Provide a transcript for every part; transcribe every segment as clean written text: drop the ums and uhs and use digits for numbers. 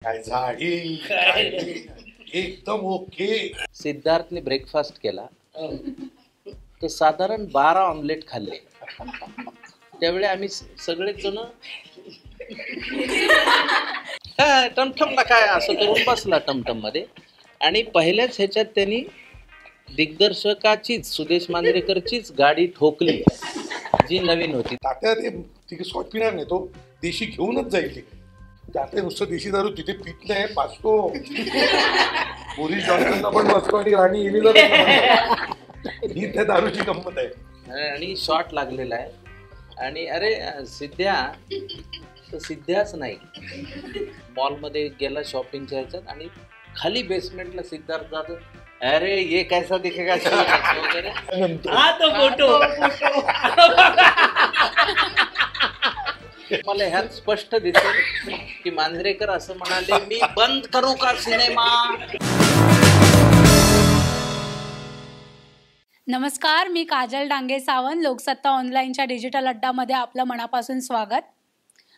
काय झाडी एकदम ओके. सिद्धार्थने ब्रेकफास्ट केला तर साधारण 12 ऑमलेट खाल्ले. त्यावेळी आम्ही सगळेच जण टमटमला काय असं करून बसला टमटम मध्ये. आणि पहिल्याच ह्याच्यात त्यांनी दिग्दर्शकाचीच सुदेश मांजरेकरचीच गाडी ठोकली जी नवीन होती. तात्या ते शॉट पिणार नाही, तो देशी घेऊनच जाईल. तात्या नुसतं देशी दारू तिथे पित नाही, पाचतो. बोरिस जॉन्सनला पण बसतो आणि राणी ही त्या दारूची गंमत आहे. आणि शॉट लागलेला आहे. आणि अरे सिद्ध्याच नाही, मॉलमध्ये गेला शॉपिंगच्या ह्याच्यात आणि खाली बेसमेंटला सिद्धार्थ जातो. अरे ये कैसा दिखेगा वगैरे. मला ह्यात स्पष्ट दिसेल की मांजरेकर असं म्हणाले, मी बंद करू का सिनेमा. नमस्कार, मी काजल डांगे सावंत. लोकसत्ता ऑनलाईनच्या डिजिटल अड्डामध्ये आपलं मनापासून स्वागत.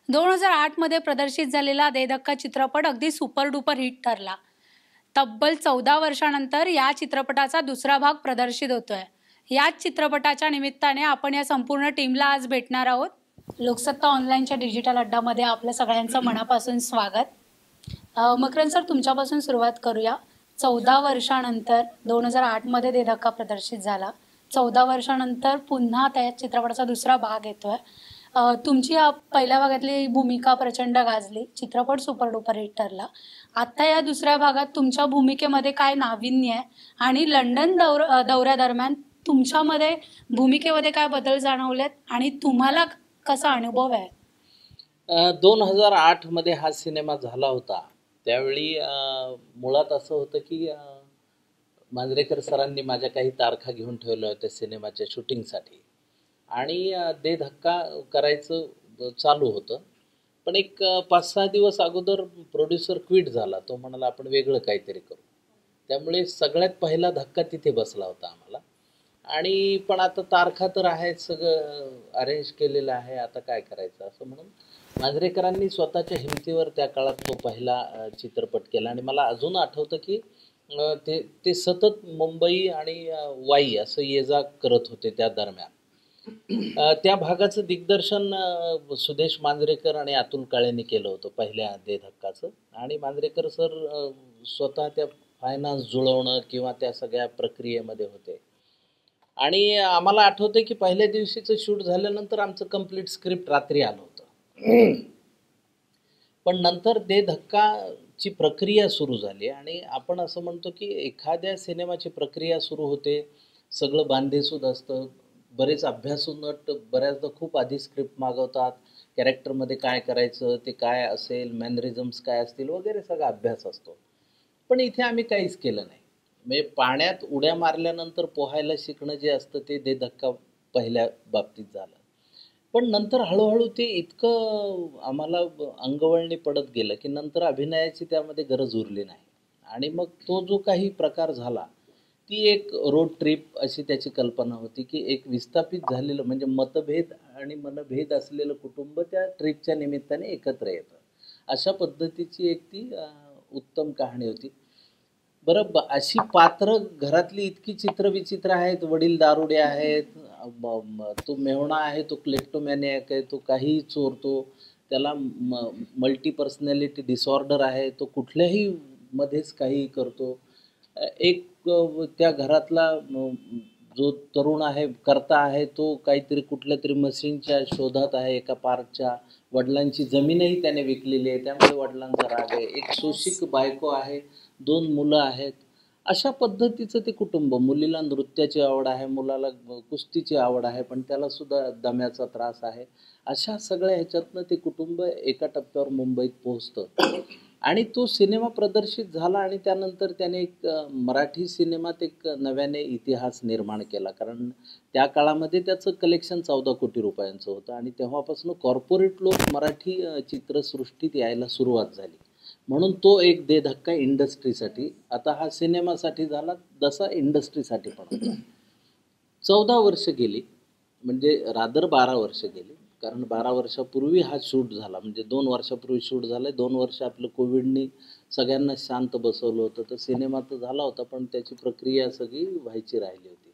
2008 मध्ये प्रदर्शित झालेला दे धक्का चित्रपट अगदी सुपर डुपर हिट ठरला. तब्बल 14 वर्षानंतर या चित्रपटाचा दुसरा भाग प्रदर्शित होतोय. याच चित्रपटाच्या निमित्ताने आपण या संपूर्ण टीमला आज भेटणार आहोत. लोकसत्ता ऑनलाईनच्या डिजिटल अड्डामध्ये आपलं सगळ्यांचं मनापासून स्वागत. मकरन सर, तुमच्यापासून सुरुवात करूया. 14 वर्षानंतर 2008 मध्ये दे धक्का प्रदर्शित झाला. 14 वर्षानंतर पुन्हा त्या चित्रपटाचा दुसरा भाग येतोय. तुमची या पहिल्या भागातली भूमिका प्रचंड गाजली, चित्रपट सुपर डुपर हिट ठरला. आता या दुसऱ्या भागात तुमच्या भूमिकेमध्ये काय नाविन्य आहे आणि लंडन दौऱ्यादरम्यान तुमच्यामध्ये भूमिकेमध्ये काय बदल जाणवलेत आणि तुम्हाला कसा अनुभव आहे? 2008 मध्ये हा सिनेमा झाला होता. त्यावेळी मुळात असं होतं की मांजरेकर सरांनी माझ्या काही तारखा घेऊन ठेवल्या होत्या सिनेमाच्या शूटिंगसाठी आणि दे धक्का करायचं चालू होतं. पण एक 5-6 दिवस अगोदर प्रोड्युसर क्विट झाला. तो म्हणाला आपण वेगळं काहीतरी करू. त्यामुळे सगळ्यात पहिला धक्का तिथे बसला होता आम्हाला. आणि पण आता तारखा तर आहेत, सगळं अरेंज केलेलं आहे, आता काय करायचं असं म्हणून मांजरेकरांनी स्वतःच्या हिमतीवर त्या काळात तो पहिला चित्रपट केला. आणि मला अजून आठवतं की ते सतत मुंबई आणि वाई असं ये जा करत होते त्या दरम्यान. त्या भागाचं दिग्दर्शन सुदेश मांजरेकर आणि अतुल काळेंनी केलं होतं पहिल्या दे धक्काचं. आणि मांजरेकर सर स्वतः त्या फायनान्स जुळवणं किंवा त्या सगळ्या प्रक्रियेमध्ये होते. आणि आम्हाला आठवतं की पहिल्या दिवशीचं शूट झाल्यानंतर आमचं कंप्लीट स्क्रिप्ट रात्री आलं होतं. पण नंतर दे धक्काची प्रक्रिया सुरू झाली. आणि आपण असं म्हणतो की एखाद्या सिनेमाची प्रक्रिया सुरू होते, सगळं बांधेसूद असतं, बरेच अभ्यासू नट बऱ्याचदा खूप आधी स्क्रिप्ट मागवतात, कॅरेक्टरमध्ये काय करायचं, ते काय असेल, मॅनरिझम्स काय असतील वगैरे सगळा अभ्यास असतो. पण इथे आम्ही काहीच केलं नाही. म्हणजे पाण्यात उड्या मारल्यानंतर पोहायला शिकणं जे असतं ते दे धक्का पहिल्या बाबतीत झालं. पण नंतर हळूहळू ते इतकं आम्हाला अंगवळणी पडत गेलं की नंतर अभिनयाची त्यामध्ये गरज उरली नाही. आणि मग तो जो काही प्रकार झाला ती एक रोड ट्रिप अशी त्याची कल्पना होती की एक विस्थापित झालेलं म्हणजे मतभेद आणि मनभेद असलेलं कुटुंब त्या ट्रिपच्या निमित्ताने एकत्र येतं, अशा पद्धतीची एक ती उत्तम कहाणी होती. बरं, अशी पात्र घरातली इतकी चित्रविचित्र आहेत. वडील दारुडे आहेत, तो मेहुणा आहे, तो क्लेप्टोमॅनियाक आहे, तो काहीही चोरतो, त्याला मल्टी पर्सनॅलिटी डिसऑर्डर आहे, तो कुठल्याही मध्येच काहीही करतो. एक त्या घरातला जो तरुण आहे, करता आहे, तो काहीतरी कुठल्या तरी मशीनच्या शोधात आहे एका पार्कच्या. वडिलांची जमीनही त्याने विकलेली आहे, त्यामुळे वडिलांचा राग आहे. एक शोषिक बायको आहे, 2 मुलं आहेत. अशा पद्धतीचं ते कुटुंब. मुलीला नृत्याची आवड आहे, मुलाला कुस्तीची आवड आहे, पण त्याला सुद्धा दम्याचा त्रास आहे. अशा सगळ्या ह्याच्यातनं ते कुटुंब एका टप्प्यावर मुंबईत पोहोचतं. आणि तो सिनेमा प्रदर्शित झाला आणि त्यानंतर त्याने एक मराठी सिनेमात एक नव्याने इतिहास निर्माण केला. कारण त्या काळामध्ये त्याचं कलेक्शन 14 कोटी रुपयांचं होतं आणि तेव्हापासून कॉर्पोरेट लोक मराठी चित्रसृष्टीत यायला सुरुवात झाली. म्हणून तो एक दे धक्का इंडस्ट्रीसाठी, आता हा सिनेमासाठी झाला तसा इंडस्ट्रीसाठी पण होता. 14 वर्ष गेली, म्हणजे रादर 12 वर्ष गेली. कारण 12 वर्षापूर्वी हा शूट झाला, म्हणजे 2 वर्षापूर्वी शूट झालं. 2 वर्ष आपलं कोविडनी सगळ्यांना शांत बसवलं होतं. तर सिनेमा तर झाला होता, पण त्याची प्रक्रिया सगळी व्हायची राहिली होती.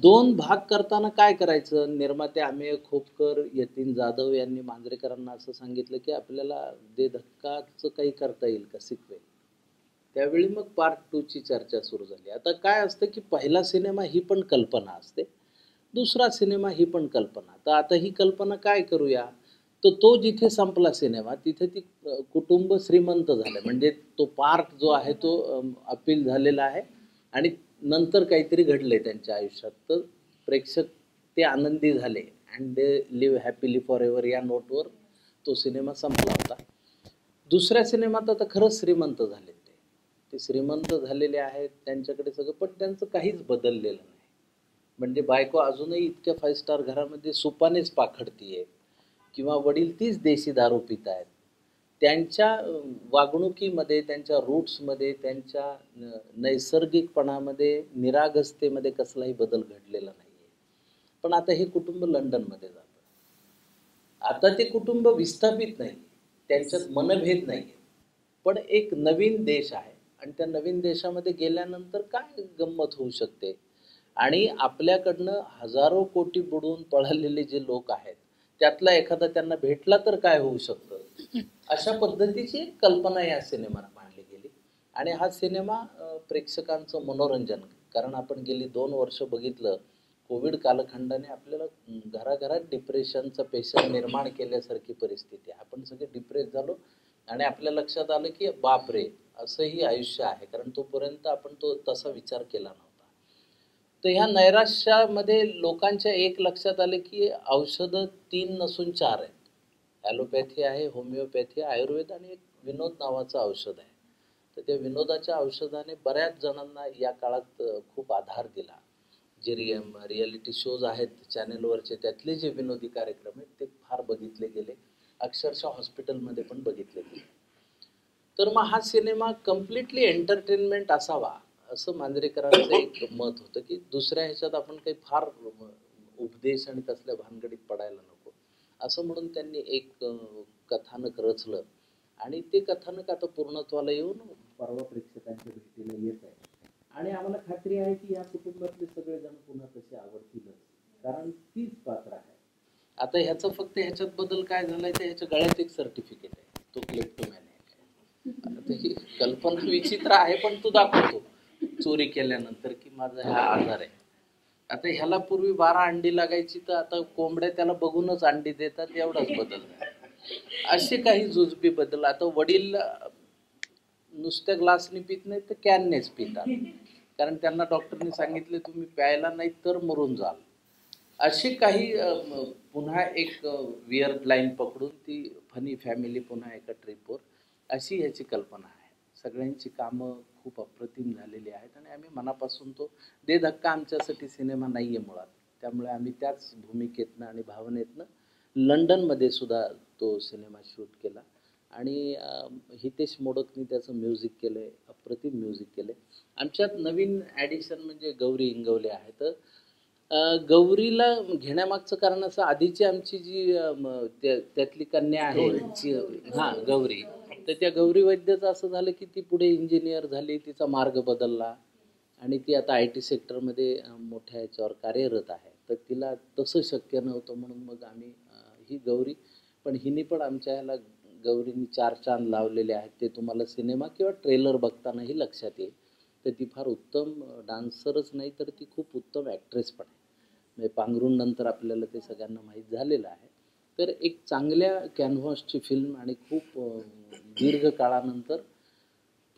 2 भाग करताना काय करायचं? निर्माते अमेय खोपकर, यतीन जाधव यांनी मांजरेकरांना असं सांगितलं की आपल्याला दे धक्काचं काही करता येईल का सिक्वेल. त्यावेळी मग पार्ट 2 ची चर्चा सुरू झाली. आता काय असतं की पहिला सिनेमा ही पण कल्पना असते, दुसरा सिनेमा ही पण कल्पना. तर आता ही कल्पना काय करूया, तर तो जिथे संपला सिनेमा तिथे ती कुटुंब श्रीमंत झालं, म्हणजे तो पार्ट जो आहे तो अपील झालेला आहे आणि नंतर काहीतरी घडलंय त्यांच्या आयुष्यात. तर प्रेक्षक ते आनंदी झाले and they live happily forever या नोटवर तो सिनेमा संपला होता. दुसऱ्या सिनेमात आता खरंच श्रीमंत झाले, ते श्रीमंत झालेले आहेत, त्यांच्याकडे सगळं, पण त्यांचं काहीच बदललेलं नाही. म्हणजे बायको अजूनही इतक्या 5 स्टार घरामध्ये सुपानेच पाखडतीये किंवा वडील तीच देशी दारू पित आहेत. त्यांच्या वागणुकीमध्ये, त्यांच्या रूट्समध्ये, त्यांच्या नैसर्गिकपणामध्ये, निरागसतेमध्ये कसलाही बदल घडलेला नाही आहे. पण आता हे कुटुंब लंडनमध्ये जातं. आता ते कुटुंब विस्थापित नाही, त्यांच्यात मनभेद नाही, पण एक नवीन देश आहे आणि त्या नवीन देशामध्ये गेल्यानंतर काय गंमत होऊ शकते. आणि आपल्याकडनं हजारो कोटी बुडून पळालेले जे लोक आहेत त्यातला एखादा त्यांना भेटला तर काय होऊ शकतं, अशा पद्धतीची कल्पना या सिनेमात मांडली गेली. आणि हा सिनेमा प्रेक्षकांचं मनोरंजन, कारण आपण गेली 2 वर्ष बघितलं कोविड कालखंडाने आपल्याला घराघरात डिप्रेशनचा पेशंट निर्माण केल्यासारखी परिस्थिती आहे. आपण सगळे डिप्रेस झालो आणि आपल्या लक्षात आलं की बापरे, असंही आयुष्य आहे, कारण तोपर्यंत आपण तो तसा विचार केला नव्हता. तर ह्या नैराश्यामध्ये लोकांच्या एक लक्षात आले की औषधं 3 नसून 4 आहेत. ॲलोपॅथी आहे, होमिओपॅथी, आयुर्वेद आणि एक विनोद नावाचं औषध आहे. तर त्या विनोदाच्या औषधाने बऱ्याच जणांना या काळात खूप आधार दिला. जे रियालिटी शोज आहेत चॅनेलवरचे, त्यातले जे विनोदी कार्यक्रम आहेत ते फार बघितले गेले, अक्षरशः हॉस्पिटलमध्ये पण बघितले गेले. तर मग हा सिनेमा कम्प्लिटली एंटरटेनमेंट असावा असं मांजरेकरांचं एक मत होतं की दुसऱ्या ह्याच्यात आपण काही फार उपदेश आणि तसल्या भानगडीत पडायला नको, असं म्हणून त्यांनी एक कथानक रचलं. आणि ते कथानक आता पूर्णत्वाला येऊन परवा प्रेक्षकांच्या भेटीला येत आहे. आणि आम्हाला खात्री आहे की या कुटुंबातले सगळेजण पुन्हा तसे आवडतीलच, कारण तीच पात्र आहे. आता ह्याचं फक्त ह्याच्यात बदल काय झालाय, तर ह्याच्या गळ्यात एक सर्टिफिकेट आहे, तो क्लेप्टोमॅन आहे. आता ही कल्पना विचित्र आहे, पण तो दाखवतो चोरी केल्यानंतर की माझा हा आजार आहे. आता ह्याला पूर्वी 12 अंडी लागायची, तर आता कोंबड्या त्याला बघूनच अंडी देतात, एवढाच बदल. असे काही जुजबी बदल. आता वडील नुसत्या ग्लासने पित नाही तर कॅननेच पितात, कारण त्यांना डॉक्टरने सांगितले तुम्ही प्यायला नाही तर मरून जाल. अशी काही पुन्हा एक विअर्ड लाईन पकडून ती फनी फॅमिली पुन्हा एका ट्रिपवर, अशी ह्याची कल्पना आहे. सगळ्यांची कामं खूप अप्रतिम झालेली आहेत आणि आम्ही मनापासून तो दे धक्का आमच्यासाठी सिनेमा नाही आहे मुळात, त्यामुळे आम्ही त्याच भूमिकेतनं आणि भावनेतनं लंडनमध्ये सुद्धा तो सिनेमा शूट केला. आणि हितेश मोडकनी त्याचं म्युझिक केलं आहे, अप्रतिम म्युझिक केलं आहे. आमच्यात नवीन ॲडिशन म्हणजे गौरी इंगवले आहे. तर गौरीला घेण्यामागचं कारण असं, आधीची आमची जी त्यातली कन्या आहे गौरी, तर त्या गौरी वैद्यचं असं झालं की ती पुढे इंजिनियर झाली, तिचा मार्ग बदलला आणि ती आता IT सेक्टरमध्ये मोठ्या याच्यावर कार्यरत आहे. तर तिला तसं शक्य नव्हतं, म्हणून मग आम्ही ही गौरी, पण हिने पण आमच्या ह्याला गौरीनी 4 चांद लावलेले आहेत, ते तुम्हाला सिनेमा किंवा ट्रेलर बघतानाही लक्षात येईल. तर ती फार उत्तम डान्सरच नाही तर ती खूप उत्तम ॲक्ट्रेस पण आहे. म्हणजे पांघरुण नंतर आपल्याला ते सगळ्यांना माहीत झालेलं आहे. तर एक चांगल्या कॅनव्हासची फिल्म आणि खूप दीर्घ काळानंतर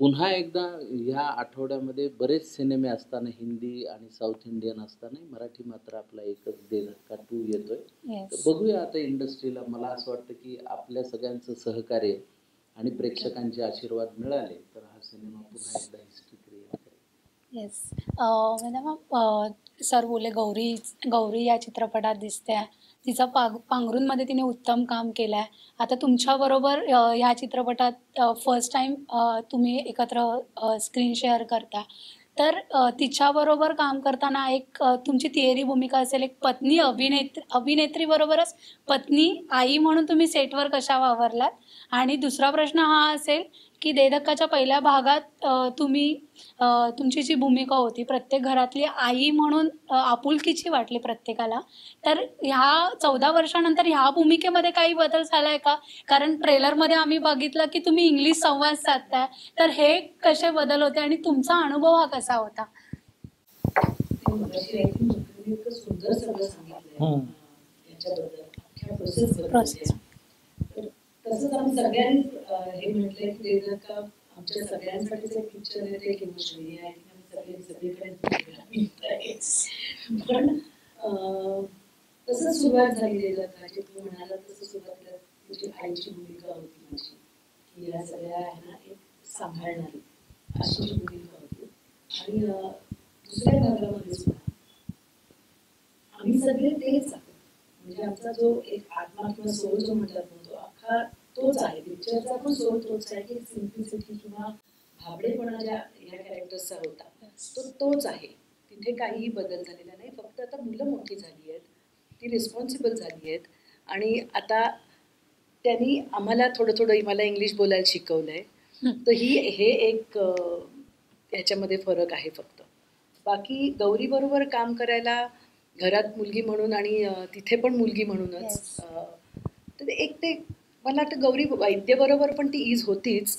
पुन्हा एकदा ह्या आठवड्यामध्ये बरेच सिनेमे असताना, हिंदी आणि साऊथ इंडियन असताना मराठी मात्र आपला एकच दे धक्का 2 येतोय. तर बघूया आता इंडस्ट्रीला. मला असं वाटतं की आपल्या सगळ्यांचं सहकार्य आणि प्रेक्षकांचे आशीर्वाद मिळाले तर हा सिनेमा पुन्हा एकदा हिस्ट्री क्रिएट करेल. येस, म्हणजे मग सर बोलले गौरी या चित्रपटात दिसते, तिचा पांघरूणमध्ये तिने उत्तम काम केलं आहे. आता तुमच्याबरोबर ह्या चित्रपटात फर्स्ट टाईम तुम्ही एकत्र स्क्रीन शेअर करता, तर तिच्याबरोबर काम करताना एक तुमची तिहेरी भूमिका असेल, एक पत्नी अभिनेत्री बरोबरच पत्नी आई म्हणून तुम्ही सेटवर कशा वावरलात? आणि दुसरा प्रश्न हा असेल की दे धक्काच्या पहिल्या भागात तुमची जी भूमिका होती प्रत्येक घरातली आई म्हणून आपुलकीची वाटली प्रत्येकाला. तर ह्या 14 वर्षानंतर ह्या भूमिकेमध्ये काही बदल झालाय का? कारण ट्रेलरमध्ये आम्ही बघितलं की तुम्ही इंग्लिश संवाद साधताय, तर हे कसे बदल होते आणि तुमचा अनुभव हा कसा होता? इतकं सुंदर सगळं सांगितलंय याच्याबद्दल, अख्ख्या प्रोसेस. तसंच आम्ही सगळ्यांनी हे म्हटलंय की दे धक्का आमच्या सगळ्यांसाठीच एक पिक्चर आहे, ते एक इमोशनली आहे. आम्ही सगळीकडे पण तसंच सुरुवात झाली दे धक्काची. तुम्ही म्हणाला तसं सुरुवातीला तुझी आईची भूमिका होती माझी, की या सगळ्या ह्यांना एक सांभाळणारी अशी भूमिका होती. आणि दुसऱ्या भागामध्ये सुद्धा आम्ही सगळे तेच आहोत. म्हणजे आमचा जो एक आत्मा किंवा सोल जो म्हणतात ना, तो अख्खा तोच आहे. पिक्चरचा पण सोल तोच आहे की सिम्प्लिसिटी किंवा भाबडेपणा ज्या ह्या कॅरेक्टर्सचा होता तोच आहे. तिथे काहीही बदल झालेला नाही. फक्त आता मुलं मोठी झाली आहेत, ती रिस्पॉन्सिबल झाली आहेत आणि आता त्यांनी आम्हाला थोडं मला इंग्लिश बोलायला शिकवलंय. तर हे एक ह्याच्यामध्ये फरक आहे फक्त. बाकी गौरीबरोबर काम करायला घरात मुलगी म्हणून आणि तिथे पण मुलगी म्हणूनच तर एक ते मला वाटतं गौरी वैद्यबरोबर पण ती ईज होतीच,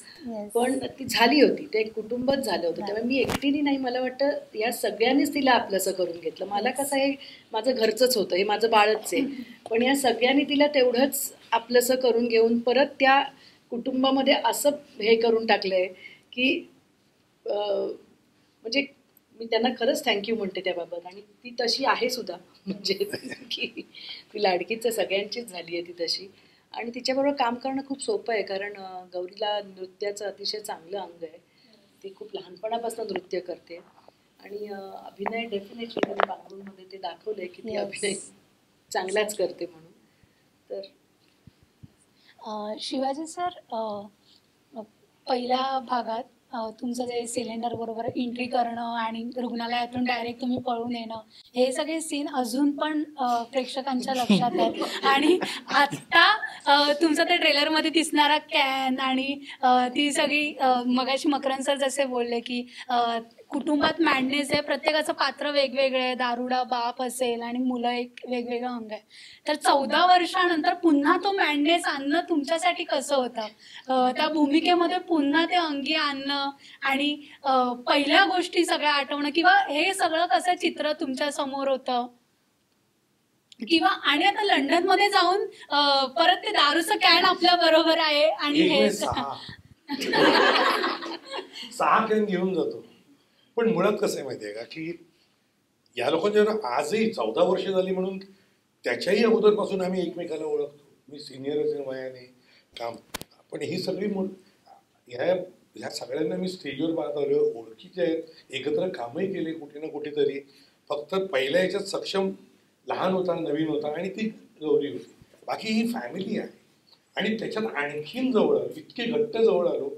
पण ती झाली होती. ते एक कुटुंबच झालं होतं. त्यामुळे मी एकटीने नाही, मला वाटतं या सगळ्यांनीच तिला आपलंसं करून घेतलं. मला कसं हे माझं घरचंच होतं, हे माझं बाळच आहे, पण या सगळ्यांनी तिला तेवढंच आपलंसं करून घेऊन परत त्या कुटुंबामध्ये असं हे करून टाकलंय की म्हणजे मी त्यांना खरंच थँक्यू म्हणते त्याबाबत. आणि ती तशी आहे सुद्धा, म्हणजे की ती लाडकीच सगळ्यांचीच झाली आहे ती तशी. आणि तिच्याबरोबर काम करणं खूप सोपं आहे, कारण गौरीला नृत्याचं अतिशय चांगलं अंग आहे. ती खूप लहानपणापासून नृत्य करते आणि अभिनय डेफिनेटली त्यांनी बांगरूमध्ये ते दाखवलंय की ती अभिनय चांगलाच करते म्हणून. तर शिवाजी सर, पहिल्या भागात तुमचं जे सिलेंडर बरोबर एंट्री करणं आणि रुग्णालयातून डायरेक्ट तुम्ही पळून येणं, हे सगळे सीन अजून पण प्रेक्षकांच्या लक्षात आहेत. आणि आत्ता तुमचं ते ट्रेलरमध्ये दिसणारा कॅन आणि ती सगळी मगाशी मकरंद सर जसे बोलले की कुटुंबात मॅडनेस आहे, प्रत्येकाचं पात्र वेगवेगळं आहे, दारुडा बाप असेल आणि मुलं एक वेगवेगळं अंग आहे. तर 14 वर्षानंतर पुन्हा तो मॅडनेस आणणं तुमच्यासाठी कसं होतं? त्या भूमिकेमध्ये पुन्हा ते अंगी आणणं आणि पहिल्या गोष्टी सगळ्या आठवणं, किंवा हे सगळं कसं चित्र तुमच्या समोर होतं? किंवा आणि आता लंडनमध्ये जाऊन परत ते दारूचं कॅन आपल्या बरोबर आहे आणि हे 6 कॅन घेऊन जातो. पण मुळात कसं आहे माहिती आहे का, की या लोकांच्या आजही 14 वर्ष झाली म्हणून त्याच्याही अगोदरपासून आम्ही एकमेकाला ओळखतो. मी सिनियरच आहे वयाने काम, पण ही सगळी ह्या सगळ्यांना मी स्टेजवर पाहत आलो, ओळखीचे आहेत, एकत्र कामही केले कुठे ना कुठेतरी. फक्त पहिल्या याच्यात सक्षम लहान होता, नवीन होता आणि ती गौरी होती. बाकी ही फॅमिली आहे. आणि त्याच्यात आणखीन जवळ आलो, इतके घट्ट जवळ आलो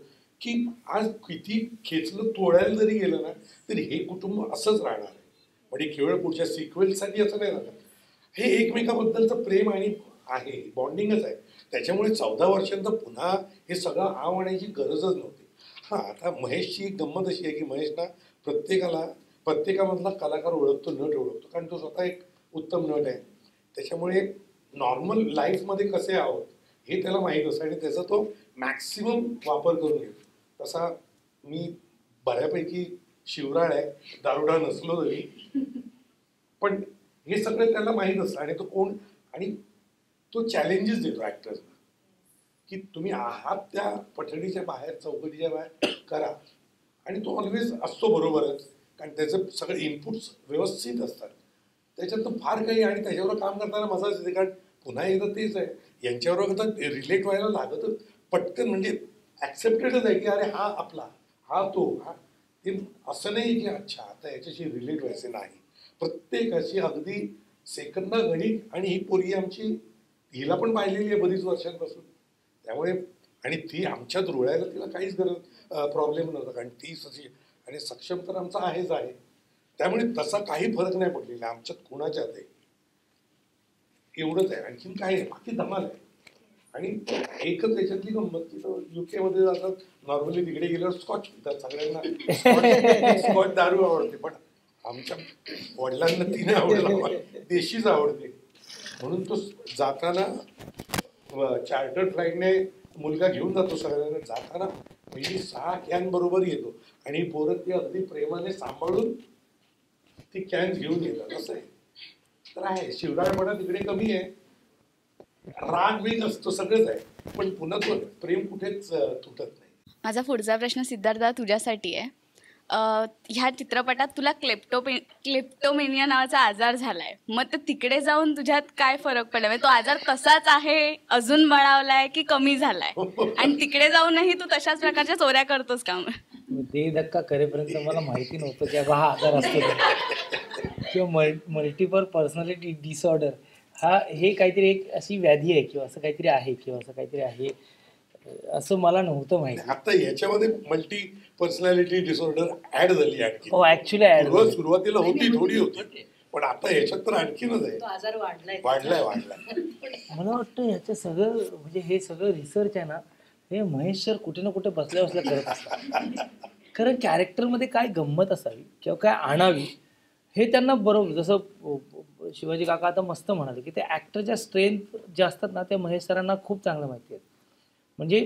की आज किती खेचलं तोडायला जरी गेलं ना तरी हे कुटुंब असंच राहणार आहे. म्हणजे केवळ पुढच्या सिक्वेलसाठी असं नाही राहणार. हे एकमेकाबद्दलचं प्रेम आणि आहे, बॉन्डिंगच आहे. त्याच्यामुळे 14 वर्षांत पुन्हा हे सगळं आणण्याची गरजच नव्हती. हां, आता महेशची एक गंमत अशी आहे की महेश ना प्रत्येकामधला कलाकार ओळखतो, नट ओळखतो, कारण तो स्वतः एक उत्तम नट आहे. त्याच्यामुळे नॉर्मल लाईफमध्ये कसे आहोत हे त्याला माहीत असतं आणि त्याचा तो मॅक्सिमम वापर करून घेतो. तसा मी बऱ्यापैकी शिवराळ आहे, दारुडा नसलो तरी, पण हे सगळं त्याला माहीत असतं. आणि तो कोण, आणि तो चॅलेंजेस देतो ॲक्टर्सना की तुम्ही आहात त्या पठडीच्या बाहेर, चौकटीच्या बाहेर करा. आणि तो ऑलवेज असतो बरोबरच, कारण त्याचं सगळे इनपुट्स व्यवस्थित असतात. त्याच्यात फार काही, आणि त्याच्यावर काम करताना मजाच येते, कारण पुन्हा एकदा तेच आहे, यांच्याबरोबर आता रिलेट व्हायला लागतच पटकन, म्हणजे ॲक्सेप्टेडच आहे की अरे हा आपला, हा तो, हा ते. असं नाही की अच्छा आता याच्याशी रिलेट व्हायचे नाही. प्रत्येकाची अगदी सेकंदा गणित. आणि ही पोरगी आमची, हिला पण पाहिलेली आहे बरीच वर्षांपासून, त्यामुळे आणि ती आमच्यात रुळायला तिला काहीच प्रॉब्लेम नव्हता, कारण ती अशी आणि सक्षम तर आमचा आहेच आहे. त्यामुळे तसा काही फरक नाही पडलेला आमच्यात कुणाच्यात आहे. एवढंच आहे, आणखीन काही नाही, बाकी धमाल आहे. आणि एकच याच्यातली गंमत, तिथं UK मध्ये जातात नॉर्मली, तिकडे गेल्यावर स्कॉच पितात सगळ्यांना. स्कॉच दारू आवडते, पण आमच्या वडिलांना ती नाही आवडत, देशीच आवडते. म्हणून तो जाताना चार्टर्ड फ्लाईटने मुलगा घेऊन जातो सगळ्यांना. जाताना पहिली 6 कॅन बरोबर येतो आणि पोरं ती अगदी प्रेमाने सांभाळून ती कॅन घेऊन येतात. असं आहे. तर आहे शिवराळपणा तिकडे कमी आहे, राग वेग असतो, सगळंच आहे, पण पुन्हा तो प्रेम कुठेच तुटत नाही. माझा पुढचा प्रश्न सिद्धार्थ तुझ्यासाठी आहे. ह्या चित्रपटात तुला क्लेप्टोमेनिया नावाचा आजार झालाय, मग ते तिकडे जाऊन तुझ्यात काय फरक पडला? म्हणजे तो आजार तसाच आहे, अजून बळावलाय की कमी झालाय? आणि तिकडे जाऊनही तू तशाच प्रकारच्या चोऱ्या करतोस का? दे धक्का करेपर्यंत मला माहिती नव्हतं की हा आजार असतो किंवा मल्टिपल पर्सनॅलिटी डिसऑर्डर हे काहीतरी एक अशी व्याधी आहे किंवा असं काहीतरी आहे किंवा असं काहीतरी आहे असं मला नव्हतं माहिती. आता याच्यामध्ये मल्टी पर्सनॅलिटी डिसऑर्डर ऍड झाली आणखी. हो, ऍक्च्युली ऍड सुरुवातीला होती, थोडी होती, पण आता याच्यात तर आणखीनच आहे. आजार वाढलाय. मला वाटतं ह्याचं सगळं म्हणजे हे सगळं रिसर्च आहे ना, हे महेश सर कुठे ना कुठे बसल्या बसल्या करत असतात. कारण कॅरेक्टरमध्ये काय गंमत असावी किंवा काय आणावी हे त्यांना बरोबर, जसं शिवाजी काका आता मस्त म्हणाले की ते ॲक्टरच्या स्ट्रेंथ जे असतात ना ते महेश सरांना खूप चांगलं माहिती आहेत. म्हणजे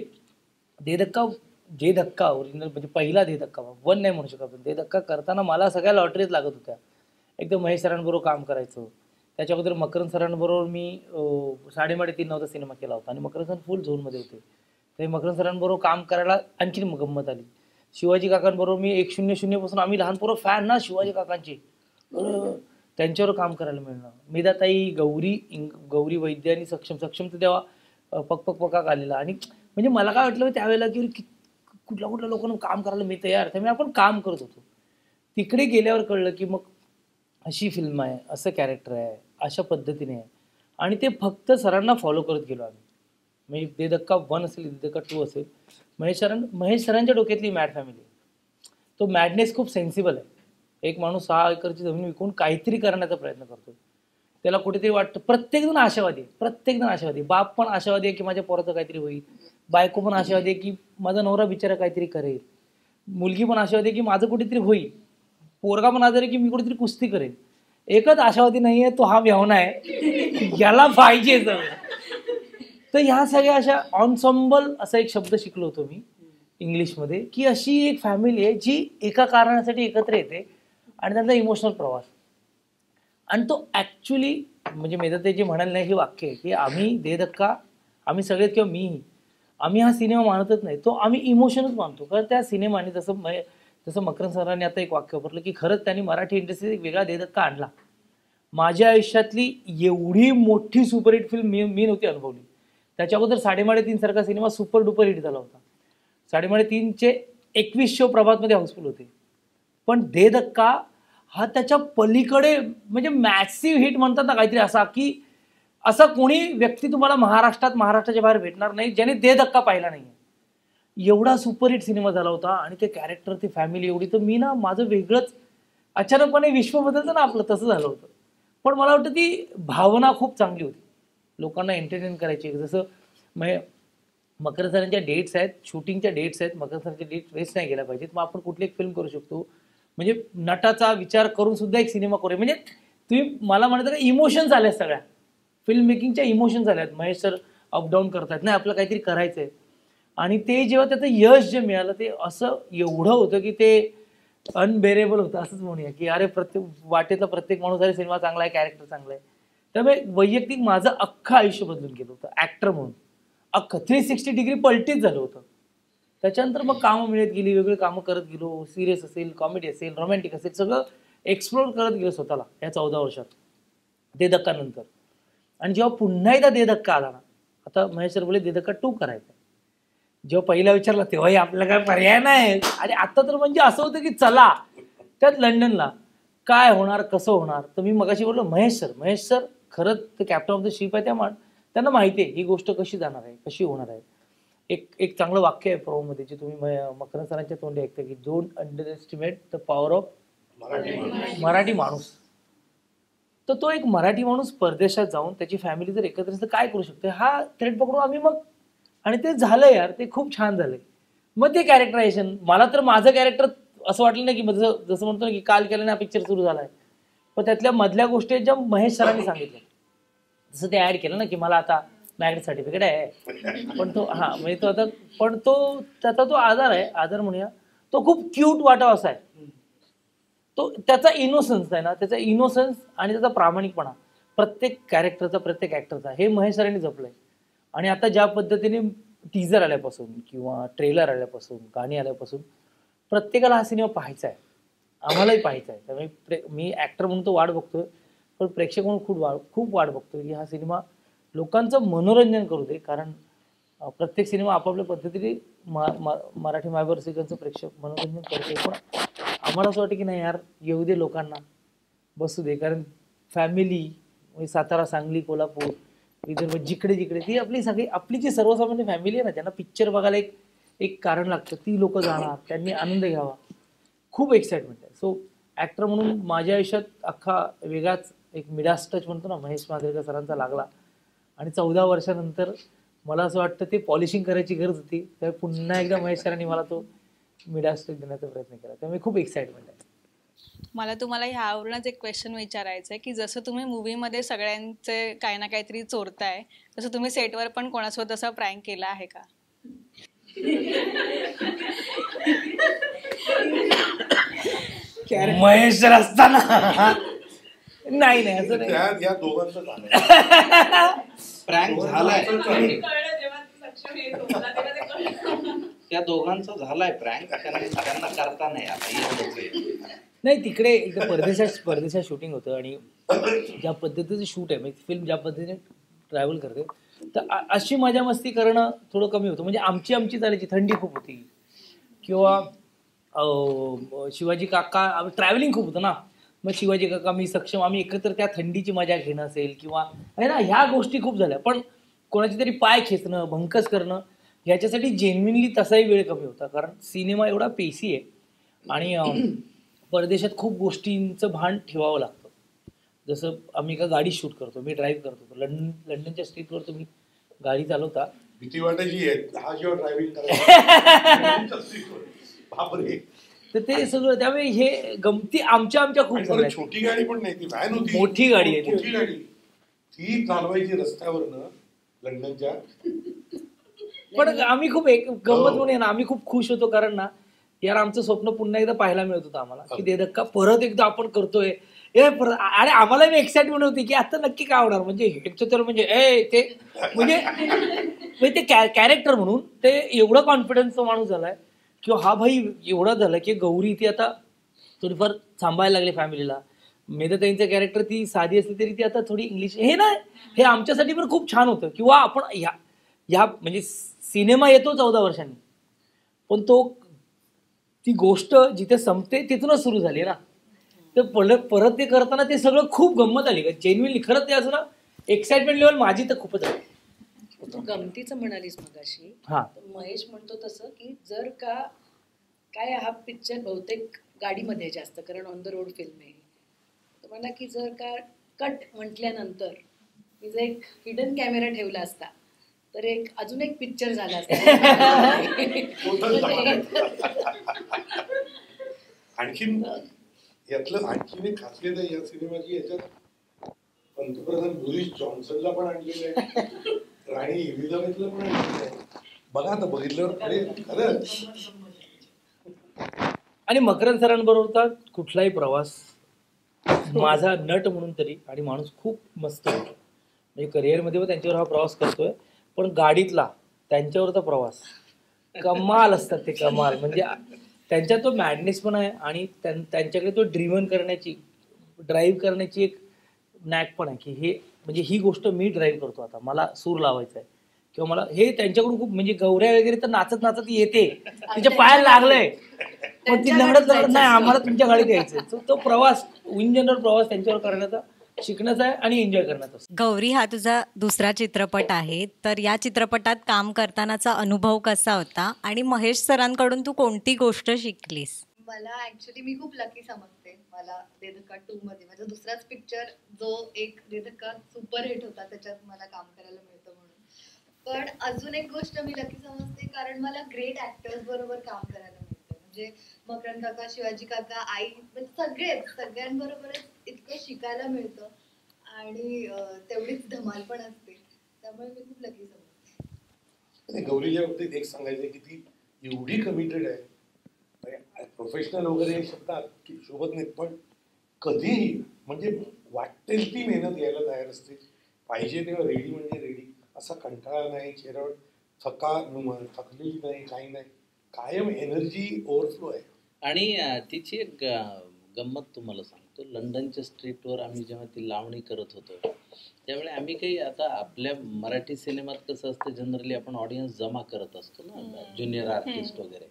जे धक्का ओरिजिनल म्हणजे पहिला दे धक्का 1 नाही म्हणू शकत आपण. दे धक्का करताना मला सगळ्या लॉटरीज लागत होत्या. एकदम महेश सरांबरोबर काम करायचं. त्याच्या अगोदर मकरंद सरांबरोबर मी 3:30 नावाचा सिनेमा केला होता आणि मकरंद सर फुल झोनमध्ये होते. ते मकरंद सरांबरोबर काम करायला आणखीन गंमत आली. शिवाजी काकांबरोबर मी 100 पासून आम्ही लहान पोरं फॅन ना शिवाजी काकांची, त्यांच्यावर काम करायला मिळणं. मेधाताई, गौरी वैद्य आणि सक्षम तर तेव्हा पक आलेला. आणि म्हणजे मला काय वाटलं त्यावेळेला की कुठल्या लोकांना काम करायला मिळतं यार, त्यामुळे आपण काम करत होतो. तिकडे गेल्यावर कळलं की मग अशी फिल्म आहे, असं कॅरेक्टर आहे, अशा पद्धतीने आहे. आणि ते फक्त सरांना फॉलो करत गेलो आम्ही. म्हणजे दे धक्का 1 असेल, दे धक्का 2 असेल, महेश सरांच्या डोक्यातली मॅड फॅमिली. तो मॅडनेस खूप सेन्सिबल आहे. एक माणूस 6 एकरची जमीन विकून काहीतरी करण्याचा प्रयत्न करतो. त्याला कुठेतरी वाटतं, प्रत्येकजण आशावादी. बाप पण आशावादी आहे की माझ्या पोराचं काहीतरी होईल, बायको पण आशावादी आहे की माझा नवरा बिचारा काहीतरी करेल, मुलगी पण आशावादी आहे की माझं कुठेतरी होईल, पोरगा पण आजार आहे की मी कुठेतरी कुस्ती करेल. एकच आशावादी नाही आहे, तो हा व्यावना आहे, याला पाहिजे. तर ह्या सगळ्या अशा ऑन्सॉम्बल असा एक शब्द शिकलो होतो मी इंग्लिशमध्ये, की अशी एक फॅमिली आहे जी एका कारणासाठी एकत्र येते आणि त्यांचा इमोशनल प्रवास. आणि तो ॲक्च्युली म्हणजे मेधाताई जे म्हणाल नाही हे वाक्य आहे की आम्ही दे धक्का, आम्ही सगळेच किंवा मीही, आम्ही हा सिनेमा मानतच नाही, तो आम्ही इमोशनच मानतो. कारण त्या सिनेमाने जसं मकरंद सरांनी आता एक वाक्य वापरलं की खरंच त्यांनी मराठी इंडस्ट्रीत एक वेगळा दे धक्का आणला. माझ्या आयुष्यातली एवढी मोठी सुपरहिट फिल्म मी नव्हती अनुभवली. त्याच्या अगोदर 3.5 सारखा सिनेमा सुपर डुपर हिट झाला होता. 3.5चे 21 शो प्रभातमध्ये हाऊसफुल होते. पण दे धक्का हा त्याच्या पलीकडे म्हणजे मॅसिव्ह हिट म्हणतात ना काहीतरी असा, की असा कोणी व्यक्ती तुम्हाला महाराष्ट्राच्या बाहेर भेटणार नाही ज्याने दे धक्का पाहिला नाही. एवढा सुपरहिट सिनेमा झाला होता आणि ते कॅरेक्टर, ती फॅमिली एवढी, तर मी ना माझं वेगळंच अचानकपणे विश्व बदलतं ना आपलं, तसं झालं होतं. पण मला वाटतं ती भावना खूप चांगली होती, लोकांना एंटरटेन करायची. जसं मकर सरांच्या डेट्स आहेत, शूटिंगच्या डेट्स आहेत, मकर सरांच्या डेट्स वेस्ट नाही गेल्या पाहिजेत. मग आपण कुठली एक फिल्म करू शकतो, म्हणजे नटाचा विचार करून सुद्धा एक सिनेमा करूया. म्हणजे तुम्ही मला म्हणता का इमोशन्स आल्या, सगळ्या फिल्म मेकिंगच्या इमोशन्स आल्यात. महेश सर अपडाऊन करतात, नाही आपलं काहीतरी करायचं आहे. आणि ते जेव्हा त्याचं यश जे मिळालं ते असं एवढं होतं की ते अनबेरेबल होतं, असंच म्हणूया. की अरे वाटेतला प्रत्येक माणूस, अरे सिनेमा चांगला आहे, कॅरेक्टर चांगला आहे. त्यामुळे वैयक्तिक माझं अख्खं आयुष्य बदलून गेलं होतं ॲक्टर म्हणून. अख्खं 360 डिग्री पलटीच झालं होतं. त्याच्यानंतर मग कामं मिळत गेली, वेगळी कामं करत गेलो. सिरियस असेल, कॉमेडी असेल, रोमॅन्टिक असेल, सगळं एक्सप्लोर करत गेलो स्वतःला या 14 वर्षात दे धक्का नंतर. आणि जेव्हा पुन्हा एकदा दे धक्का आला ना, आता महेश सर बोलले दे धक्का 2 करायचा. जेव्हा पहिला विचारला तेव्हाही आपल्याला काय पर्याय नाही. आणि आता तर म्हणजे असं होतं की चला त्यात लंडनला काय होणार, कसं होणार. तर मी मगाशी बोललो महेश सर खरंच ते कॅप्टन ऑफ द शिप आहे, त्यांना माहिती आहे ही गोष्ट कशी जाणार आहे, कशी होणार आहे. एक चांगलं वाक्य आहे प्रोमध्ये जे तुम्ही मकरंद सरांच्या तोंडी ऐकता की don't under estimate the power of Marathi माणूस. तर तो एक मराठी माणूस परदेशात जाऊन त्याची फॅमिली जर एकत्र असेल तर काय करू शकते हा थ्रेड पकडून आम्ही मग, आणि ते झालं यार, ते खूप छान झालंय. मग ते कॅरेक्टरायझेशन, मला तर माझं कॅरेक्टर असं वाटलं नाही की जसं म्हणतो ना की काल केल्याने हा पिक्चर सुरू झालाय, पण त्यातल्या मधल्या गोष्टी ज्या महेश सरांनी सांगितल्या, जसं ते ऍड केलं ना की मला आता मॅरिड सर्टिफिकेट आहे, पण तो म्हणजे तो आता, पण तो त्याचा तो आजार आहे, आजार म्हणूया, तो खूप क्यूट वाटावा असा आहे. तो त्याचा इनोसन्स आहे ना, त्याचा इनोसन्स आणि त्याचा प्रामाणिकपणा प्रत्येक कॅरेक्टरचा, प्रत्येक ऍक्टरचा, हे महेश सरांनी जपलंय. आणि आता ज्या पद्धतीने टीजर आल्यापासून किंवा ट्रेलर आल्यापासून, गाणी आल्यापासून प्रत्येकाला हा सिनेमा पाहायचा आहे, आम्हालाही पाहायचा आहे. त्यामुळे मी ऍक्टर म्हणून तो वाट बघतोय, पण प्रेक्षक म्हणून खूप वाट बघतोय की हा सिनेमा लोकांचं मनोरंजन करू दे. कारण प्रत्येक सिनेमा आपापल्या पद्धतीने मराठी मायबरसिकांचं प्रेक्षक मनोरंजन करते, पण आम्हाला असं वाटतं की नाही यार, येऊ दे लोकांना, बसू दे. कारण फॅमिली म्हणजे सातारा, सांगली, कोल्हापूर, विदर्भ, जिकडे जिकडे ती आपली जी सर्वसामान्य फॅमिली आहे ना, त्यांना पिक्चर बघायला एक कारण लागतं, ती लोक जाणार, त्यांनी आनंद घ्यावा, खूप एक्साइटमेंट आहे. सो ऍक्टर म्हणून माझ्या आयुष्यात अख्खा वेगळाच एक मिडास टच म्हणतो ना, महेश मांजरेकर सरांचा लागला. आणि 14 वर्षानंतर मला असं वाटतं ते पॉलिशिंग करायची गरज होती, त्यामुळे पुन्हा एकदा महेश सरांनी मला तो मिडास टच देण्याचा प्रयत्न केला, त्यामुळे खूप एक्साइटमेंट आहे. मला तुम्हाला ह्यावरूनच एक क्वेश्चन विचारायचं आहे की जसं तुम्ही मूवीमध्ये सगळ्यांचे काही ना काहीतरी चोरताय, तसं तुम्ही सेटवर पण कोणासोबत असा प्रँक केला आहे का? महेश सर असताना नाही असं नाही. या दोघांचं झालं प्रँक झालाय, त्या दोघांचा झालाय प्रँक, त्यांना करता नाही आता. नाही, तिकडे एकदा परदेशात शूटिंग होतं आणि ज्या पद्धतीचं शूट आहे, म्हणजे फिल्म ज्या पद्धतीने ट्रॅव्हल करते, तर अशी मजा मस्ती करणं थोडं कमी होतं. म्हणजे आमची चालायची, थंडी खूप होती किंवा शिवाजी काका, ट्रॅव्हलिंग खूप होतं ना, मग शिवाजी काका, मी, सक्षम, आम्ही एकत्र त्या थंडीची मजा घेणं असेल किंवा आहे ना, ह्या गोष्टी खूप झाल्या. पण कोणाची तरी पाय खेचणं, भंकस करणं, ह्याच्यासाठी जेन्युइनली तसाही वेळ कमी होता. कारण सिनेमा एवढा पेसी आहे आणि परदेशात खूप गोष्टींचं भान ठेवावं लागतं. जसं आम्ही का गाडी शूट करतो, मी ड्राईव्ह करतो, लंडनच्या स्ट्रीटवर तुम्ही गाडी चालवता, भीती वाटायची हा जेव्हा ड्रायव्हिंग करायचं, बापरे. तर ते सगळं, त्यामुळे हे गमती आमच्या खूप झाल्या. छोटी गाडी पण नाही, ती व्हॅन होती, मोठी गाडी आहे, मोठी गाडी, ती चालवायची रस्त्यावरनं लंडनच्या. पण आम्ही खूप एक गंमत म्हणून ना, आम्ही खूप खुश होतो, कारण ना यार आमचं स्वप्न पुन्हा एकदा पाहायला मिळत होतं आम्हाला की दे धक्का परत एकदा आपण करतोय. आणि आम्हाला मी एक्साइटमेंट होती की आता नक्की काय होणार, म्हणजे हेडचं तर म्हणजे ते म्हणजे ते कॅरेक्टर म्हणून ते एवढं कॉन्फिडन्सचा माणूस झालाय किंवा हा भाई एवढा झाला की गौरी ती आता थोडीफार सांभाळायला लागली फॅमिलीला. मेधाताईंचं कॅरेक्टर ती साधी असली तरी ती आता थोडी इंग्लिश, हे ना, हे आमच्यासाठी पण खूप छान होतं. किंवा आपण ह्या म्हणजे सिनेमा येतो 14 वर्षांनी, पण ती गोष्ट जिथे संपते तिथूनच सुरू झाली ना, तर परत ते करताना ते सगळं खूप गंमत आली. जेन्युइनली खरंच ते असं ना, एक्साइटमेंट लेवल माझी तर खूपच आहे. तू गमतीचं म्हणालीस मगाशी, महेश म्हणतो तसं की जर का काय हा पिक्चर बहुतेक गाडीमध्ये जास्त, कारण ऑन द रोड फिल्म आहे, तर मला की जर का कट म्हटल्यानंतर मी जर एक हिडन कॅमेरा ठेवला असता तर अजून एक पिक्चर झाला असता. आणखीन यातलं आणखीन एक खासियत आहे या सिनेमाची, याच्यात पंतप्रधान बोरिस जॉन्सनला पण आणलेलं आहे, राणी एलिझाबेथला पण आणलेलं आहे. बघा आता बघितल्यावर खरंच. आणि मकरंद सरांबरोबर तर कुठलाही प्रवास माझा नट म्हणून तरी, आणि माणूस खूप मस्त होतो, म्हणजे करिअरमध्ये पण त्यांच्यावर हा प्रवास करतोय, पण गाडीतला त्यांच्यावरचा प्रवास कमाल असतात ते, कमाल. म्हणजे त्यांच्यात तो मॅडनेस पण आहे आणि त्यांच्याकडे तो ड्राईव्ह करण्याची एक नॅक पण आहे की हे म्हणजे ही गोष्ट मी ड्राईव्ह करतो, आता मला सूर लावायचा आहे किंवा मला हे त्यांच्याकडून खूप, म्हणजे गौऱ्या वगैरे तर नाचत नाचत येते, तिच्या पायाला लागलंय, पण ती लढत नाही, आम्हाला तुमच्या गाडीत यायचं. तो प्रवास, इन जनरल प्रवास त्यांच्यावर करण्याचा शिकण्याचा आहे आणि एन्जॉय करण्याचा असतो. गौरी हा तुझा दुसरा चित्रपट आहे, तर या चित्रपटात काम करतानाचा अनुभव कसा होता आणि महेश सरांकडून तू कोणती गोष्ट शिकलीस? मला ऍक्च्युली मी खूप लकी समजते. मला दे धक्का 2 मध्ये माझा दुसराच पिक्चर जो एक दे धक्का सुपरहिट होता त्याच्यात मला काम करायला मिळतं म्हणून. पण अजून एक गोष्ट मी लकी समजते कारण मला ग्रेट ऍक्टर्स बरोबर काम करायला मिळतं. म्हणजे मकरंद काका, शिवाजी काका, आई, म्हणजे सगळ्यांबरोबरच इतकं शिकायला मिळतं आणि तेवढीच धमाल पण असते. त्यामुळे मी खूप लकी समजते. गौरीच्या बाबतीत एक सांगायचं की ती एवढी कमिटेड आहे. प्रोफेशनल वगैरे शब्दात की शोभत नाहीत, पण कधीही म्हणजे वाटेल ती मेहनत घ्यायला तयार असते. पाहिजे तेव्हा रेडी म्हणजे रेडी. असा कंटाळा नाही, चेहऱ्यावर थकलेली नाही, काही नाही. कायम एनर्जी ओव्हरफ्लो आहे. आणि तिची एक गंमत तुम्हाला सांगतो. लंडनच्या स्ट्रीटवर आम्ही जेव्हा ती लावणी करत होतो त्यावेळी आम्ही काही, आता आपल्या मराठी सिनेमात कसं असतं जनरली आपण ऑडियन्स जमा करत असतो ना, ज्युनियर आर्टिस्ट वगैरे,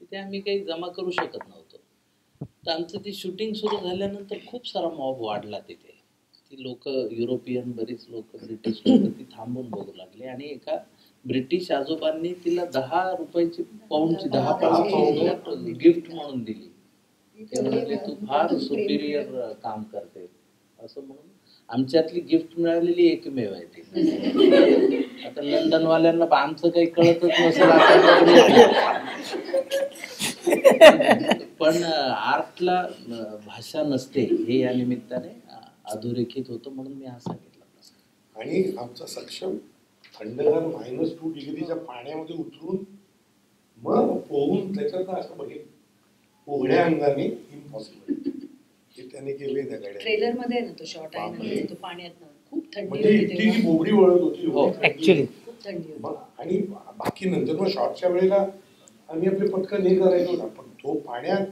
तिथे आम्ही काही जमा करू शकत नव्हतो. तर आमचं ती शूटिंग सुरू झाल्यानंतर खूप सारा मॉब वाढला तिथे. ती लोक, युरोपियन बरीच लोक, ब्रिटिश लोक ती थांबून बघू लागले आणि एका ब्रिटिश आजोबांनी तिला 10 रुपयाची पाऊंडची 10 पाऊंड गिफ्ट म्हणून दिली. ते म्हणाले तू फार सुपिरियर काम करते असं म्हणून. आमच्यातली गिफ्ट मिळालेली एकमेव आहे ती. आता लंडनवाल्यांना आमचं काही कळतच नसेल पण आर्टला भाषा नसते हे या निमित्ताने अधोरेखित होतं म्हणून मी हा सांगितलं. आणि आमचा सक्षम थंडगार -2 डिग्रीच्या पाण्यामध्ये उतरून मग पोहून त्याच्यात असं बघेल उघड्या अंगाने इम्पॉसिबल हे त्याने केले त्या गाड्या. ट्रेलर मध्ये ना तो शॉट आहे ना, तो पाण्यात खूप थंडी म्हणजे होती इतकी तेव्हा. की बोबडी वळत होती ऍक्च्युली खूप थंडी होती. आणि बाकी नंतर मग शॉटच्या वेळेला आम्ही आपले पटकन हे करायचो ना, पण तो पाण्यात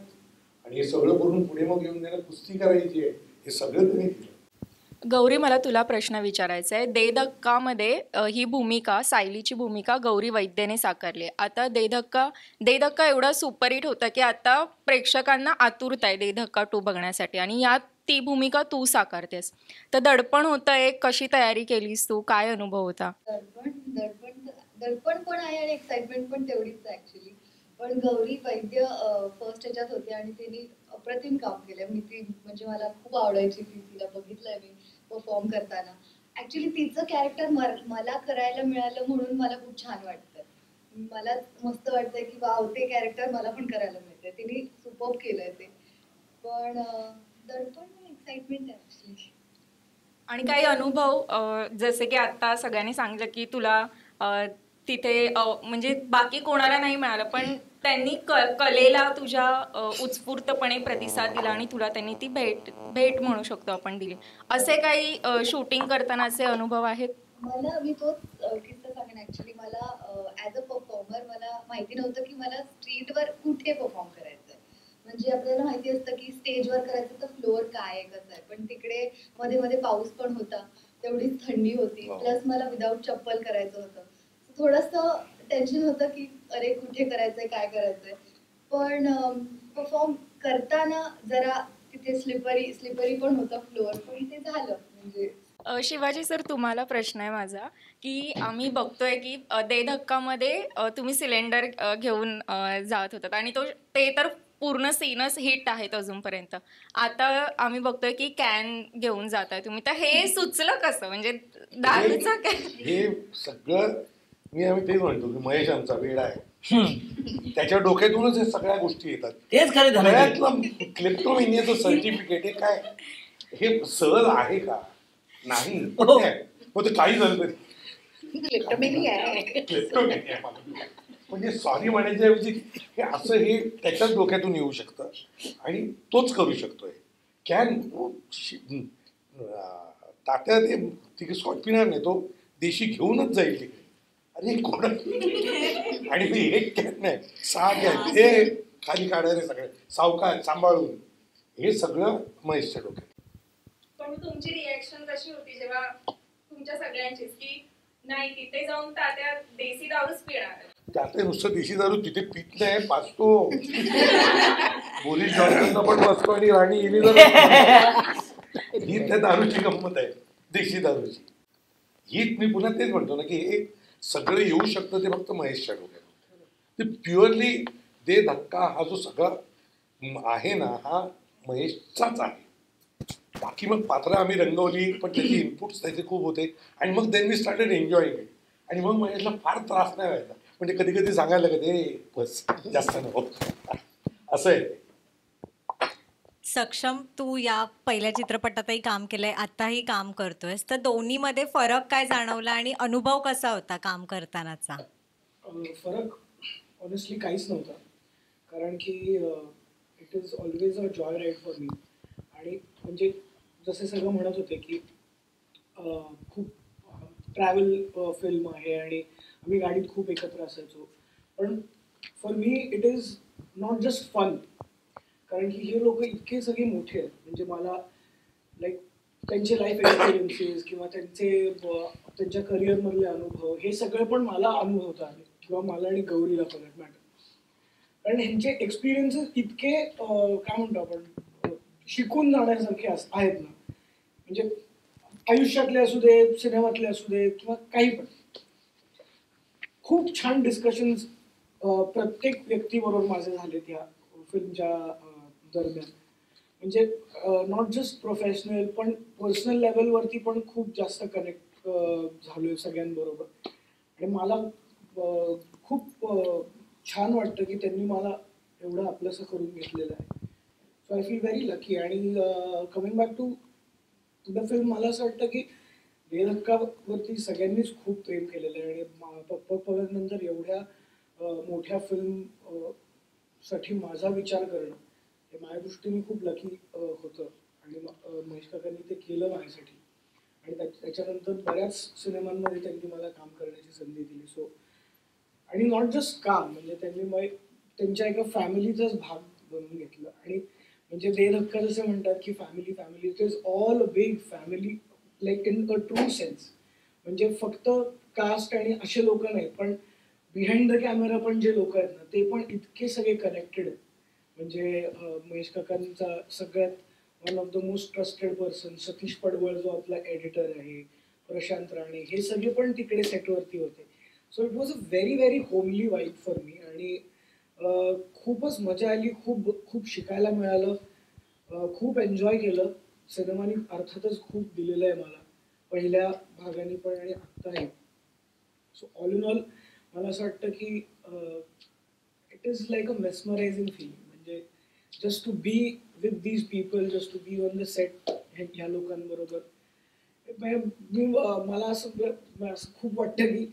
आणि हे सगळं करून पुढे मग येऊन त्याला कुस्ती करायची आहे, हे सगळं त्यांनी केलं. गौरी, मला तुला प्रश्न विचारायचा आहे. दे धक्कामध्ये ही भूमिका, सायलीची भूमिका गौरी वैद्यने साकारली. आता दे धक्का एवढा सुपरहिट होता की आता प्रेक्षकांना आतुरता आहे दे धक्का 2 बघण्यासाठी आणि यात ती भूमिका तू साकारतेस. तर दडपण होतं एक, कशी तयारी केलीस तू, काय अनुभव होता? दडपण पण आहे आणि एक्साइटमेंट पण तेवढीच आहे ऍक्च्युली. पण गौरी वैद्य फर्स्ट ह्याच्यात होती आणि तिने अप्रतिम काम केलं. मी ती म्हणजे मला खूप आवडायची, तिला बघितलंय मी परफॉर्म करताना. ऍक्च्युली तिचं कॅरेक्टर मला करायला मिळालं म्हणून मला खूप छान वाटतं. मला मस्त वाटतंय की वाव, ते कॅरेक्टर मला पण करायला मिळतंय. तिने सुपर्ब केलंय ते. पण दडपण एक्साइटमेंट आहे ऍक्च्युली. आणि काही अनुभव, जसे की आता सगळ्यांनी सांगितलं की तुला तिथे म्हणजे बाकी कोणाला नाही मिळालं, पण त्यांनी कलेला तुझ्या उत्स्फूर्तपणे प्रतिसाद दिला आणि तुला त्यांनी ती भेट म्हणू शकतो आपण दिली. असे काही शूटिंग करतानाचे अनुभव आहेत? मी तोच किस्सा सांगेन. ऍक्च्युली मला ऍज अ परफॉर्मर मला माहिती नव्हतं की मला स्ट्रीटवर कुठे परफॉर्म करायचंय. म्हणजे आपल्याला माहिती असतं की स्टेजवर करायचं तर फ्लोअर काय आहे, कसं आहे, पण तिकडे मध्ये मध्ये पाऊस पण होता, तेवढीच थंडी होती, प्लस मला विदाऊट चप्पल करायचं होतं. थोडंसं टेन्शन होतं की अरे कुठे करायचंय, काय करायचंय. पण परफॉर्म करताना जरा तिथे स्लिपरी पण होतं फ्लोअर, पण ते झालं. म्हणजे शिवाजी सर, तुम्हाला प्रश्न आहे माझा की आम्ही बघतोय की दे धक्कामध्ये तुम्ही सिलेंडर घेऊन जात होतात आणि ते तर पूर्ण सीनच हिट आहेत अजूनपर्यंत. आता आम्ही बघतोय की कॅन घेऊन जाताय तुम्ही, तर हे सुचलं कसं? म्हणजे दारूचा कॅन, हे सगळं आम्ही तेच म्हणतो की महेश आमचा वेडा आहे. त्याच्या डोक्यातूनच हे सगळ्या गोष्टी येतात. तेच खरं क्लेप्टोमेनियाचं सर्टिफिकेट हे काय, हे सहज आहे का? नाही. मग ते काही झालं तरी क्लेप्टोमेनिया म्हणजे सॉरी म्हणायच्या ऐवजी हे असं हे त्याच्याच डोक्यातून येऊ शकतं आणि तोच करू शकतोय. कॅन तात्या ते स्कॉच पिणार नाही, तो देशी घेऊनच जाईल तिकडे. अरे कोण आणि मी एक कॅन नाही 6 कॅन ते खाली काढायला सगळे सावकाश सांभाळून, हे सगळं महेशच्या डोक्यात. पण तुमची रिॲक्शन कशी होती जेव्हा तुमच्या सगळ्यांचीच की नाही तिथे जाऊन तात्या देशी दारूच पिणार? त्यात नुसतं देशी दारू तिथे पित नाही, पाचतो. बोरिस जॉन्सनला पण बसतो आणि राणी एलिझाबेथ ही त्या दारूची गंमत आहे, देशी दारूची. ही मी पुन्हा तेच म्हणतो ना की हे सगळं येऊ शकतं ते फक्त महेशच्या डोक्यात. ते प्युअरली दे धक्का हा जो सगळा आहे ना हा महेशचाच आहे. बाकी मग पात्र आम्ही रंगवली पण त्याचे इनपुट्स त्याचे खूप होते आणि मग then we started enjoying it. आणि मग महेशला फार त्रास नाही व्हायचा, म्हणजे कधी कधी सांगायला लागत बस जास्त नको असं आहे. सक्षम, तू या पहिल्या चित्रपटातही काम केलंय, आताही काम करतोयस, तर दोन्हीमध्ये फरक काय जाणवला आणि अनुभव कसा होता काम करतानाचा? फरक ऑनेस्टली काहीच नव्हता, कारण की it is always a joy ride for me. आणि म्हणजे जसे सगळं म्हणत होते की खूप ट्रॅव्हल फिल्म आहे आणि आम्ही गाडीत खूप एकत्र असायचो, पण for me it is not just fun, कारण की हे लोक इतके सगळे मोठे आहेत. म्हणजे मला लाईक त्यांचे लाईफ एक्सपिरियन्सेस किंवा त्यांच्या करिअरमधले अनुभव हे सगळे पण मला अनुभवता आले, किंवा मला आणि गौरीला फॉर दॅट मॅटर. कारण ह्यांचे एक्सपिरियन्सेस इतके काय म्हणतो आपण शिकून जाण्यासारखे आहेत ना, म्हणजे आयुष्यातले असू दे, सिनेमातले असू दे किंवा काही पण. खूप छान डिस्कशन्स प्रत्येक व्यक्तीबरोबर माझे झाले त्या फिल्मच्या दरम्यान. म्हणजे नॉट जस्ट प्रोफेशनल पण पर्सनल लेवलवरती पण खूप जास्त कनेक्ट झालोय सगळ्यांबरोबर. आणि मला खूप छान वाटतं की त्यांनी मला एवढं आपलंसं करून घेतलेलं आहे. So I feel very lucky. आणि coming back to the film, मला असं वाटतं की दे धक्कावरती सगळ्यांनीच खूप प्रेम केलेलं आहे. आणि पप्पा पगारनंतर एवढ्या मोठ्या फिल्म साठी माझा विचार करणं हे माझ्या दृष्टीने खूप लकी होतं. आणि महेश काकांनी ते केलं माझ्यासाठी. आणि त्याच्यानंतर बऱ्याच सिनेमांमध्ये त्यांनी मला काम करण्याची संधी दिली. सो आणि नॉट जस्ट काम, म्हणजे त्यांनी त्यांच्या एका फॅमिलीचाच भाग बनवून घेतलं. आणि म्हणजे दे धक्का जसे म्हणतात की family family, it is all a big family, like in a true sense. म्हणजे फक्त कास्ट आणि असे लोक नाही, पण बिहाइंड द कॅमेरा पण जे लोक आहेत ना ते पण इतके सगळे कनेक्टेड आहेत. म्हणजे महेश काकांचा सगळ्यात one of the most trusted person Satish पडवळ जो आपला एडिटर आहे, प्रशांत राणे, हे सगळे पण तिकडे सेटवरती होते. So it was a very very homely vibe for me. आणि खूपच मजा आली, खूप शिकायला मिळालं, खूप एन्जॉय केलं. सिनेमानी अर्थातच खूप दिलेलं आहे मला, पहिल्या भागाने पण आणि आत्ताही. सो ऑल इन ऑल मला असं वाटतं की it is like a mesmerising feeling. म्हणजे just to be with these people, just to be on the set ह्या लोकांबरोबर. मला असं खूप वाटतं की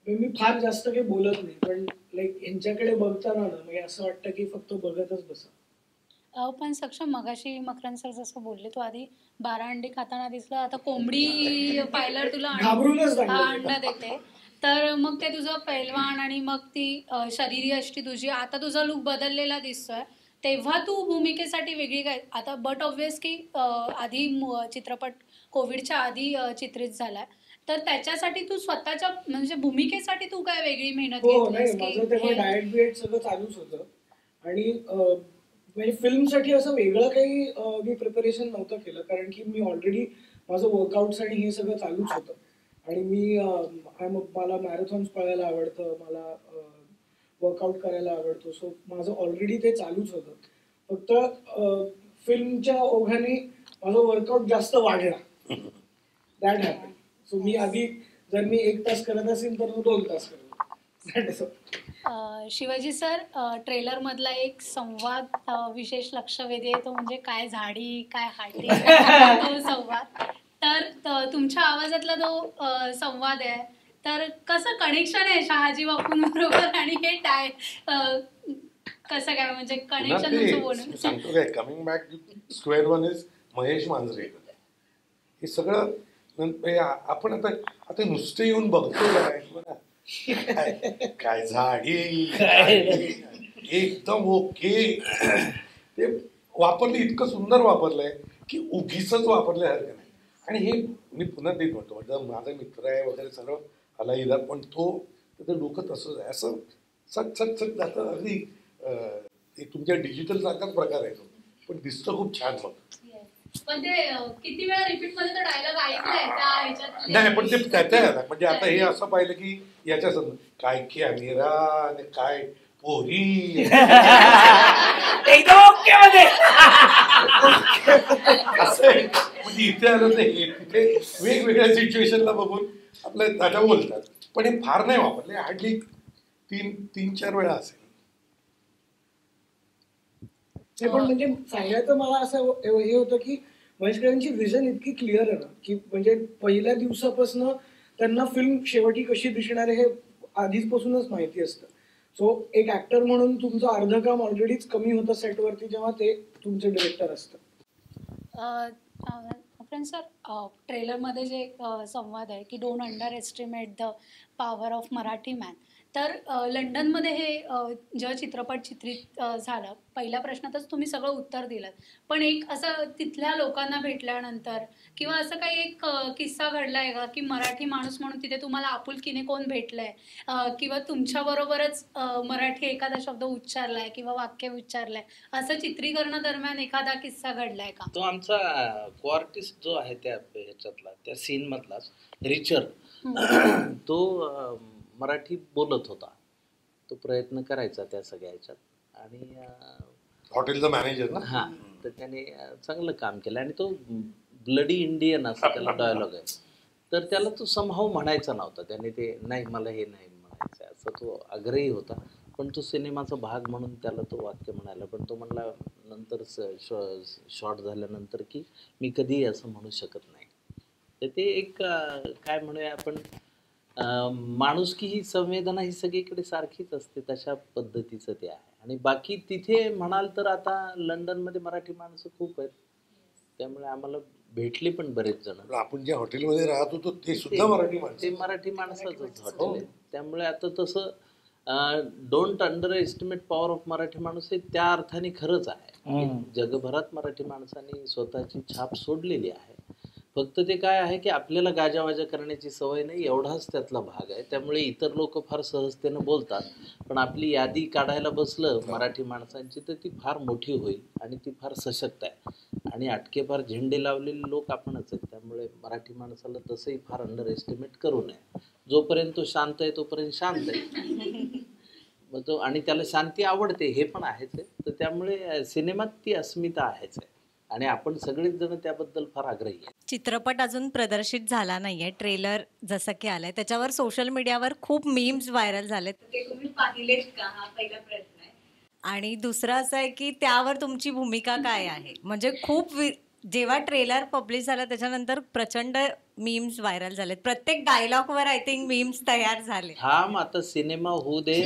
मी फार जास्त काही बोलत नाही, पण लाईक यांच्याकडे बघताना ना म्हणजे असं वाटतं की फक्त बघतच बसा. पण सक्षम, मगाशी मकरंद सर जसं बोलले, तू आधी 12 अंडी खाताना दिसलं, आता कोंबडी पाहिल्यावर तुला अंडा देते. तर मग ते तुझं पैलवान आणि मग ती शरीरी अष्टी तुझी, आता तुझा लुक बदललेला दिसतोय. तेव्हा तू भूमिकेसाठी वेगळी काय आता, बट ऑब्वियस की आधी चित्रपट कोविडच्या आधी चित्रित झालाय, तर त्याच्यासाठी तू स्वतःच्या म्हणजे भूमिकेसाठी तू काय वेगळी मेहनत घेतलीस? माझं तेव्हा डाएट बिएट सगळं चालूच होतं. आणि म्हणजे फिल्मसाठी असं वेगळं काही मी प्रिपरेशन नव्हतं केलं, कारण की मी ऑलरेडी माझं वर्कआउट्स आणि हे सगळं चालूच होतं. आणि मला मॅरेथॉन्स पळायला आवडतं, मला वर्कआउट करायला आवडतो. सो माझं ऑलरेडी ते चालूच होतं. फक्त फिल्मच्या ओघाने माझं वर्कआउट जास्त वाढला. That happen. सो मी आधी जर मी 1 तास करत असेल तर 2 तास करतो. शिवाजी सर, ट्रेलर मधला एक संवाद विशेष लक्ष वेधी आहे, तो म्हणजे काय झाडी काय हाटी तो संवाद. तर तुमच्या आवाजातला जो संवाद आहे, तर कसं कनेक्शन आहे शहाजी बापूंबरोबर आणि हे कसं काय म्हणजे कनेक्शन तुमचं बोलून सांगतो काय. Coming back square one is Mahesh मांजरे. हे सगळं आपण आता नुसते येऊन बघतो काय झाडी एकदम ओके. ते वापरले, इतकं सुंदर वापरलंय की उगीच वापरल्यासारखं नाही. आणि हे मी पुन्हा तेच म्हणतो, माझा मित्र आहे वगैरे सर्व आला इला, पण त्याचं डोकं तसंच आहे, असं सट जातं. अगदी तुमच्या डिजिटल सारखाच प्रकार आहे तो, पण दिसतं खूप छान. मग पण ते किती वेळा रिपीट मध्ये तो डायलॉग ऐकलाय त्या ह्याच्यात. नाही पण ते त्याच्या म्हणजे आता हे असं पाहिलं की याच्या काय की अमिरा आणि काय पोरी एकदम ओके मध्ये असं आहे. म्हणजे इथे आलं तर हे तिथे वेगवेगळ्या सिच्युएशनला बघून आपल्या ताज्या बोलतात, पण हे फार नाही वापरले, हार्डली 3-4 वेळा असेल. ते पण म्हणजे सांगायचं मला असं हे होतं की महेशकरांची विजन इतकी क्लिअर आहे ना की म्हणजे पहिल्या दिवसापासून त्यांना फिल्म शेवटी कशी दिसणार आहे हे आधीपासूनच माहिती असतं. सो एक ऍक्टर म्हणून तुमचं अर्ध काम ऑलरेडीच कमी होतं सेटवरती जेव्हा ते तुमचे डिरेक्टर असतात. फ्रेंड सर, ट्रेलरमध्ये जे संवाद आहे की don't under estimate the power of Marathi man, तर लंडनमध्ये हे जेव्हा चित्रपट चित्रित झालं, पहिल्या प्रश्नातच तुम्ही सगळं उत्तर दिलं, पण एक असं तिथल्या लोकांना भेटल्यानंतर किंवा असं काही एक किस्सा घडलाय का की मराठी माणूस म्हणून तिथे तुम्हाला आपुलकीने कोण भेटलंय किंवा तुमच्याबरोबरच मराठी एखादा शब्द उच्चारलाय किंवा वाक्य उच्चारलंय, असं चित्रीकरणादरम्यान एखादा किस्सा घडलाय का? तो आमचा कोआर्टिस्ट जो आहे त्या ह्याच्यातला त्या सीन मधलाच रिचर, तो मराठी बोलत होता, तो प्रयत्न करायचा त्या सगळ्या ह्याच्यात आणि हॉटेलचा मॅनेजर ना. हा, तर त्याने चांगलं काम केलं आणि तो ब्लडी इंडियन असं त्याला डायलॉग आहे, तर त्याला तो समहाव म्हणायचा नव्हता, त्याने ते नाही मला हे नाही म्हणायचं असं तो आग्रही होता, पण तो सिनेमाचा भाग म्हणून त्याला तो वाक्य म्हणायला, पण तो म्हणला नंतर शॉर्ट झाल्यानंतर की मी कधीही असं म्हणू शकत नाही. तर ते एक काय म्हणूया आपण माणुसकी ही संवेदना ही सगळीकडे सारखीच असते, तशा पद्धतीचं ते आहे. आणि बाकी तिथे म्हणाल तर आता लंडनमध्ये मराठी माणसं खूप आहेत, त्यामुळे आम्हाला भेटली पण बरेच जण. आपण ज्या हॉटेलमध्ये राहत होतो ते सुद्धा मराठी माणसं, ते मराठी माणसाचंच हॉटेल आहे, त्यामुळे आता तसं don't under estimate power of Marathi माणूस हे त्या अर्थाने खरंच आहे. जगभरात मराठी माणसांनी स्वतःची छाप सोडलेली आहे, फक्त ते काय आहे की आपल्याला गाजावाजा करण्याची सवय नाही, एवढाच त्यातला भाग आहे. त्यामुळे इतर लोक फार सहजतेनं बोलतात, पण आपली यादी काढायला बसलं मराठी माणसांची तर ती फार मोठी होईल आणि ती फार सशक्त आहे. आणि अटकेपार झेंडे लावलेले लोक आपणच आहेत, त्यामुळे मराठी माणसाला तसंही फार अंडर एस्टिमेट करू नये. जोपर्यंत तो शांत आहे तोपर्यंत शांत आहे, मग तो आणि त्याला शांती आवडते हे पण आहेच आहे. तर त्यामुळे सिनेमात ती अस्मिता आहेच आहे आणि आपण सगळेच जण त्याबद्दल फार आग्रही आहे. चित्रपट अजून प्रदर्शित झाला नाहीये, ट्रेलर जसं की आलंय त्याच्यावर सोशल मीडियावर खूप मीम्स व्हायरल झालेत, ते तुम्ही पाहिलेत का? हा पहिला प्रश्न आहे. आणि दुसरं असं आहे की त्यावर तुमची भूमिका काय आहे? म्हणजे खूप जेव्हा ट्रेलर पब्लिश झाला त्याच्यानंतर प्रचंड मीम्स व्हायरल झालेत, प्रत्येक डायलॉगवर आय थिंक मीम्स तयार झाले. हा, मग आता सिनेमा होऊ दे,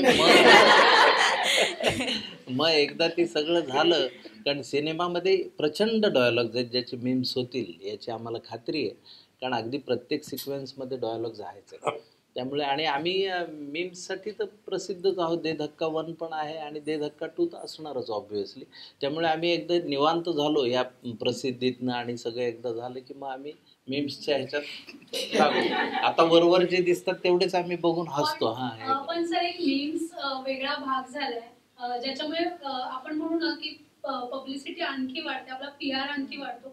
मग एकदा ते सगळं झालं, कारण सिनेमामध्ये प्रचंड डायलॉग्स आहेत ज्याचे मीम्स होतील याची आम्हाला खात्री आहे, कारण अगदी प्रत्येक सिक्वेन्समध्ये डायलॉग्स आहेच आहे. त्यामुळे आणि आम्ही मीम्ससाठी तर प्रसिद्धच आहोत. दे धक्का 1 पण आहे आणि दे धक्का 2 तर असणारच ऑब्व्हियसली. त्यामुळे आम्ही एकदा निवांत झालो या प्रसिद्धीतनं आणि सगळं एकदा झालं की मग आम्ही मीम्सच्या ह्याच्यात लागू. आता वरवर जे दिसतात तेवढेच आम्ही बघून हसतो. हा, पण सर एक मीम्स वेगळा भाग झालाय ज्याच्यामुळे आपण म्हणू ना की पब्लिसिटी आणखी वाढते, आपला PR आणखी वाढतो,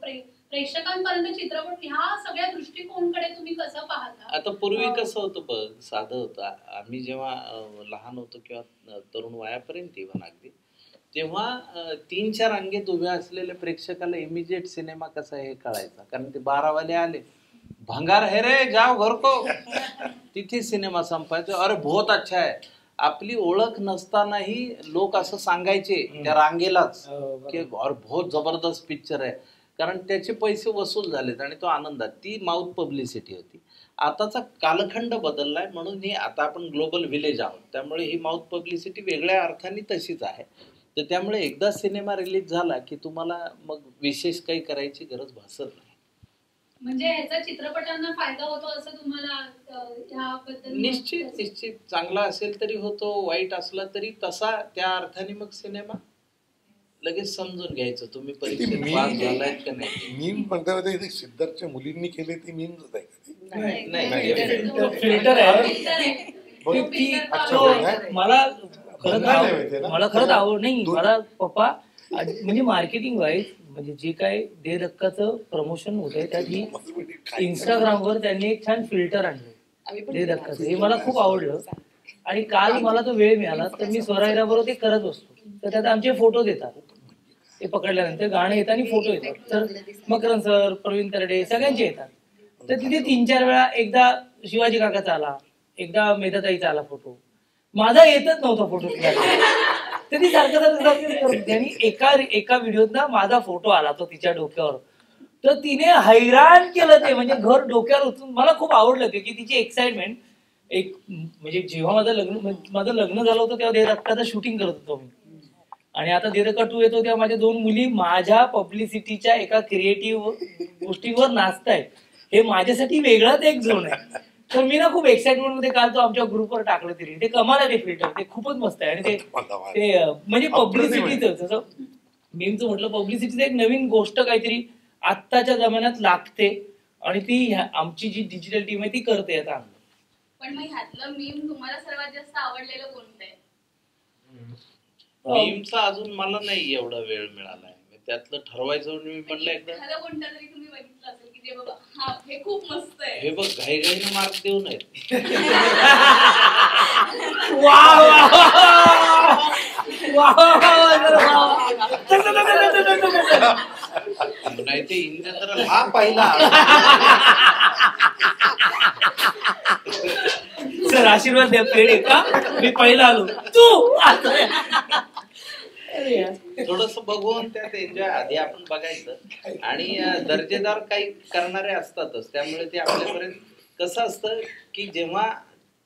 प्रेक्षकांपर्यंत चित्रपट ह्या सगळ्या दृष्टिकोनाकडे तुम्ही कसं पाहता? आता पूर्वी कसं होतं बघ, साधं होतं. आम्ही जेव्हा लहान होतो किंवा तरुण वयापर्यंत इव्हन अगदी, तेव्हा 3-4 अंगेत उभ्या असलेल्या प्रेक्षकाला इमिजिएट सिनेमा कसा आहे हे कळायचा, कारण ते 12 वाले आले, भंगार है रे जाओ घर को, तिथे सिनेमा संपायचा. अरे बहुत अच्छा है. आपली ओळख नसतानाही लोक असं सांगायचे त्या रांगेलाच की और बहुत जबरदस्त पिक्चर आहे, कारण त्याचे पैसे वसूल झालेत आणि तो आनंदात. ती माउथ पब्लिसिटी होती. आताचा कालखंड बदललाय म्हणून ही आता आपण ग्लोबल व्हिलेज आहोत, त्यामुळे ही माउथ पब्लिसिटी वेगळ्या अर्थाने तशीच आहे. तर त्यामुळे एकदा सिनेमा रिलीज झाला की तुम्हाला मग विशेष काही करायची गरज भासत नाही. म्हणजे ह्याचा चित्रपटांना फायदा होतो असं तुम्हाला याबद्दल? निश्चित चांगला असेल तरी होतो, वाईट असला तरी तसा त्या अर्थाने मग सिनेमा लगेच समजून घ्यायचं तुम्ही परीक्षेत पास झालायत का नाही. मीम म्हणता ते सिद्धार्थच्या मुलींनी केले ते मीमच आहे का? नाही, फिल्टर आहे. मला खरंच आवड नाही. मला पप्पा म्हणजे मार्केटिंग वाईज म्हणजे जे काय दे धक्काचं प्रमोशन होत आहे त्यात ही इंस्टाग्रामवर त्यांनी एक छान फिल्टर आणलं दे धक्काचं, हे मला खूप आवडलं. आणि काल मला तो वेळ मिळाला तर मी स्वरायरा बरोबर ते करत असतो. तर त्यात आमचे फोटो देतात, ते पकडल्यानंतर गाणं येतं आणि फोटो येतात. तर मकरन सर, प्रवीण तरडे सगळ्यांचे येतात. तर तिथे 3-4 वेळा, एकदा शिवाजी काकाचा आला, एकदा मेधाताईचा आला फोटो, माझा येतच नव्हता फोटो तिला. तर ती सारखं आणि एका व्हिडिओत ना माझा फोटो आला तो तिच्या डोक्यावर. तर तिने हैराण केलं ते, म्हणजे घर डोक्यावर उचलून. मला खूप आवडलं ते की तिची एक्साइटमेंट. एक म्हणजे जेव्हा माझं लग्न झालं होतं तेव्हा दे धक्काचं शूटिंग करत होतो मी, आणि आता दे धक्का 2 येतो तेव्हा माझ्या 2 मुली माझ्या पब्लिसिटीच्या एका क्रिएटिव्ह गोष्टीवर नाचतायत. हे माझ्यासाठी वेगळाच एक झोन आहे. तर मी ना खूप एक्साइटमेंट मध्ये काल तो आमच्या ग्रुपवर टाकलं तरी, ते कमाल आहे ते फिल्टर, ते खूपच मस्त आहे. आणि ते म्हणजे पब्लिसिटीचं, जसं मीमचं म्हटलं, पब्लिसिटीचं एक नवीन गोष्ट काहीतरी आत्ताच्या जमान्यात लागते आणि ती आमची जी डिजिटल टीम आहे ती करते आता. पण मग ह्यातलं मीम तुम्हाला सर्वात जास्त आवडलेलं कोणतं आहे? मीमचा अजून मला नाही एवढा वेळ मिळालाय, त्यातलं ठरवायचं म्हणून मी म्हणलं एकदा कोणतं तरी तुम्ही बघितलं असेल की जे बाबा हा हे खूप मस्त आहे. हे बघ, घाईघाईने मार्क देऊ नयेत. नाही ते इन जनरल हा पहिला सर आशीर्वाद द्या, पेढे का मी पहिला आलो तू. थोडस बघून त्यात एन्जॉय आधी आपण बघायचं. आणि दर्जेदार काही करणारे असतातच, त्यामुळे ते आपल्यापर्यंत कसं असतं की जेव्हा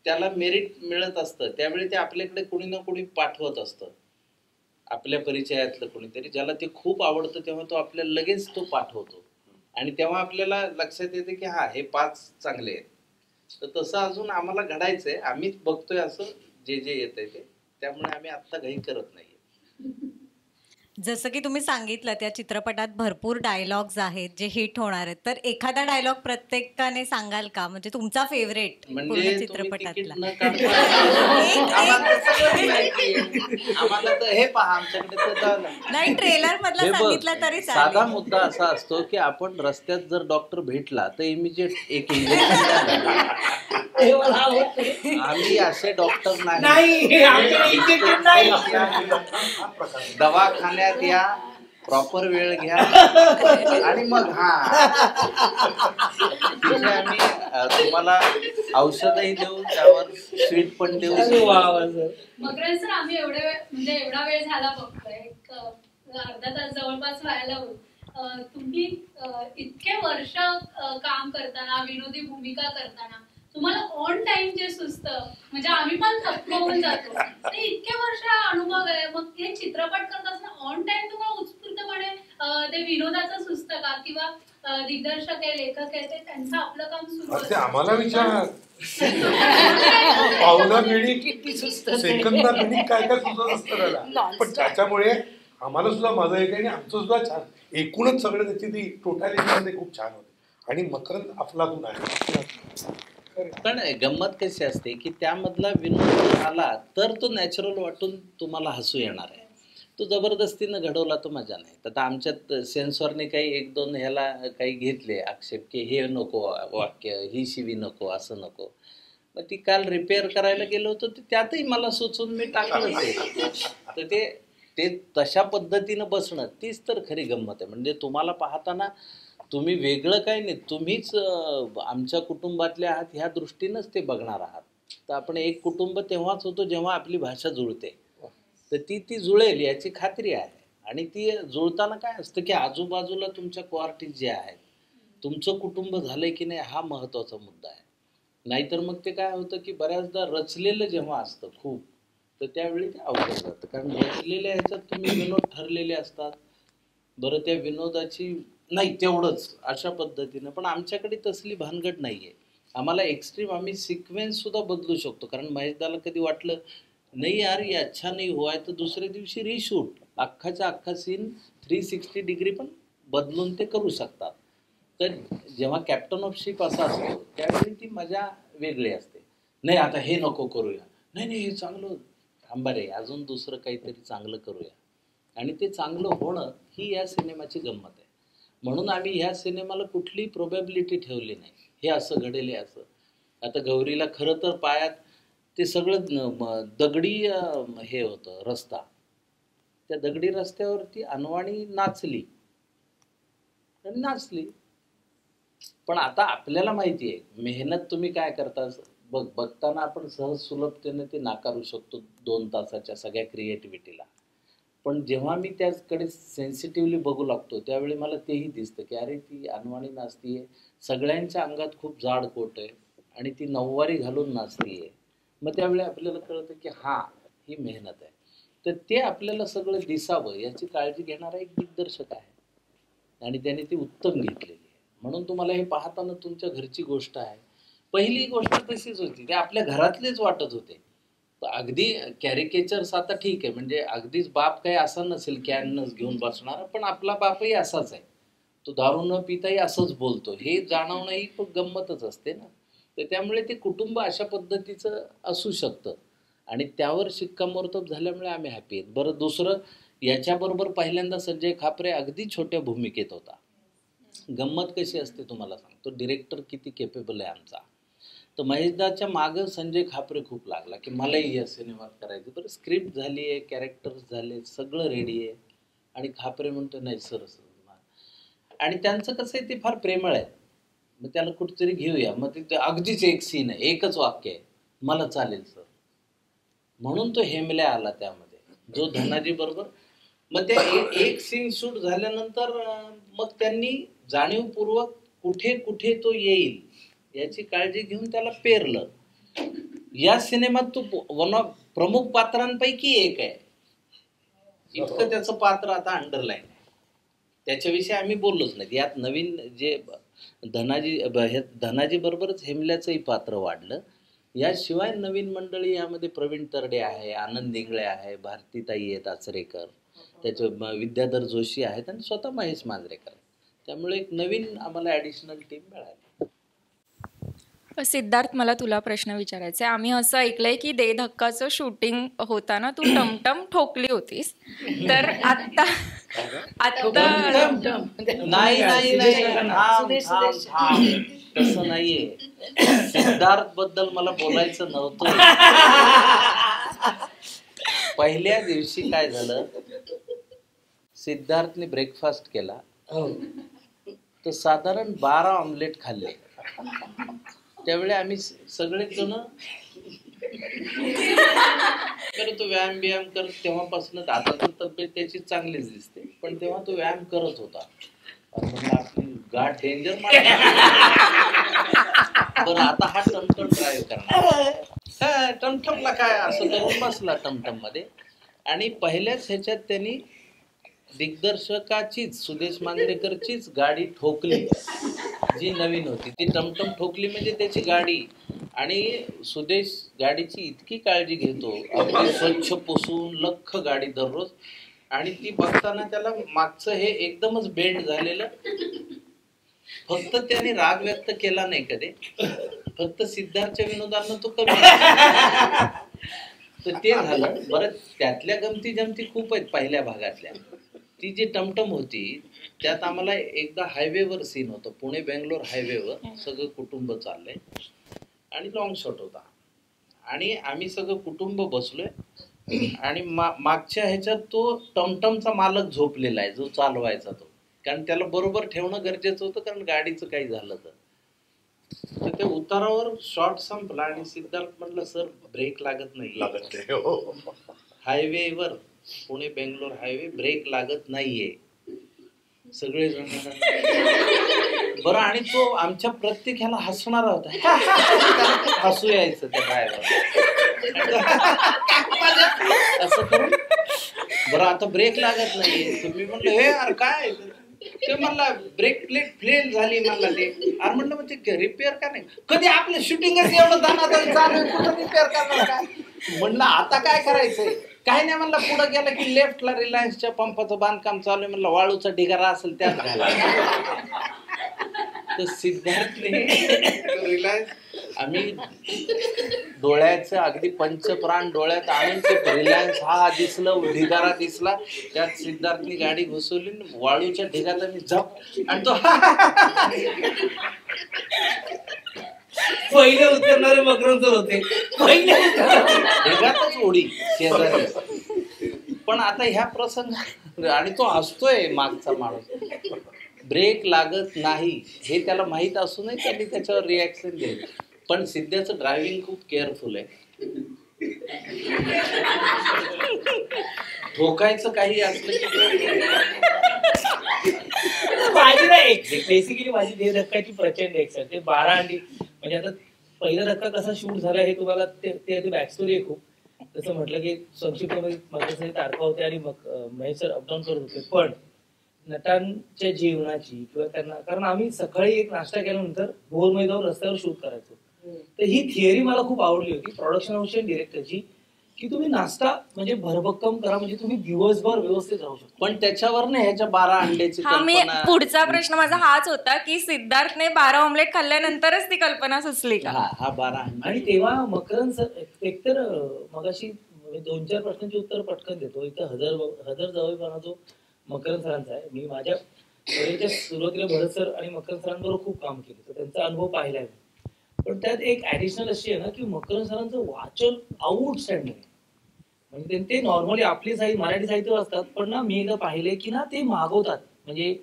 त्याला मेरिट मिळत असतं त्यावेळी ते आपल्याकडे कोणी ना कोणी पाठवत असतं, आपल्या परिचयातलं कोणीतरी ज्याला ते खूप आवडतं, तेव्हा तो आपल्याला लगेच तो पाठवतो. आणि तेव्हा आपल्याला लक्षात येते की हा हे 5 चांगले आहेत. तर तसं अजून आम्हाला घडायचंय, आम्हीच बघतोय असं जे येतंय ते, त्यामुळे आम्ही आत्ता घाई करत नाही. जसं की तुम्ही सांगितलं त्या चित्रपटात भरपूर डायलॉग्स आहेत जे हिट होणार आहेत, तर एखादा डायलॉग प्रत्येकाने सांगाल का, म्हणजे तुमचा फेवरेट पूर्ण चित्रपटातला? आम्हाला तर हे पहा, आमच्याकडे नाही ट्रेलर मधला सांगितलं तरी साधा मुद्दा असा असतो की आपण रस्त्यात जर डॉक्टर भेटला तर इमिजिएट एक इंजेक्शन. आम्ही असे डॉक्टर नाही, दवाखान्यात या, प्रॉपर वेळ घ्या आणि मग आम्ही तुम्हाला औषधही देऊ, त्यावर स्वीट पण देऊ. मकरन सर, आम्ही एवढा वेळ झाला बघतोय, अर्धा तास जवळपास व्हायला होईल. तुम्ही इतके वर्ष काम करताना, विनोदी भूमिका करताना, तुम्हाला ऑन टाइम जे सुचतं, म्हणजे आम्ही पण थक्क होऊन जातो, ते इतके वर्ष अनुभव आहे. मग हे चित्रपट करत असताना ऑन टाइम तुम्हाला उत्स्फूर्तपणे ते विनोदाचं सुचतं का, किंवा दिग्दर्शक आहे, लेखक आहे, ते त्यांचं आपलं काम सुरू असतं? आम्हाला विचार पावला मिनिट सेकंदा मिनिट काय काय सुचत असतं त्याला. पण त्याच्यामुळे आम्हाला सुद्धा मजा येते आणि आमचं सुद्धा छान, एकूणच सगळं त्याची ती टोटॅलिटी खूप छान होते. आणि मकरंद अफलातून आहे. पण गंमत कशी असते की त्यामधला विनोद आला तर तो नॅचरल वाटून तुम्हाला हसू येणार आहे. तो जबरदस्तीनं घडवला तो मजा नाही. तर आमच्यात सेन्सॉरने काही 1-2 ह्याला काही घेतले आक्षेप की हे नको वाक्य, ही शिवी नको, असं नको. मग ती काल रिपेअर करायला गेलो होतो, त्यातही मला सुचून मी टाकलं ते. तर ते तशा पद्धतीनं बसणं, तीच तर खरी गंमत आहे. म्हणजे तुम्हाला पाहताना तुम्ही वेगळं काही नाही, तुम्हीच आमच्या कुटुंबातले आहात ह्या दृष्टीनंच ते बघणार आहात. तर आपण एक कुटुंब तेव्हाच होतो जेव्हा आपली भाषा जुळते. तर ती जुळेल याची खात्री आहे. आणि ती जुळताना काय असतं की आजूबाजूला तुमच्या क्वार्टीज जे आहेत, तुमचं कुटुंब झालंय की नाही हा महत्त्वाचा मुद्दा आहे. नाहीतर मग ते काय होतं की बऱ्याचदा रचलेलं जेव्हा असतं खूप, तर त्यावेळी ते अवघड जातं. कारण रचलेल्या ह्याच्यात तुम्ही विनोद ठरलेले असतात. बरं, त्या विनोदाची नाही तेवढंच अशा पद्धतीनं. पण आमच्याकडे तसली भानगड नाही आहे. आम्हाला एक्स्ट्रीम, आम्ही सिक्वेन्स सुद्धा बदलू शकतो. कारण महेशदाला कधी वाटलं नाही यार ये अच्छा नाही हुआ है, तर दुसऱ्या दिवशी रिशूट, अख्खाच्या अख्खा सीन 360 डिग्री पण बदलून ते करू शकतात. तर जेव्हा कॅप्टन ऑफ शिप असा असतो त्यावेळी ती मजा वेगळी असते. नाही आता हे नको करूया, नाही हे चांगलं, थांबा रे अजून दुसरं काहीतरी चांगलं करूया. आणि ते चांगलं होणं ही या सिनेमाची गंमत आहे. म्हणून आम्ही ह्या सिनेमाला कुठली प्रोबॅबिलिटी ठेवली नाही, हे असं घडेल हे असं. आता गौरीला खरं तर पायात ते सगळं दगडी हे होतं रस्ता, त्या दगडी रस्त्यावरती अनवाणी नाचली आणि नाचली. पण आता आपल्याला माहिती आहे मेहनत तुम्ही काय करता. बघताना आपण सहज सुलभतेने ते नाकारू शकतो 2 तासाच्या सगळ्या क्रिएटिव्हिटीला. पण जेव्हा मी त्याकडे सेन्सिटिव्हली बघू लागतो त्यावेळी मला तेही दिसतं की अरे ती अनवाणी नाचतीये, सगळ्यांच्या अंगात खूप जाड कोट आहे आणि ती नऊवारी घालून नाचतीये. मग त्यावेळी आपल्याला कळतं की हा ही मेहनत आहे. तर ते आपल्याला सगळं दिसावं याची काळजी घेणारा एक दिग्दर्शक आहे आणि त्याने ती उत्तम घेतलेली आहे. म्हणून तुम्हाला हे पाहताना तुमच्या घरची गोष्ट आहे. पहिली गोष्ट तशीच होती, ते आपल्या घरातलेच वाटत होते. अगदी कॅरिकेचर्स आता ठीक आहे, म्हणजे अगदीच बाप काही असा नसेल कॅनच घेऊन बसणार, पण आपला बापही असाच आहे, तो दारू न पिताही असंच बोलतो, हे जाणवणं ही खूप गंमतच असते ना. तर त्यामुळे ते कुटुंब अशा पद्धतीचं असू शकतं आणि त्यावर शिक्कामोर्तब झाल्यामुळे आम्ही हॅपी आहेत. बरं, दुसरं याच्याबरोबर पहिल्यांदा संजय खापरे अगदी छोट्या भूमिकेत होता. गंमत कशी असते तुम्हाला सांगतो, डिरेक्टर किती केपेबल आहे आमचा. तर महेशदाच्या मागं संजय खापरे खूप लागला की मलाही या सिनेमात करायचं. बरं, स्क्रिप्ट झाली आहे, कॅरेक्टर्स झाले, सगळं रेडी आहे आणि खापरे म्हणतो नाही सर असं. आणि त्यांचं कसं आहे, ते फार प्रेमळ आहे. मग त्याला कुठेतरी घेऊया, मग ते अगदीच एक सीन आहे, एकच वाक्य आहे, मला चालेल सर. म्हणून तो हेमल्या आला त्यामध्ये, जो धनाजी बरोबर. मग ते एक सीन शूट झाल्यानंतर मग त्यांनी जाणीवपूर्वक कुठे कुठे तो येईल याची काळजी घेऊन त्याला पेरलं. या सिनेमात तो वन ऑफ प्रमुख पात्रांपैकी एक आहे, इतकं त्याचं पात्र आता अंडरलाईन आहे. त्याच्याविषयी आम्ही बोललोच नाही. यात नवीन जे धनाजी बरोबरच हेमल्याचंही पात्र वाढलं. याशिवाय नवीन मंडळी यामध्ये प्रवीण तरडे आहे, आनंद इंगळे आहे, भारतीताई आहेत आचरेकर, त्याचे विद्याधर जोशी आहेत आणि स्वतः महेश मांजरेकर. त्यामुळे एक नवीन आम्हाला ॲडिशनल टीम मिळाली. सिद्धार्थ, मला तुला प्रश्न विचारायचा आहे. आम्ही असं ऐकलंय की दे धक्काचं शूटिंग होताना तू टमटम ठोकली होतीस, तर आता नाही तसं नाहीये. सिद्धार्थ बद्दल मला बोलायचं नव्हतं. पहिल्या दिवशी काय झालं, सिद्धार्थने ब्रेकफास्ट केला तर साधारण 12 ऑमलेट खाल्ले. त्यावेळी आम्ही सगळेच जण तो व्यायाम बियाम करत, तेव्हापासून आता तर तब्येत त्याची चांगलीच दिसते, पण तेव्हा तो व्यायाम करत होता. आपली गाठ डेंजर बरं, आता हा टमटम ड्राईव्ह करणार. टमटमला काय असं करून बसला टमटम मध्ये आणि पहिल्याच ह्याच्यात त्यांनी दिग्दर्शकाचीच, सुदेश मांजरेकरचीच गाडी ठोकली, जी नवीन होती ती टमटम ठोकली. म्हणजे त्याची गाडी, आणि सुदेश गाडीची इतकी काळजी घेतो, अगदी स्वच्छ पुसून लख गाडी दररोज. आणि ती बघताना त्याला मागचं हे एकदमच बेंड झालेलं, फक्त त्याने राग व्यक्त केला नाही कधी, फक्त सिद्धार्थच्या विनोदांना तो कमी. तर ते झालं. बरं, त्यातल्या गमती जमती खूप आहेत पहिल्या भागातल्या. ती जी टमटम होती त्यात आम्हाला एकदा हायवेवर सीन होतं, पुणे बेंगलोर हायवेवर, सगळं कुटुंब चाललंय आणि लॉंग शॉट होता आणि आम्ही सगळं कुटुंब बसलोय आणि मागच्या ह्याच्यात तो टमटमचा मालक झोपलेला आहे, जो चालवायचा तो, कारण त्याला बरोबर ठेवणं गरजेचं होतं, कारण गाडीचं काही झालं तर ते उतारावर शॉट संपला आणि सिद्धार्थ म्हटलं सर ब्रेक लागत नाही. हायवेवर, पुणे बेंगलोर हायवे, ब्रेक लागत नाहीये. सगळे जण बरं, आणि तो आमच्या प्रत्येक ह्याला हसणारा होता, हसू यायचं त्या ड्रायव्हर असं करून. बरं, आता ब्रेक लागत नाहीये. तुम्ही म्हणलं हे यार काय, ते म्हणला ब्रेक प्लेट फेल झाली म्हणला. ते अरे म्हणलं मग ते रिपेअर का नाही, कधी आपलं शूटिंगच एवढं दानादारी चालू आहे, कुठं रिपेअर करणार काय. म्हणलं आता काय करायचंय, काही नाही म्हणलं. पुढे गेलं की लेफ्टला रिलायन्सच्या पंपाचं बांधकाम चालू आहे, म्हणलं वाळूचा ढिगारा असेल त्यात घाला. तर सिद्धार्थने रिलायन्स आम्ही डोळ्याचं अगदी पंचप्राण डोळ्यात आणून ते रिलायन्स हा दिसलं, ढिगारा दिसला, त्यात सिद्धार्थनी गाडी घुसवली, वाळूच्या ढिगात आम्ही झप आणि तो पहिले उतरणारे मकरंद सर होते, पहिले ढिगातच उडी शेजारी. पण आता ह्या प्रसंग आणि तो हसतोय मागचा माणूस, ब्रेक लागत नाही हे त्याला माहित असूनही त्यांनी त्याच्यावर रिॲक्शन दिले. पण सिद्धाचं ड्रायव्हिंग खूप केअरफुल आहे. ठोकायचं काही असलं की माझी नाही, बेसिकली माझी देह धक्काची प्रचंड एक्सेल. ते 12 अंडी म्हणजे आता पहिला धक्का कसा शूट झाला हे तुम्हाला ते बॅकस्टोरी आहे खूप. जसं म्हटलं की संक्षिप्तमध्ये माझ्यासाठी तारखा होते आणि मग महेश सर अपडाऊन करत होते. पण नटांच्या जीवनाची किंवा त्यांना, कारण आम्ही सकाळी एक नाश्ता केल्यानंतर भोर मैदानावर रस्त्यावर शूट करायचो, तर ही थिअरी मला खूप आवडली होती प्रोडक्शन हाऊसची आणि डिरेक्टरची, की तुम्ही नाश्ता म्हणजे भरभक्कम करा म्हणजे तुम्ही दिवसभर व्यवस्थित राहू शकता. पण त्याच्यावर ना ह्याच्या 12 अंड्याची हा, मी पुढचा प्रश्न माझा हाच होता की सिद्धार्थने 12 ऑमलेट खाल्ल्यानंतरच ती कल्पना सुचली का? हा 12 आणि तेव्हा मकरंद सर एकतर मगाशी 2-4 प्रश्नांची उत्तर पटकन देतो. इथं हजर जवळपणा जो मकरंद सरांचा आहे. मी माझ्या करिअरच्या सुरुवातीला भरत सर आणि मकरंद सरांबरोबर खूप काम केलं, तर त्यांचा अनुभव पाहिला आहे. पण त्यात एक ऍडिशनल अशी आहे ना की मकरंद सरांचं वाचन आउटस्टँडिंग आहे. म्हणजे ते नॉर्मली आपली मराठी साहित्य वाचतात, पण ना मी एकदा पाहिले की ना ते मागवतात. म्हणजे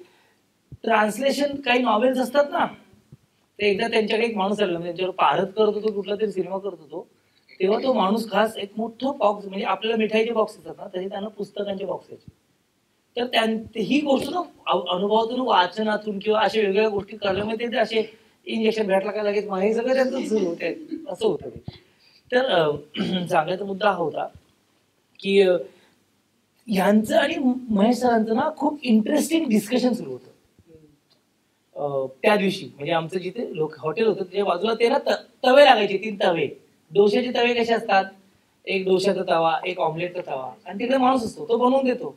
ट्रान्सलेशन काही नॉवेल्स असतात ना, ते एकदा त्यांच्याकडे एक माणूस आला, त्यांच्यावर पारत करत होतो, कुठला तरी सिनेमा करत होतो, तेव्हा तो माणूस खास एक मोठं बॉक्स, म्हणजे आपल्याला मिठाईचे बॉक्स असतात ना तसे त्यांना पुस्तकांचे बॉक्स यायचे. तर ही गोष्ट ना अनुभवातून, वाचनातून किंवा अशा वेगवेगळ्या गोष्टी करल्यामुळे ते असे इंजेक्शन भेटला का लगेच हे सगळं त्यांचं सुरू होते, असं होतं ते. तर सांगायचा मुद्दा हा होता की ह्यांचं आणि महेश सरांचं ना खूप इंटरेस्टिंग डिस्कशन सुरू होतं त्या दिवशी. म्हणजे आमचं जिथे हॉटेल होतं त्याच्या बाजूला ते ना तवे लागायचे, 3 तवे. डोश्याचे तवे कसे असतात, एक डोश्याचा तवा, एक ऑमलेटचा तवा, आणि तिकडे माणूस असतो, तो बनवून देतो,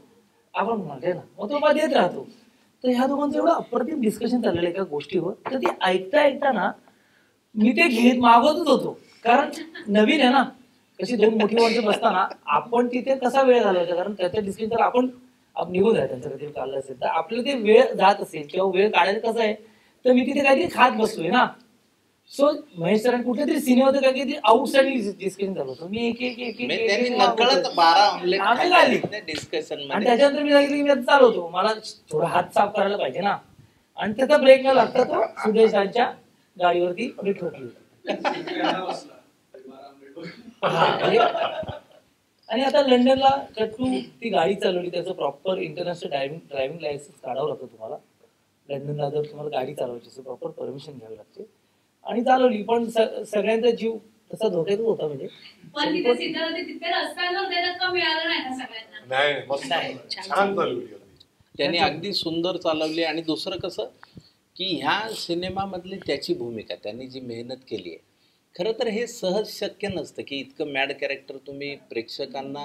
आपण म्हणले ना, मग तो मध्ये देत राहतो. तर ह्या दोघांचं एवढं अप्रतिम डिस्कशन चाललेलं एका गोष्टीवर, तर ते ऐकता ना मी ते मागवतच होतो, कारण नवीन आहे ना. कशी 2 मोठी माणसं बसताना आपण तिथे कसा वेळ घालवायचा, कारण त्याच्या डिस्कशन आपण निघून जाय त्यांचं कधी चाललं असेल तर आपलं ते वेळ जात असेल किंवा वेळ काढायचं कसं आहे, तर मी तिथे काहीतरी खात बसलोय ना. सो महेश सरांनी कुठेतरी सिनेमा होतं काहीतरी आउटस्टँडिंग डिस्कशन झालं होतं. मी एक नकळत 12 ऑमलेट डिस्कशन आणि त्याच्यानंतर मी सांगितलं की मी चालवतो, मला थोडा हात साफ करायला पाहिजे ना. आणि त्याचा ब्रेक न लागता तो सुदेशांच्या गाडीवरती मी ठोकली होती. आणि आता लंडनला कट्टू ती गाडी चालवली, त्याचं प्रॉपर इंटरनॅशनल ड्रायव्हिंग लायसन्स काढावं लागतं तुम्हाला. लंडनला जर तुम्हाला गाडी चालवायची असेल प्रॉपर परमिशन घ्यावी लागते, आणि चालवली. पण सगळ्यांचा जीव तसा धोक्यातच होता. म्हणजे त्यांनी अगदी सुंदर चालवली. आणि दुसरं कसं की ह्या सिनेमामधली त्याची भूमिका, त्यांनी जी मेहनत केली आहे, खरं तर हे सहज शक्य नसतं की इतकं मॅड कॅरेक्टर तुम्ही प्रेक्षकांना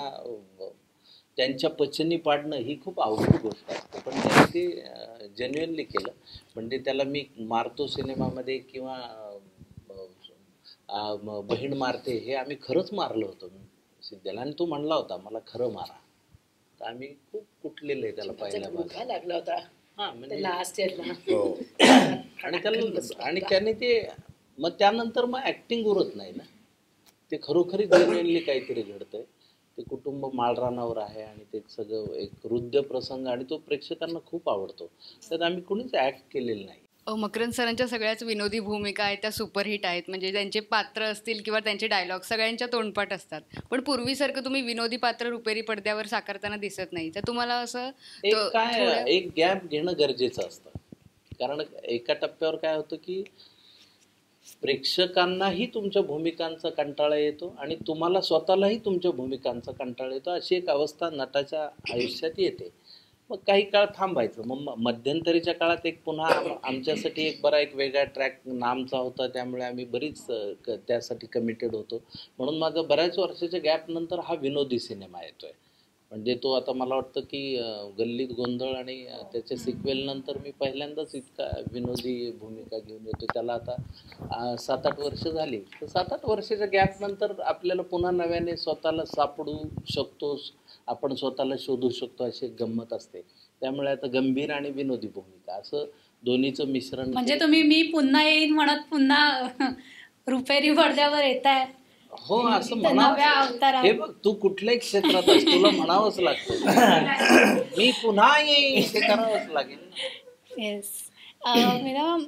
त्यांच्या पचनी पाडणं ही खूप अवघड गोष्ट असते. पण त्यांनी ते जेन्युअनली केलं. म्हणजे त्याला मी मारतो सिनेमामध्ये किंवा बहीण मारते हे आम्ही खरंच मारलं होतं सिद्धाला, आणि तो म्हणला होता मला खरं मारा, तर आम्ही खूप कुटलेलं आहे त्याला पहिल्या लागला होता. हा म्हणजे लास्ट आणि त्याला, आणि त्याने ते मग त्यानंतर मग ऍक्टिंग उरत नाही ना, ते खरोखरी जेन्युइनली काहीतरी घडतंय. ते कुटुंब माळरानावर आहे आणि ते सगळं एक हृदय प्रसंग, आणि तो प्रेक्षकांना खूप आवडतो. तर आम्ही कुणीच ऍक्ट केलेलं नाही. मकरंद सरांच्या सगळ्याच विनोदी भूमिका आहेत त्या सुपरहिट आहेत. म्हणजे त्यांचे पात्र असतील किंवा त्यांचे डायलॉग सगळ्यांच्या तोंडपाठ असतात. पण पूर्वीसारखं तुम्ही विनोदी पात्र रुपेरी पडद्यावर साकारताना दिसत नाही. तर तुम्हाला असं एक गॅप घेणं गरजेचं असतं. कारण एका टप्प्यावर काय होतं की प्रेक्षकांनाही तुमच्या भूमिकांचा कंटाळा येतो आणि तुम्हाला स्वतःलाही तुमच्या भूमिकांचा कंटाळा येतो. अशी एक अवस्था नटाच्या आयुष्यात येते. मग काही काळ थांबायचं. मग मध्यंतरीच्या काळात एक पुन्हा आमच्यासाठी एक वेगळा ट्रॅक नामचा होता, त्यामुळे आम्ही बरीच त्यासाठी कमिटेड होतो. म्हणून माझा बऱ्याच वर्षाच्या गॅप नंतर हा विनोदी सिनेमा येतोय. म्हणजे तो आता मला वाटतं की गल्लीत गोंधळ आणि त्याच्या सिक्वेल नंतर मी पहिल्यांदाच इतका विनोदी भूमिका घेऊन येतो. त्याला आता 7-8 वर्ष झाली. तर 7-8 वर्षाच्या गॅप नंतर आपल्याला पुन्हा नव्याने स्वतःला सापडू शकतो, आपण स्वतःला शोधू शकतो, अशी एक गंमत असते. त्यामुळे आता गंभीर आणि विनोदी भूमिका असं दोन्हीचं मिश्रण. म्हणजे तुम्ही मी पुन्हा येईन म्हणत पुन्हा रुपेरी पडद्यावर येत आहे. हो, असं नव्या म्हणावं. अवतारात. हे बघ, तू कुठल्याही क्षेत्रात असतो तुला म्हणावंच लागतं मी पुन्हा येईन, ते करावंच लागेल. येस मॅडम,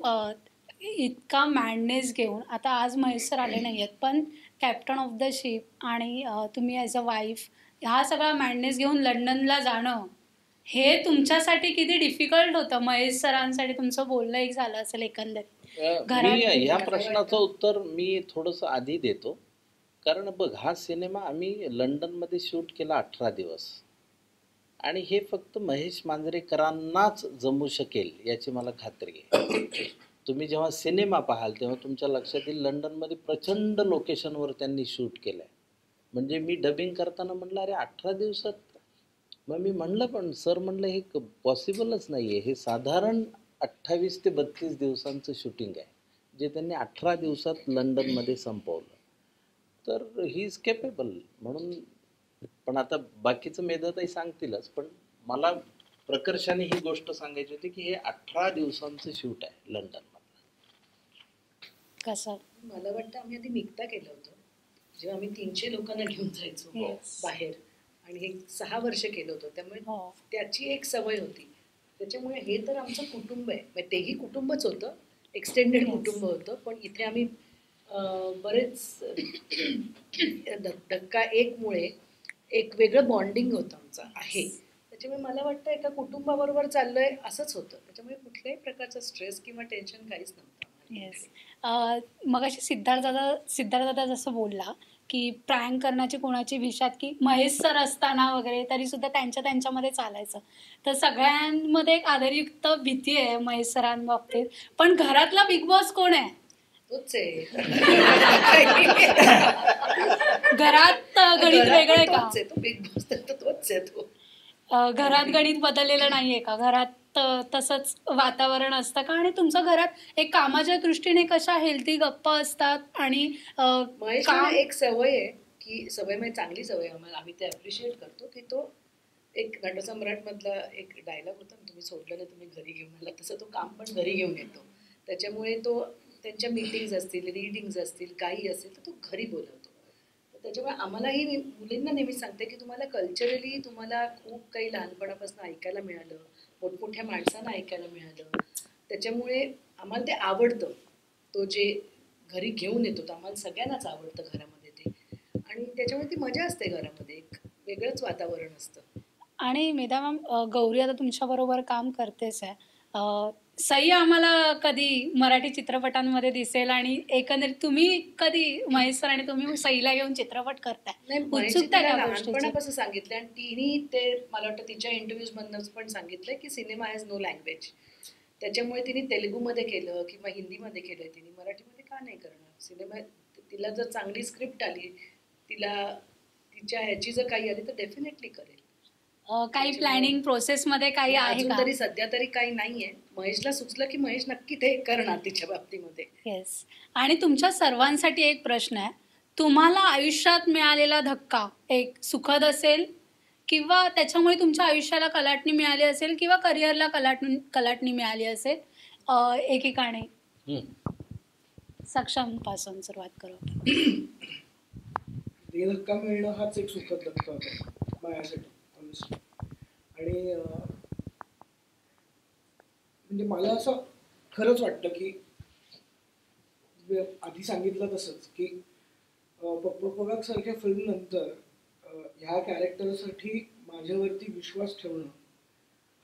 इतका मॅडनेस घेऊन आता आज महेश सर आले नाही आहेत, पण कॅप्टन ऑफ द शिप आणि तुम्ही ॲज अ वाईफ हा सगळा मॅडनेस घेऊन लंडनला जाणं हे तुमच्यासाठी किती डिफिकल्ट होतं? महेश सरांसाठी तुमचं बोलणं एक झालं असेल एकंदरीत मी ह्या प्रश्नाचं उत्तर मी थोडंसं आधी देतो. कारण बघ, हा सिनेमा आम्ही लंडनमध्ये शूट केला 18 दिवस आणि हे फक्त महेश मांजरेकरांनाच जमू शकेल याची मला खात्री आहे. तुम्ही जेव्हा सिनेमा पाहाल तेव्हा तुमच्या लक्षात येईल लंडनमध्ये प्रचंड लोकेशनवर त्यांनी शूट केलं आहे. म्हणजे मी डबिंग करताना म्हणलं अरे 18 दिवसात, मग मी म्हणलं पण सर म्हणलं हे पॉसिबलच नाही आहे, हे साधारण 28 ते 32 दिवसांचं शूटिंग आहे जे त्यांनी 18 दिवसात लंडनमध्ये संपवलं. तर ही इज केपेबल म्हणून. पण आता बाकीचं मेधाताई सांगतीलच, पण मला प्रकर्षाने ही गोष्ट सांगायची होती की हे 18 दिवसांचं शूट आहे लंडनमध्ये. कसं मला वाटतं आम्ही आधी निघता केलं होतं जेव्हा आम्ही 300 लोकांना घेऊन जायचो बाहेर, आणि हे 6 वर्ष केलं होतं. त्यामुळे त्याची एक सवय होती. त्याच्यामुळे हे तर आमचं कुटुंब आहे, म्हणजे तेही कुटुंबच होतं, एक्सटेंडेड कुटुंब होतं. पण इथे आम्ही बरेच धक्का एकमुळे एक वेगळं बॉन्डिंग होतं आमचं आहे. त्याच्यामुळे मला वाटतं एका कुटुंबाबरोबर चाललंय असंच होतं. त्याच्यामुळे कुठल्याही प्रकारचा स्ट्रेस किंवा टेन्शन काहीच नव्हतं. येस मगाशी सिद्धार्थ जसं बोलला की प्रँक करण्याची कोणाची भीषात की महेश सर असताना वगैरे तरी सुद्धा त्यांच्यामध्ये चालायचं. तर सगळ्यांमध्ये एक आदरयुक्त भीती आहे महेश सरांबाबतीत. पण घरातला बिग बॉस कोण आहे? तोच आहे. घरात गणित वेगळं आहे का? तो बिग बॉस तोच आहे. तो घरात गणित बदललेलं नाहीये का? घरात तसंच वातावरण असतं का? आणि तुमच्या घरात एक कामाच्या दृष्टीने कशा हेल्दी गप्पा असतात आणि एक सवय आहे की सवय म्हणजे चांगली सवय आम्हाला, आम्ही ते अप्रिशिएट करतो की तो एक नटसम्राट मधला एक डायलॉग होता ना, तुम्ही सोडलं ना तुम्ही घरी घेऊन आला, तसं तो काम पण घरी घेऊन येतो. त्याच्यामुळे तो त्यांच्या मीटिंग्स असतील, रीडिंग्स असतील, काही असेल तर तो घरी बोलवतो. त्याच्यामुळे आम्हालाही मुलींना नेहमी सांगते की तुम्हाला कल्चरली तुम्हाला खूप काही लहानपणापासून ऐकायला मिळालं, मोठमोठ्या माणसांना ऐकायला मिळालं. त्याच्यामुळे आम्हाला ते आवडतं. तो जे घरी घेऊन येतो तो आम्हाला सगळ्यांनाच आवडतं घरामध्ये ते, आणि त्याच्यामुळे ती मजा असते घरामध्ये, एक वेगळंच वातावरण असतं. आणि मेधा मॅम, गौरी आता तुमच्याबरोबर काम करतेच आहे. सई आम्हाला कधी मराठी चित्रपटांमध्ये दिसेल आणि एकंदरीत तुम्ही कधी महेश सर आणि तुम्ही सईला घेऊन चित्रपट करताय? उत्सुकता लहानपणापासून सांगितलं आणि तिने ते मला वाटतं तिच्या इंटरव्ह्यूज मधून पण सांगितलंय की सिनेमा हॅज नो लँग्वेज. त्याच्यामुळे तिने तेलुगूमध्ये केलं किंवा हिंदीमध्ये केलंय, तिने मराठीमध्ये का नाही करणार? सिनेमा तिला जर चांगली स्क्रिप्ट आली, तिला तिच्या ह्याची जर काही आली तर डेफिनेटली करेल. काही प्लॅनिंग प्रोसेसमध्ये काही आहे का? तरी सध्या तरी काही नाहीये. महेशला सुचलं की महेश नक्की ते करणार तिच्या बाबतीमध्ये. येस. आणि तुमच्या सर्वांसाठी एक प्रश्न आहे, तुम्हाला आयुष्यात मिळालेला धक्का एक सुखद असेल किंवा त्याच्यामुळे तुमच्या आयुष्याला कलाटणी मिळाली असेल किंवा करिअरला कलाटणी मिळाली असेल, एकेकाने सक्षम पासून सुरुवात करू. धक्का मिळणं हाच एक सुखद धक्का होता माझ्यासाठी. आणि म्हणजे मला असं खरंच वाटतं की आधी सांगितलं तसंच की पप्पू पगाग सारख्या फिल्म नंतर ह्या कॅरेक्टरसाठी माझ्यावरती विश्वास ठेवणं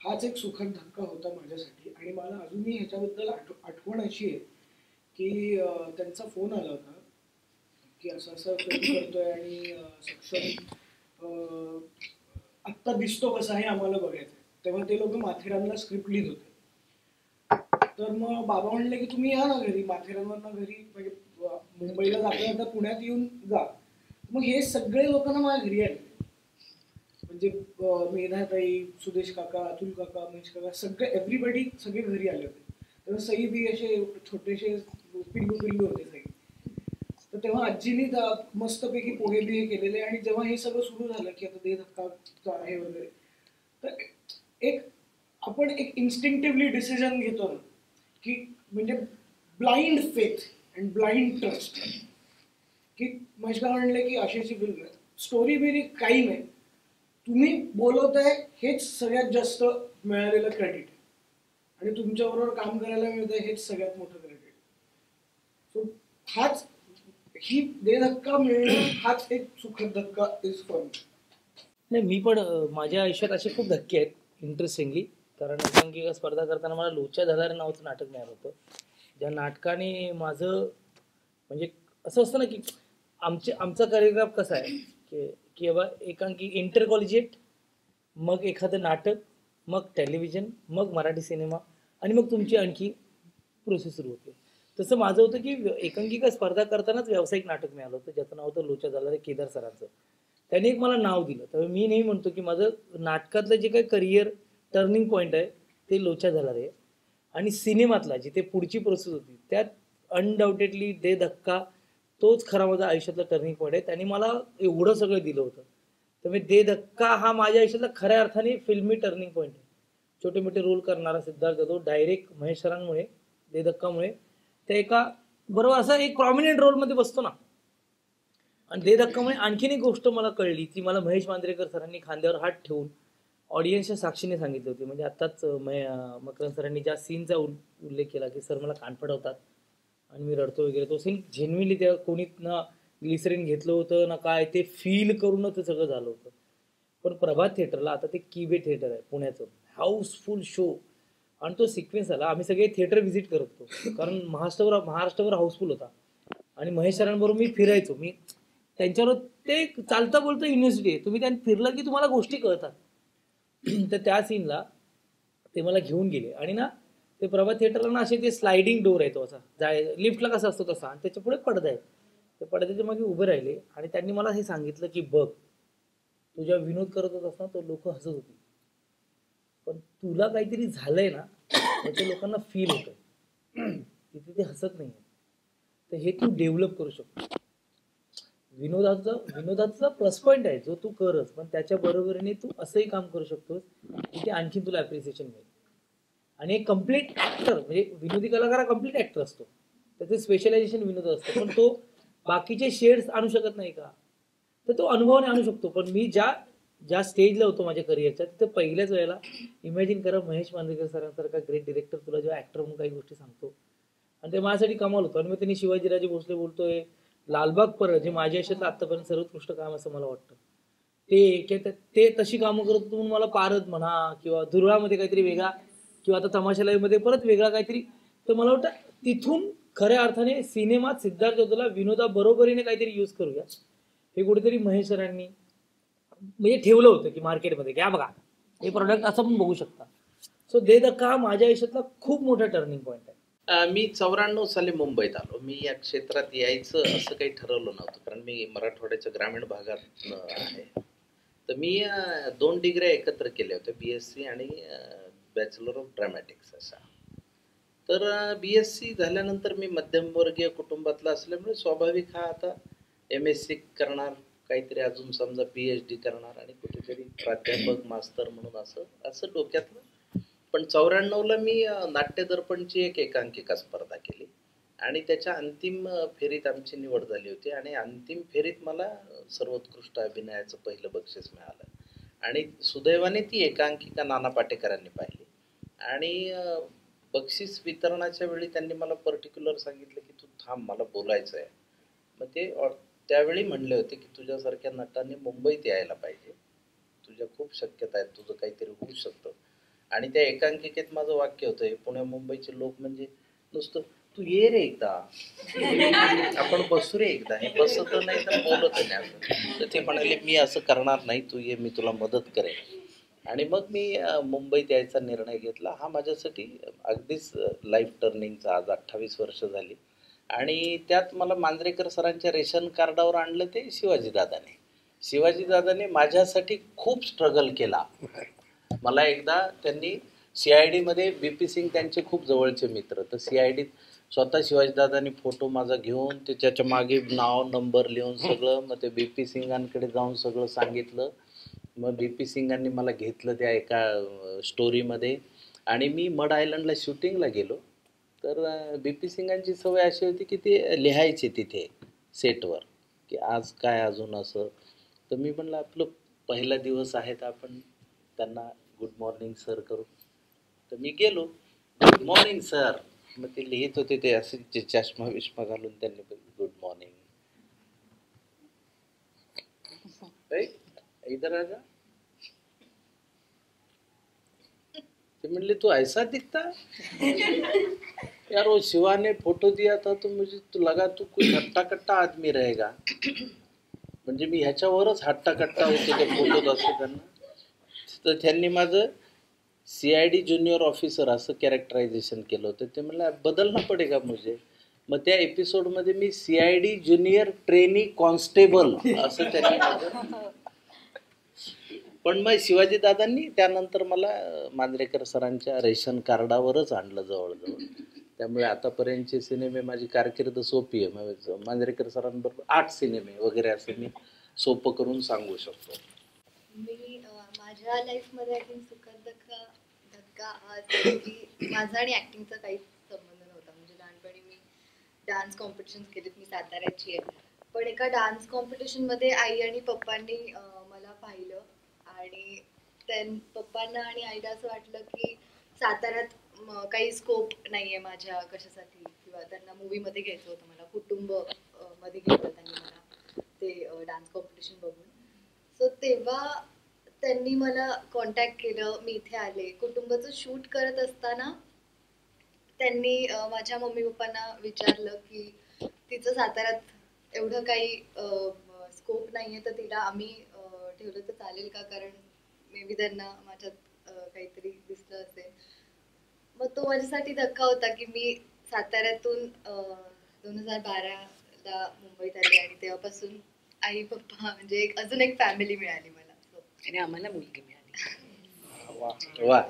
हाच एक सुखद धक्का होता माझ्यासाठी. आणि मला अजूनही ह्याच्याबद्दल आठवण अशी आहे की त्यांचा फोन आला होता की असं असं फिल्म करतोय आणि सक्षम आत्ता दिसतो कसा हे आम्हाला बघायचं. तेव्हा ते लोक माथेरानला स्क्रिप्ट लिहित होते. तर मग बाबा म्हणले की तुम्ही या ना घरी, माथेरानवरनं घरी, म्हणजे मुंबईला जाता पुण्यात येऊन जा. मग हे सगळे लोक ना माझ्या घरी आले. म्हणजे मेधाताई, सुदेश काका, अतुल काका, महेश काका सगळे एव्हरीबडी सगळे घरी आले होते. तेव्हा सई बी असे छोटेसे पिल्लू पिल्लू होते सई. तर तेव्हा आजीनी मस्तपैकी पोहे बिहे केलेले. आणि जेव्हा हे सगळं सुरू झालं की आता दे धक्का आहे वगैरे, तर आपण एक इन्स्टिंक्टिव्हली डिसिजन घेतो ना की म्हणजे blind faith and blind trust, की महेश काका म्हणले की अशी फिल्म आहे, स्टोरी बिरी काही नाही, तुम्ही बोलवताय हेच सगळ्यात जास्त मिळालेलं क्रेडिट आणि तुमच्याबरोबर काम करायला मिळतंय हेच सगळ्यात मोठं क्रेडिट. सो ही दे धक्का मिळणं हाच एक सुखद धक्का इज फॉर मी. नाही, मी पण माझ्या आयुष्यात असे खूप धक्के आहेत इंटरेस्टिंगली. कारण एकांकिका स्पर्धा करताना मला लोच्या झाडारे नावाचं नाटक मिळालं होतं, ज्या नाटकाने माझं म्हणजे असं असतं ना की आमचा करिअर कसा आहे की बाबा एकांकी इंटर कॉलेजिएट, मग एखादं नाटक, मग टेलिव्हिजन, मग मराठी सिनेमा आणि मग तुमची आणखी प्रोसेस सुरू होते. तसं माझं होतं की एकांकिका स्पर्धा करतानाच व्यावसायिक नाटक मिळालं होतं ज्याचं नाव होतं लोच्या झाडारे, केदार सरांचं. त्यांनी एक मला नाव दिलं. तर मी नेहमी म्हणतो की माझं नाटकातलं जे काही करिअर टर्निंग पॉईंट आहे ते लोच्या झाडारे आहे. आणि सिनेमातला जिथे पुढची प्रोसेस होती त्यात अनडाऊटेडली दे धक्का तोच खरा माझा आयुष्यातला टर्निंग पॉईंट आहे. त्यांनी मला एवढं सगळं दिलं होतं. त्यामुळे दे धक्का हा माझ्या आयुष्यातला खऱ्या अर्थाने फिल्मी टर्निंग पॉईंट आहे. छोटे मोठे रोल करणारा सिद्धार्थ जाधव डायरेक्ट महेश सरांमुळे, दे धक्कामुळे त्या एका बरोबर असा एक प्रॉमिनंट रोलमध्ये बसतो ना. आणि दे धक्कामुळे आणखीन एक गोष्ट मला कळली ती मला महेश मांजरेकर सरांनी खांद्यावर हात ठेवून ऑडियन्सच्या साक्षीने सांगितली होती. म्हणजे आत्ताच मकरंद सरांनी ज्या सीनचा उल्लेख केला की सर मला कान पडवतात आणि मी रडतो वगैरे, तो सीन जेन्युइनली त्या कोणी ना ग्लिसरीन घेतलं होतं ना काय, ते फील करूनच ते सगळं झालं होतं. पण प्रभात थिएटरला आता ते किबे थिएटर आहे पुण्याचं, हाऊसफुल शो. आणि तो सिक्वेन्स आला, आम्ही सगळे थिएटर व्हिजिट करत होतो कारण महाराष्ट्रभर हाऊसफुल होता. आणि महेश सरांबरोबर मी फिरायचो, मी त्यांच्यावर ते चालता बोलतं युनिव्हर्सिटी आहे, तुम्ही त्यांनी फिरलं की तुम्हाला गोष्टी कळतात. तर त्या सीनला ते मला घेऊन गेले आणि ना ते प्रभात थिएटरला ना असे ते स्लायडिंग डोर आहे, तो असा लिफ्टला कसा असतो तसा, आणि त्याच्या पुढे पडदा आहे. ते पडद्याच्या मागे उभे राहिले आणि त्यांनी मला हे सांगितलं की बघ, तुझ्या विनोद करत होतास ना तो लोक हसत होती, पण तुला काहीतरी झालंय ना त्याच्या लोकांना फील होतंय, तिथे ते हसत नाही. तर हे तू डेव्हलप करू शकतो. विनोदाचा प्लस पॉईंट आहे जो तू करस, पण त्याच्या बरोबरीने तू असंही काम करू शकतोस की ते आणखी तुला अप्रिसिएशन मिळेल. आणि एक कम्प्लीट ऍक्टर म्हणजे विनोदी कलाकार हा कम्प्लीट ऍक्टर असतो, त्याचं स्पेशलायझेशन विनोद असतं, पण तो बाकीचे शेड्स आणू शकत नाही का, तर तो अनुभवाने आणू शकतो. पण मी ज्या स्टेजला होतो माझ्या करिअरच्या, तिथं पहिल्याच वेळेला इमॅजिन करा महेश मांजरेकर सरांसारखा ग्रेट डिरेक्टर तुला जेव्हा ऍक्टर म्हणून काही गोष्टी सांगतो, आणि ते माझ्यासाठी कमाल होतं. आणि मग त्यांनी शिवाजीराजे भोसले बोलतोय, लालबाग परळ जे माझ्या आयुष्यातलं आत्तापर्यंत सर्वोत्कृष्ट काम असं मला वाटतं, ते तशी कामं करत होतो म्हणून मला पारद म्हणा किंवा धुरळामध्ये काहीतरी वेगळा, किंवा आता तमाशा लाईव्हमध्ये परत वेगळा काहीतरी. तर मला वाटतं तिथून खऱ्या अर्थाने सिनेमात सिद्धार्थ जाधवला विनोदा बरोबरीने काहीतरी यूज करूया, हे कुठेतरी महेश सरांनी म्हणजे ठेवलं होतं की मार्केटमध्ये घ्या बघा हे प्रोडक्ट असं पण बघू शकता. सो दे धक्का हा माझ्या आयुष्यातला खूप मोठा टर्निंग पॉईंट आहे. मी 94 साली मुंबईत आलो. मी या क्षेत्रात यायचं असं काही ठरवलं नव्हतं, कारण मी मराठवाड्याच्या ग्रामीण भागात आहे. तर मी 2 डिग्र्या एकत्र केल्या होत्या, BSc आणि बॅचलर ऑफ ड्रामॅटिक्स अशा. तर BSc झाल्यानंतर मी मध्यमवर्गीय कुटुंबातला असल्यामुळे स्वाभाविक हा आता MSc करणार, काहीतरी अजून समजा PhD करणार आणि कुठेतरी प्राध्यापक मास्तर म्हणून असं डोक्यातलं. पण 94ला मी नाट्य दर्पणची एक एकांकिका स्पर्धा केली आणि त्याच्या अंतिम फेरीत आमची निवड झाली होती. आणि अंतिम फेरीत मला सर्वोत्कृष्ट अभिनयाचं पहिलं बक्षीस मिळालं. आणि सुदैवाने ती एकांकिका नाना पाटेकरांनी पाहिली आणि बक्षीस वितरणाच्या वेळी त्यांनी मला पर्टिक्युलर सांगितलं की तू थांब, मला बोलायचं आहे. मग ते त्यावेळी म्हणले होते की तुझ्यासारख्या नटाने मुंबईत यायला पाहिजे, तुझ्या खूप शक्यता आहेत, तुझं काहीतरी होऊ शकतं. आणि त्या एकांकिकेत माझं वाक्य होतं, हे पुण्या मुंबईचे लोक म्हणजे नुसतं तू ये रे एकदा, आपण बसू रे एकदा, हे बसत नाही तर बोलत नाही असं. तर ते म्हणाले मी असं करणार नाही, तू ये, मी तुला मदत करेन. आणि मग मी मुंबईत यायचा निर्णय घेतला. हा माझ्यासाठी अगदीच लाईफ टर्निंगचा, आज 28 वर्ष झाली. आणि त्यात मला मांजरेकर सरांच्या रेशन कार्डावर आणलं ते शिवाजीदादाने. शिवाजीदादांनी माझ्यासाठी खूप स्ट्रगल केला. मला एकदा त्यांनी CID मध्ये BP सिंग त्यांचे खूप जवळचे मित्र, तर CIDत स्वतः शिवाजीदादांनी फोटो माझा घेऊन त्याच्या मागे नाव नंबर लिहून सगळं, मग ते BP सिंगांकडे जाऊन सगळं सांगितलं. मग BP सिंगांनी मला घेतलं त्या एका स्टोरीमध्ये आणि मी मड आयलंडला शूटिंगला गेलो. तर BP सिंगांची सवय अशी होती की ते लिहायचे तिथे सेटवर की आज काय अजून असं. तर मी म्हणलं आपलं पहिला दिवस आहे तर आपण त्यांना गुड मॉर्निंग सर करू. तर मी गेलो, गुड मॉर्निंग सर. मग ते लिहित होते ते असे चष्मा विष्मा घालून त्यांनी गुड मॉर्निंग. इधर राजा ते म्हणले तू ऐसा दिखता यार, वो शिवा ने फोटो दिया था तो मुझे तो लगा तू कोई हट्टा कट्टा आदमी रहेगा. म्हणजे मी ह्याच्यावरच हट्टा कट्टा होतो त्या फोटोत असं त्यांना. तर त्यांनी माझं CID ज्युनियर ऑफिसर असं कॅरेक्टरायझेशन केलं होतं. ते म्हणलं बदलना पडेगा मुझे. मग त्या एपिसोडमध्ये मी CID ज्युनियर ट्रेनी कॉन्स्टेबल असं त्यांनी माझं. पण मग शिवाजीदादांनी त्यानंतर मला मांजरेकर सरांच्या रेशन कार्डावरच आणलं जवळजवळ. त्यामुळे आतापर्यंतचे सिनेमे माझी कारकीर्द सोपी आहे. म्हणजे मांजरेकर सरांबरोबर 8 सिनेमे वगैरे असे मी सोपं करून सांगू शकतो. मी माझ्या लाईफमध्ये आय थिंक सुखद धक्का हा असेल की माझा आणि ॲक्टिंगचा काहीच संबंध नव्हता. म्हणजे लहानपणी मी डान्स कॉम्पिटिशन्स केलेत. मी साताऱ्याची आहे, पण एका डान्स कॉम्पिटिशनमध्ये आई आणि पप्पांनी मला पाहिलं आणि पप्पांना आणि आईला असं वाटलं की साताऱ्यात काही स्कोप नाही आहे माझ्या कशासाठी, किंवा त्यांना मूवीमध्ये घ्यायचं होतं मला, कुटुंब मध्ये घेतलं त्यांनी मला ते डान्स कॉम्पिटिशन बघून. सो तेव्हा त्यांनी मला कॉन्टॅक्ट केलं, मी इथे आले. कुटुंबाचं शूट करत असताना त्यांनी माझ्या मम्मी पप्पांना विचारलं की तिचं साताऱ्यात एवढं काही स्कोप नाही आहे, तर तिला आम्ही ठेवलं तर चालेल का, कारण मे बी त्यांना माझ्यात काहीतरी दिसलं असेल. मग तो माझ्यासाठी धक्का होता की मी साताऱ्यातून 2012ला मुंबईत आले आणि तेव्हापासून आई पप्पा म्हणजे अजून एक फॅमिली मिळाली मला. आणि आम्हाला मुलगी मिळाली. वा.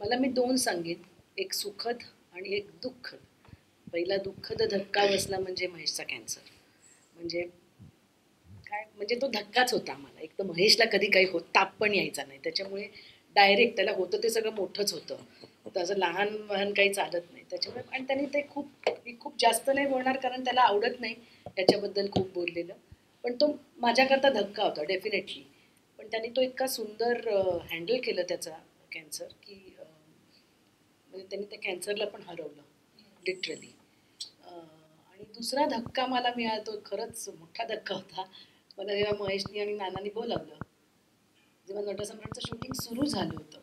मला मी 2 सांगेन, एक सुखद आणि एक दुःखद. पहिला दुःखद धक्का बसला म्हणजे महेशचा कॅन्सर. म्हणजे काय, म्हणजे तो धक्काच होता आम्हाला. एक तर महेशला कधी काही ताप पण यायचा नाही, त्याच्यामुळे डायरेक्ट त्याला होतं ते सगळं मोठंच होतं, तसं लहान वहान काही चालत नाही त्याच्यामुळे. आणि त्याने ते खूप जास्त नाही बोलणार कारण त्याला आवडत नाही त्याच्याबद्दल खूप बोललेलं, पण तो माझ्याकरता धक्का होता डेफिनेटली. पण त्याने तो इतका सुंदर हँडल केलं त्याचा कॅन्सर की म्हणजे त्यांनी त्या कॅन्सरला पण हरवलं लिटरली. आणि दुसरा धक्का मला मिळाला तो खरंच मोठा धक्का होता. मला जेव्हा महेशनी आणि नानांनी बोलावलं, जेव्हा नटसम्राटचं शूटिंग सुरू झालं होतं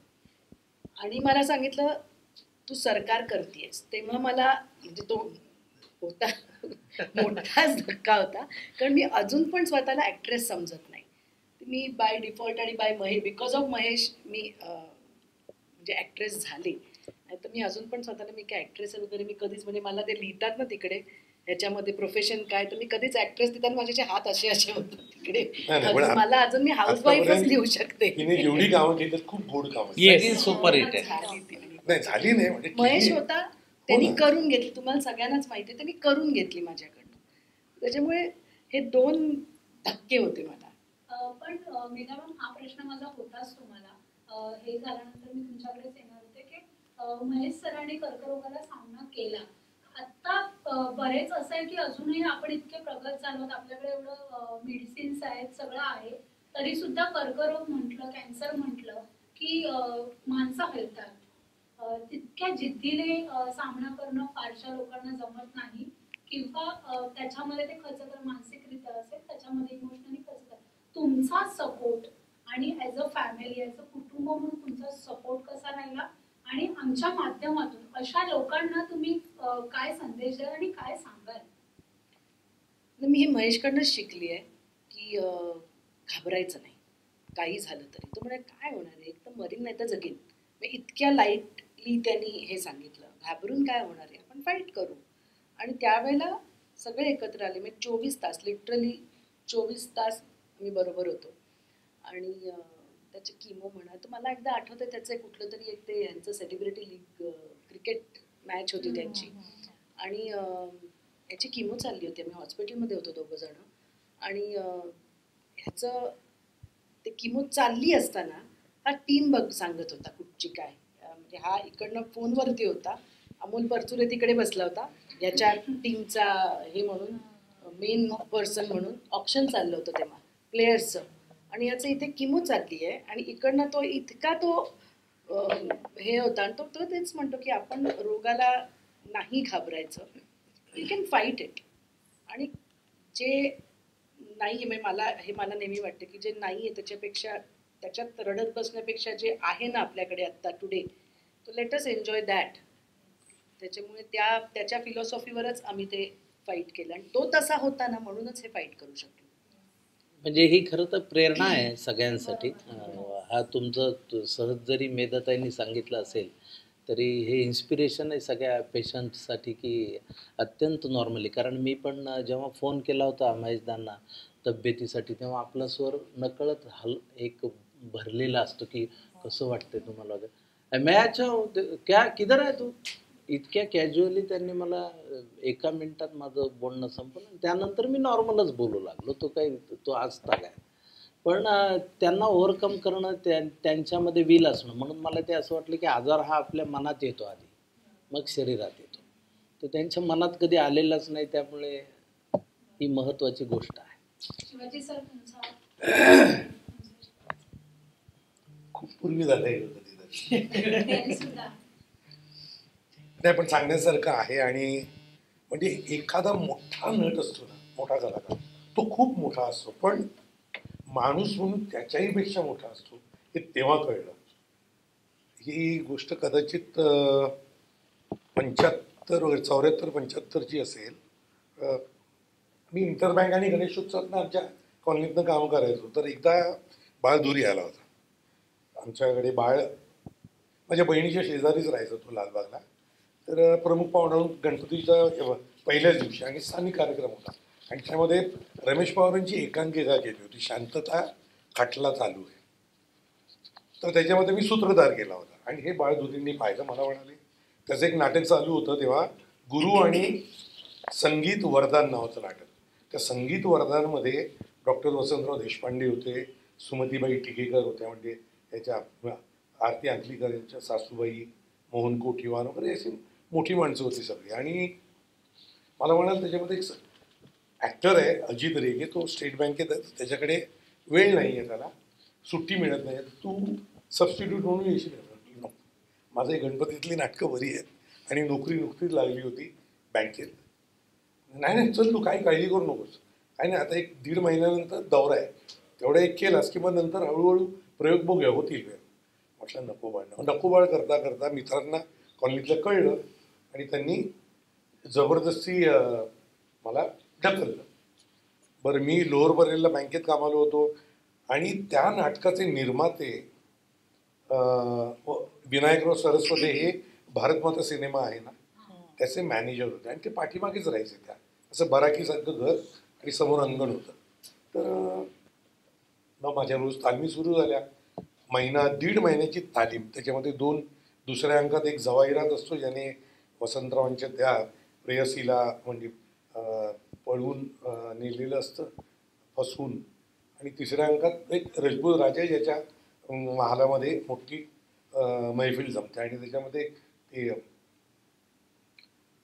आणि मला सांगितलं तू सरकार करतेयस, तेव्हा मला म्हणजे तो होता मोठाच धक्का होता. कारण मी अजून पण स्वतःला ॲक्ट्रेस समजत नाही. मी बाय डिफॉल्ट आणि by Mahesh, because of Mahesh मी म्हणजे ॲक्ट्रेस झाले. नाही तर मी अजून पण स्वतःला मी काय ॲक्ट्रेस वगैरे मी कधीच, म्हणजे मला ते लिहितात ना तिकडे ह्याच्यामध्ये प्रोफेशन काय, तर मी कधीच ॲक्ट्रेस लिहिताना माझे हात असे होतात तिकडे. मला अजून मी हाऊसवाईफच लिहू शकते. तिने जेवढी कामं केली खूप गोड कामं सुपर हिट आहे. झाली नाही म्हणजे महेश होता त्यांनी करून घेतली, तुम्हाला सगळ्यांनाच माहिती आहे, त्यांनी करून घेतली माझ्याकडनं. त्याच्यामुळे हे 2 धक्के होते मला. पण मेघा मॅम, हा प्रश्न माझा होताच तुम्हाला. हे झाल्यानंतर मी तुमच्याकडेच येणार होते की महेश सरांनी कर्करोगाला सामना केला. आता बरेच असं आहे की अजूनही आपण इतके प्रगत झालो, आपल्याकडे एवढं मेडिसिन्स आहेत, सगळं आहे, तरी सुद्धा कर्करोग म्हटलं, कॅन्सर म्हटलं की माणसं हलतात. तितक्या जिद्दीने सामना करणं फारशा लोकांना जमत नाही, किंवा त्याच्यामध्ये ते खर्च कर, मानसिकरित्या असेल त्याच्यामध्ये इमोशनली खर्च कर. तुमचा सपोर्ट आणि as a family, as a कुटुंब म्हणून तुमचा सपोर्ट कसा राहिला, आणि आमच्या माध्यमातून अशा लोकांना तुम्ही काय संदेश द्याल आणि काय सांगाल? मी हे महेशकडनंच शिकली आहे की घाबरायचं नाही काही झालं तरी. तो म्हणे काय होणार आहे, एक तर मरीन नाही तर जगीन. मी इतक्या लाईटली त्यांनी हे सांगितलं, घाबरून काय होणार आहे, आपण फाईट करू. आणि त्यावेळेला सगळे एकत्र आले. मी 24 तास लिटरली 24 तास मी बरोबर होतो. आणि त्याचे किमो म्हणा, तर मला एकदा आठवतं त्याचं कुठलं तरी एक ते यांचं सेलिब्रिटी लीग क्रिकेट मॅच होती त्यांची, आणि याची किमो चालली होती. आम्ही हॉस्पिटलमध्ये होतो दोघं जण, आणि ह्याचं ते किमो चालली असताना हा टीम बघ सांगत होता कुठची काय, म्हणजे हा इकडनं फोनवरती होता, अमोल परचुरे तिकडे बसला होता याच्या टीमचा हे म्हणून मेन पर्सन म्हणून. ऑप्शन चाललं होतं तेव्हा प्लेयर्सचं, आणि याचं इथे किमो चालली आहे, आणि इकडनं तो इतका तो हे होता, आणि तो तेच म्हणतो की आपण रोगाला नाही घाबरायचं, यू कॅन फाईट इट. आणि जे नाही आहे, मला नेहमी वाटतं की जे नाही आहे त्याच्यापेक्षा, त्याच्यात रडत बसण्यापेक्षा जे आहे ना आपल्याकडे आत्ता टुडे, तो लेट अस एन्जॉय दॅट. त्याच्यामुळे त्याच्या फिलॉसॉफीवरच आम्ही ते फाईट केलं, आणि तो तसा होता ना, म्हणूनच हे फाईट करू शकतो. म्हणजे ही खरं तर प्रेरणा आहे सगळ्यांसाठी. हा तुमचं सहज जरी मेधाताईंनी सांगितलं असेल तरी हे इन्स्पिरेशन आहे सगळ्या पेशंटसाठी की अत्यंत नॉर्मली. कारण मी पण जेव्हा फोन केला होता महेशदांना तब्येतीसाठी, तेव्हा आपला स्वर नकळत एक भरलेला असतो की कसं वाटतंय तुम्हाला. मैं अच्छा क्या किधर आहे तू, इतक्या कॅज्युअली त्यांनी मला एका मिनिटात माझं बोलणं संपलं. त्यानंतर मी नॉर्मलच बोलू लागलो. तो आज ताग आहे. पण त्यांना ओव्हरकम करणं त्यांच्यामध्ये विल असणं, म्हणून मला ते असं वाटलं की आजार हा आपल्या मनात येतो आधी, मग शरीरात येतो. तर त्यांच्या मनात कधी आलेलाच नाही, त्यामुळे ही महत्वाची गोष्ट आहे. शिवाजी सर खूप पूर्वी झालंय कधी नाही, पण सांगण्यासारखं आहे. आणि म्हणजे एखादा मोठा नट असतो ना, मोठा कलाकार, तो खूप मोठा असतो, पण माणूस म्हणून त्याच्याही पेक्षा मोठा असतो हे तेव्हा कळलं. ही गोष्ट कदाचित 74-75ची असेल. मी इंटरबँक आणि गणेश उत्सवात आमच्या कॉलनीतनं काम करायचो. तर एकदा बाळ दुरी आला होता आमच्याकडे. बाळ माझ्या बहिणीच्या शेजारीच राहायचा तो लालबागला. तर प्रमुख पाहुणा गणपतीच्या पहिल्याच दिवशी आणि स्थानिक कार्यक्रम होता, आणि त्यामध्ये रमेश पवारांची एकांकिका केली होती, शांतता खटला चालू आहे. तर त्याच्यामध्ये मी सूत्रधार केला होता, आणि हे बाळदुरींनी पाहिलं. मला म्हणाले, त्याचं एक नाटक चालू होतं तेव्हा, गुरु आणि संगीत वरदान नावाचं नाटक. त्या संगीत वरदानमध्ये डॉक्टर वसंतराव देशपांडे होते, सुमतीबाई टिकेकर होत्या, म्हणजे याच्या आरती अंकलीकर यांच्या सासूबाई, मोहन कोठीवान वगैरे अशी मोठी माणसं होती सगळी. आणि मला म्हणाल त्याच्यामध्ये एक ॲक्टर आहे अजित रेगे, तो स्टेट बँकेत आहे, त्याच्याकडे वेळ नाही आहे, त्याला सुट्टी मिळत नाही, तू सबस्टिट्यूट म्हणून येशील. माझं गणपतीतली नाटकं बरी आहेत आणि नुकतीच लागली होती बँकेत. नाही चल तू काही काळजी करू नकोस, काही नाही, आता 1-1.5 महिन्यानंतर दौरा आहे, तेवढा एक केलास की मग नंतर हळूहळू प्रयोग बघूया, होतील वेळ. म्हटलं नको बाळ करता करता मित्रांना कॉलनीतलं कळलं, आणि त्यांनी जबरदस्ती मला ढकललं. बरं, मी लोअर परेलला बँकेत कामाला होतो, आणि त्या नाटकाचे निर्माते विनायकराव सरस्वते हे भारतमाता सिनेमा आहे ना, त्याचे मॅनेजर होते, आणि ते पाठीमागेच राहायचे. त्या असं बराकीसारखं घर आणि समोर अंगण होतं. तर मग माझ्या रोज तालमी सुरू झाल्या. 1.5 महिन्याची तालीम, त्याच्यामध्ये 2 दुसऱ्या अंकात एक जवाहिरात असतो ज्याने वसंतरावांच्या त्या प्रेयसीला म्हणजे पळवून नेलेलं असतं, फसवून. आणि तिसऱ्या अंकात एक रजपूत राजा ज्याच्या महालामध्ये मोठी मैफिल जमते, आणि त्याच्यामध्ये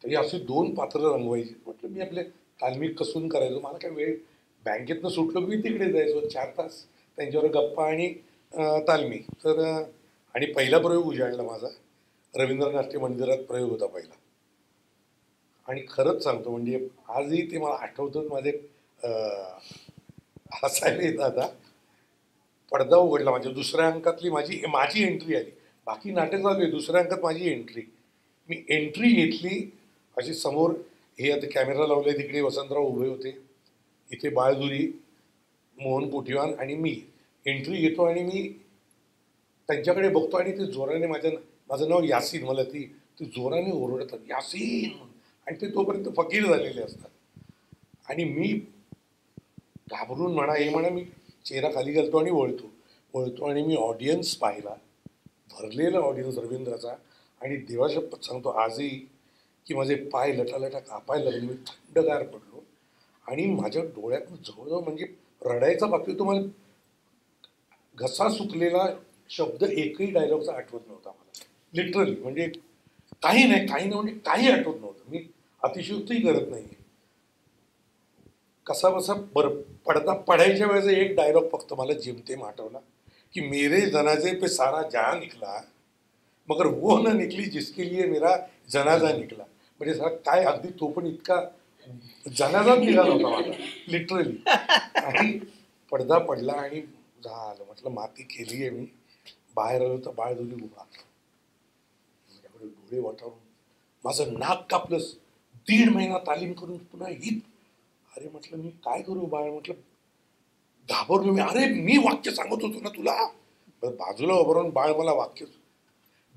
ते असे 2 पात्र रंगवायची. म्हटलं मी आपल्या तालमीत कसून करायचो, मला काय वेळ, बँकेतनं सुटलो मी तिकडे जायचो 4 तास त्यांच्यावर गप्पा आणि तालमी. तर आणि पहिला प्रयोग उजाडला माझा रवींद्र नाट्य मंदिरात प्रयोग होता पहिला. आणि खरंच सांगतो, म्हणजे आजही ते मला आठवतं, माझे हसायला येतं. आता पडदा उघडला, माझ्या दुसऱ्या अंकातली माझी एंट्री आली, बाकी नाटक चालू आहे, दुसऱ्या अंकात माझी एंट्री. मी एंट्री घेतली अशी, समोर हे आता कॅमेरा लावले, तिकडे वसंतराव उभे होते, इथे बाळदुरी, मोहन कोठीवान आणि मी एंट्री घेतो, आणि मी त्यांच्याकडे बघतो, आणि ते जोराने माझं नाव यासीन, मला ती जोराने ओरडतात यासीन, आणि ते तोपर्यंत फकीर झालेले असतात. आणि मी घाबरून म्हणा हे म्हणा, मी चेहरा खाली घालतो आणि वळतो आणि मी ऑडियन्स पाहिला, भरलेला ऑडियन्स रवींद्राचा. आणि देवाशपथ सांगतो आजही की माझे पाय लटालटा कापायला लागले, मी थंडगार पडलो आणि माझ्या डोळ्यात जवळजवळ म्हणजे रडायचा बाकी होतो. मला घसा सुकलेला शब्द एकही डायलॉगचा आठवत नव्हता मला, लिटरली. म्हणजे काही नाही म्हणजे काही आठवत नव्हतं. मी अतिशयोक्तीही करत नाही. कसा बसा पडायच्या वेळेचा एक डायलॉग फक्त मला जेमतेम आठवला की मेरे जनाजे पे सारा जहां निकला मगर वो न निकली जिसके लिए मेरा जनाजा निकला. म्हणजे सगळा काय अगदी तो पण इतका जनाजाच निघाला होता मला, लिटरली. आणि पडदा पडला आणि झालं. म्हटलं माती केली आहे मी. बाहेर आलो तर बाळधुली उभा, माझ्याकडे डोळे वाटावून माझं नाक कापलं. 1.5 महिना तालीम करून पुन्हा हीच. अरे म्हटलं मी काय करू बाळ, म्हटलं घाबरलो मी. अरे मी वाक्य सांगत होतो ना तुला. बाजूला उभारून बाळ मला वाक्य,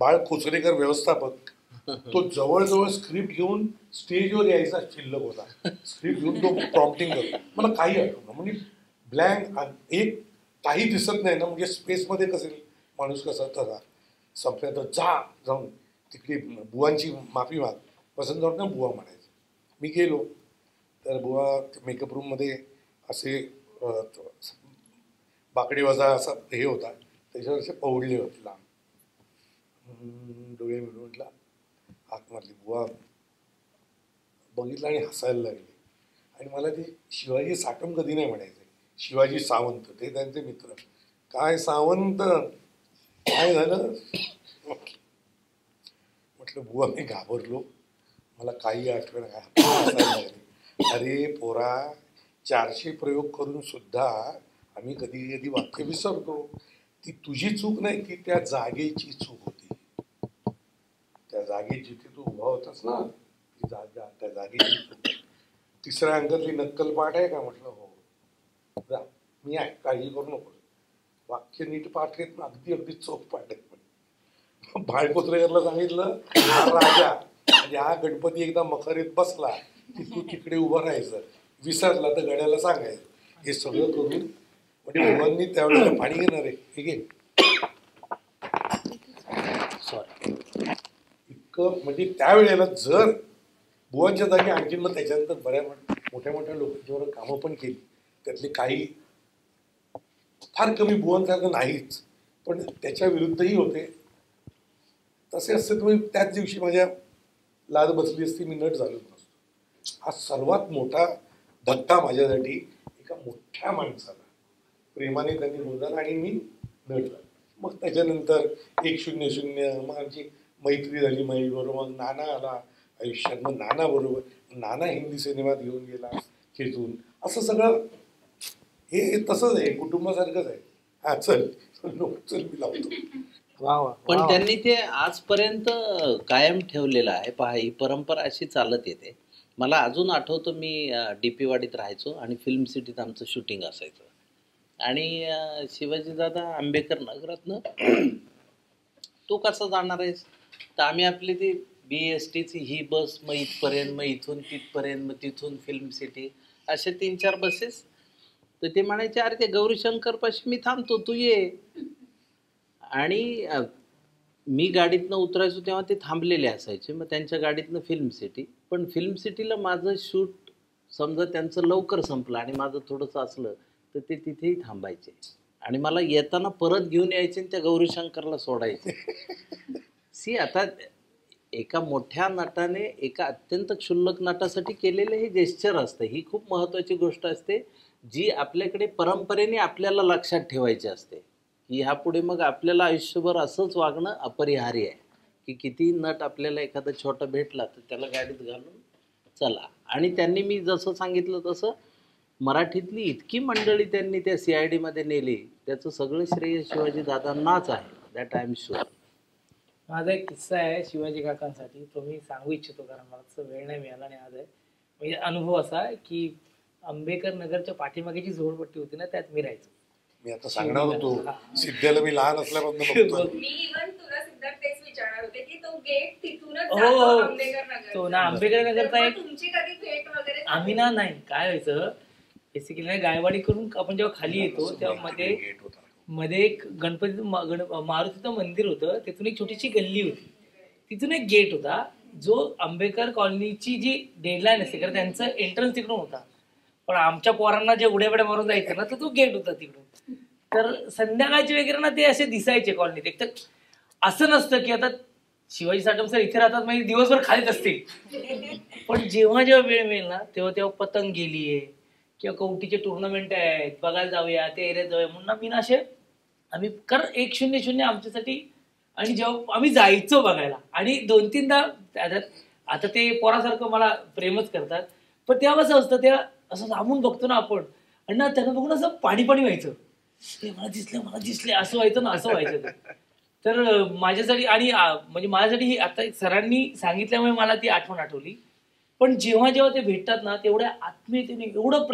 बाळ कोचरेकर व्यवस्थापक, तो जवळजवळ स्क्रिप्ट घेऊन स्टेजवर यायचा शिल्लक होता. स्क्रिप्ट घेऊन तो प्रॉम्प्टिंग करतो. मला काही आठवलं म्हणजे ब्लँक, एक काही दिसत नाही ना. म्हणजे स्पेसमध्ये कसं माणूस कसा तसा संपल्या तर जाऊन तिकडे बुवांची माफी माग, पसंत जाऊन ना बुवा म्हणायचं. मी गेलो तर बुवा मेकअप रूममध्ये असे बाकडीवाजा असा हे होता, त्याच्यावर असे पवडले होते लांब. डोळे मिळून म्हटला, हाक मारली. बुवा बघितलं आणि हसायला लागले. आणि मला ते शिवाजी साटम कधी नाही म्हणायचे, शिवाजी सावंत, ते त्यांचे मित्र. काय सावंत, काय झालं म्हटलं. बुवा मी घाबरलो, मला काही आठवण काय. अरे पोरा, 400 प्रयोग करून सुद्धा आम्ही कधी कधी वाक्य विसरतो. ती तुझी चूक नाही, ती त्या जागेची चूक होती. त्या जागेत जिथे तू उभा होतास ना, ती जागा त्या जागेची चूक. 3ऱ्या अंकातली नक्कल पाठ आहे का, म्हटलं हो. जा मी आहे, काळजी करू नको. वाक्य नीट पाठ आहेत ना, अगदी चोख पाठ आहेत. पण बाळकोत्रेकरला सांगितलं, हा राजा म्हणजे हा गणपती एकदा मखरीत बसला की तू तिकडे उभं राहायचं, विसरला तर गड्याला सांगायचं. हे सगळं करून म्हणजे मुलांनी त्यावेळेला पाणी घेणार आहे, ठीक आहे. सॉरी, इतकं म्हणजे त्यावेळेला जर बुवांच्या जागी आणखीन मग त्याच्यानंतर बऱ्याच मोठ्या मोठ्या लोकांच्यावर कामं पण केली. त्यातले काही फार कमी बुवांसारखं नाहीच, पण त्याच्या विरुद्धही होते. तसे असते तुम्ही त्याच दिवशी माझ्या लाज बसली असती, मी नट झालो नसतो. हा सर्वात मोठा धक्का माझ्यासाठी. एका मोठ्या माणसाला प्रेमाने त्यांनी बोलला आणि मी नट झालो. मग त्याच्यानंतर 100, मग आमची मैत्री झाली महेशबरोबर. मग नाना आला आयुष्यात, मग नाना बरोबर, नाना हिंदी सिनेमात घेऊन गेला खेचून. असं सगळं हे तसंच आहे, कुटुंबासारखंच आहे. हा चल मी लावतो. पण त्यांनी ते आजपर्यंत कायम ठेवलेलं आहे. पहा, ही परंपरा अशी चालत येते. मला अजून आठवतं, मी DP वाडीत राहायचो आणि फिल्म सिटीत आमचं शूटिंग असायचं. आणि शिवाजीदादा आंबेकर नगरातनं तू कसं जाणार आहेस, तर आम्ही आपली ती BSTची ही बस, मग इथपर्यंत, मग इथून तिथपर्यंत, मग तिथून फिल्म सिटी, असे 3-4 बसेस. तर ते म्हणायचे, अरे ते गौरीशंकरपाशी मी थांबतो, तू ये. आणि मी गाडीतनं उतरायचो तेव्हा ते थांबलेले असायचे. मग त्यांच्या गाडीतनं फिल्म सिटी. पण फिल्म सिटीला माझं शूट समजा त्यांचं लवकर संपलं आणि माझं थोडंसं असलं तर ते तिथेही थांबायचे आणि मला येताना परत घेऊन यायचे आणि त्या गौरीशंकरला सोडायचे. आता एका मोठ्या नटाने एका अत्यंत क्षुल्लक नटासाठी केलेलं हे जेस्चर असतं. ही खूप महत्त्वाची गोष्ट असते, जी आपल्याकडे परंपरेने आपल्याला लक्षात ठेवायची असते, की ह्यापुढे मग आपल्याला आयुष्यभर असंच वागणं अपरिहार्य आहे. की किती नट आपल्याला एखादा छोटा भेटला तर त्याला गाडीत घालून चला. आणि त्यांनी, मी जसं सांगितलं तसं, मराठीतली इतकी मंडळी त्यांनी त्या CID मध्ये नेली, त्याचं सगळं श्रेय शिवाजी दादांनाच आहे. That I am sure. माझा एक किस्सा आहे शिवाजी काकांसाठी, तो मी सांगू इच्छितो, कारण मला तसं वेळ नाही मिळाला. आणि आज आहे म्हणजे अनुभव असा आहे की आंबेकर नगरच्या पाठीमागेची झोपडपट्टी होती ना, त्यात मी राहायचो. मी आता सांगणार होतो, सिद्ध्याला मी लहान असल्यापासून बघतो. मी इव्हन तुला सिद्धा तेच विचारणार होते की तो गेट तिथूनच हो, जातो आंबेकर नगर. तो ना आंबेकर नगरचा एक तुमची कधी भेट वगैरे आम्ही ना, नाही काय व्हायचं, बेसिकली गायवाडी करून आपण जेव्हा खाली येतो तेव्हा मध्ये एक गणपती मारुतीचं मंदिर होतं, तिथून एक छोटीशी गल्ली होती, तिथून एक गेट होता जो आंबेडकर कॉलनीची जी डेडलाईन असते कारण त्यांचं एंट्रन्स तिकडून होता, पण आमच्या पोरांना जे उड्या बिड्या मारून जायचं ना तर तो गेट होता तिकडून. तर संध्याकाळचे वगैरे ना ते असे दिसायचे कॉलनीत. एक तर असं नसतं की आता शिवाजी साटम सर इथे राहतात म्हणजे दिवसभर खालीच असतील, पण जेव्हा जेव्हा वेळ मिळेल ना तेव्हा तेव्हा पतंग गेलीये किंवा कवटीचे टुर्नामेंट आहेत बघायला जाऊया, ते एरियात जाऊया म्हणून मी ना असे आम्ही कारण 1-0-0 आमच्यासाठी. आणि जेव्हा आम्ही जायचो बघायला आणि 2-3दा आता ते पोरासारखं मला प्रेमच करतात, पण तेव्हा कसं असतं तेव्हा असं लांबून बघतो ना आपण आणि ना त्यांना बघून असं पाणी व्हायचं, ते मला दिसले असं व्हायचं ना, असं व्हायचं ते. तर माझ्यासाठी आणि म्हणजे माझ्यासाठी ही आता सरांनी सांगितल्यामुळे मला ती आठवण आठवली. पण जेव्हा जेव्हा ते भेटतात ना तेवढ्या आत्मीयतेने एवढं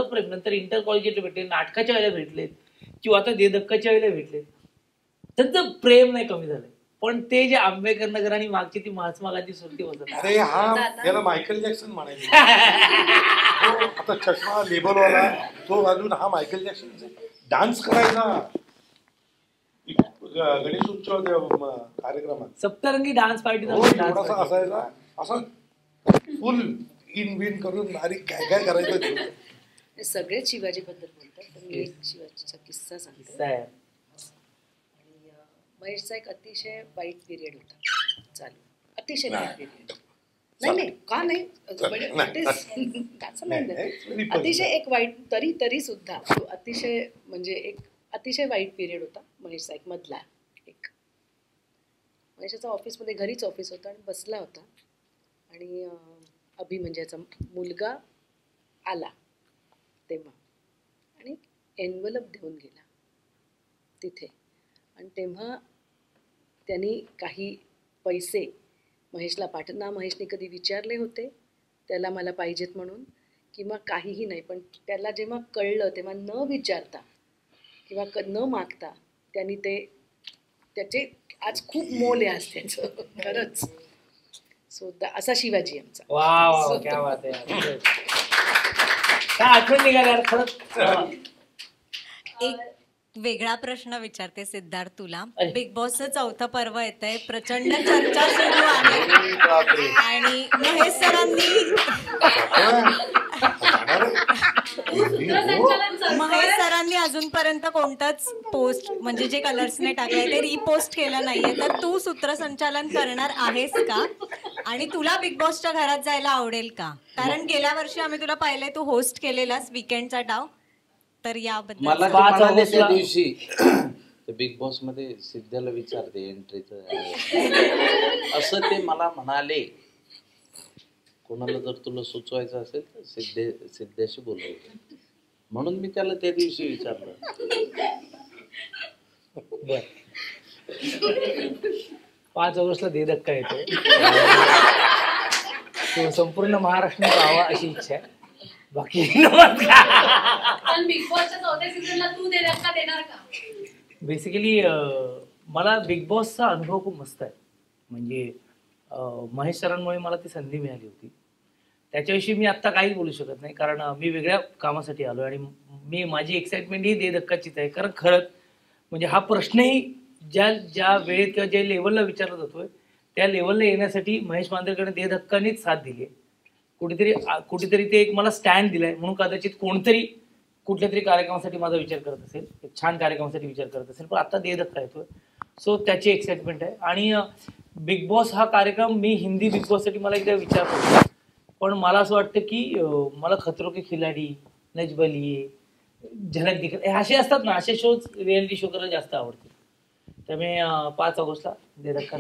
प्रेम नंतर इंटर कॉलेजला भेटले, नाटकाच्या वेळेला भेटलेत किंवा आता दे धक्काच्या वेळेला भेटलेत, त्यांचं प्रेम नाही कमी झालंय. पण ते जे आंबेडकर नगर आणि मागची ती महात्मा गांधी सुरती होतात, अरे हा याला मायकेल जॅक्सन म्हणायचे. आता चष्मा लेबलवाला तो घालून हा मायकेल जॅक्सन डान्स करायचा गणेश उत्सव कार्यक्रमात, सप्तरंगी डान्स पार्टी थोडासा असायचा, असा फुल इन बिन करून बारीक काय काय करायचं. सगळेच शिवाजी बद्दल बोलतात, पण मी एक शिवाजीचा किस्सा सांगते. महेशचा एक अतिशय वाईट पिरियड होता चालू, अतिशय वाईट पिरियड. नाही का नाही अतिशय एक वाईट तरी सुद्धा अतिशय म्हणजे एक अतिशय वाईट पिरियड होता महेशचा एक मधला. एक महेशचा ऑफिसमध्ये घरीच ऑफिस होता आणि बसला होता आणि अभि म्हणजे याचा मुलगा आला तेव्हा आणि एनवलप देऊन गेला तिथे. आणि तेव्हा त्यांनी काही पैसे महेशला ना महेशने कधी विचारले होते त्याला मला पाहिजेत म्हणून किंवा काहीही नाही, पण त्याला जेव्हा कळलं तेव्हा न विचारता किंवा न मागता त्यांनी ते त्याचे आज खूप मोल आहे आज त्याचं खरंच. सो असा शिवाजी आमचा. वा क्या बात आहे. आठवण निघाली खरंच. एक वेगळा प्रश्न विचारते सिद्धार्थ तुला. बिग बॉसचं 4थं पर्व येत आहे, प्रचंड चर्चा सुरू आहे आणि महेश सरांनी अजूनपर्यंत कोणतंच पोस्ट म्हणजे जे कलर्सने टाकलंय ते रिपोस्ट केलं नाहीये, तर तू सूत्रसंचालन करणार आहेस का आणि तुला बिग बॉसच्या घरात जायला आवडेल का? कारण गेल्या वर्षी आम्ही तुला पाहिलंय तू होस्ट केलेलास विकेंडचा डाव, तर याबद्दल मला म्हणाले त्या दिवशी बिग बॉस मध्ये सिद्ध्याला विचारते एंट्रीचं असं ते मला म्हणाले, कोणाला जर तुला सुचवायचं असेल तर सिद्ध्याशी बोलायचं, म्हणून मी त्याला त्या दिवशी विचारलं. बर 5 ऑगस्टला दे धक्का येतो, तो संपूर्ण महाराष्ट्र गावा अशी इच्छा आहे. बाकी बिग बॉसच्या 4थ्या सीझनला तू दे धक्का देणार का? बेसिकली मला बिग बॉसचा अनुभव खूप मस्त आहे. म्हणजे महेश सरांमुळे मला ती संधी मिळाली होती, त्याच्याविषयी मी आत्ता काही बोलू शकत नाही कारण मी वेगळ्या कामासाठी आलो आणि माझी एक्साइटमेंट ही दे धक्काचीच आहे. कारण खरंच म्हणजे हा प्रश्नही ज्या वेळेत किंवा ज्या लेवलला विचारला जातोय त्या लेवलला येण्यासाठी महेश मांजरेकरने दे धक्कानेच साथ दिली आहे. कुठेतरी ते एक मला स्टँड दिलाय, म्हणून कदाचित कोणतरी कुठल्या तरी कार्यक्रमासाठी माझा विचार करत असेल, एक छान कार्यक्रमासाठी विचार करत असेल, पण आता दे धक्का येतोय सो त्याची एक्साइटमेंट आहे. आणि बिग बॉस हा कार्यक्रम मी हिंदी बिग बॉससाठी मला एकदा विचार करतो, पण मला असं वाटतं की मला खतरो के खिलाडी, नच बलिये, झलक दिखत असे असतात ना, असे शोज रियालिटी शो करायला जास्त आवडते. त्यामुळे 5 ऑगस्टला दे धक्का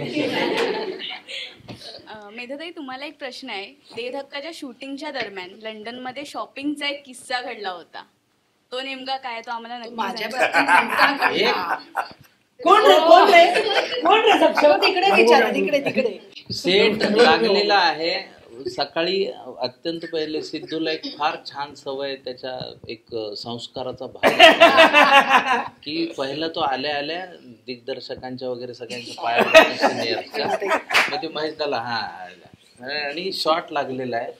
मेधाताई तुम्हाला एक प्रश्न आहे. दे धक्काच्या शूटिंगच्या दरम्यान लंडनमध्ये शॉपिंगचा एक किस्सा घडला होता, तो नेमका काय तो आम्हाला नक्की तिकडे सेट लागलेला आहे. सकाळी अत्यंत पहिले सिद्धूला एक फार छान सवय, त्याच्या एक संस्काराचा भाग की पहिला तो आल्या आल्या दिग्दर्शकांच्या वगैरे सगळ्यांच्या पाया मग ते महेश झाला हा आणि शॉट लागलेला आहे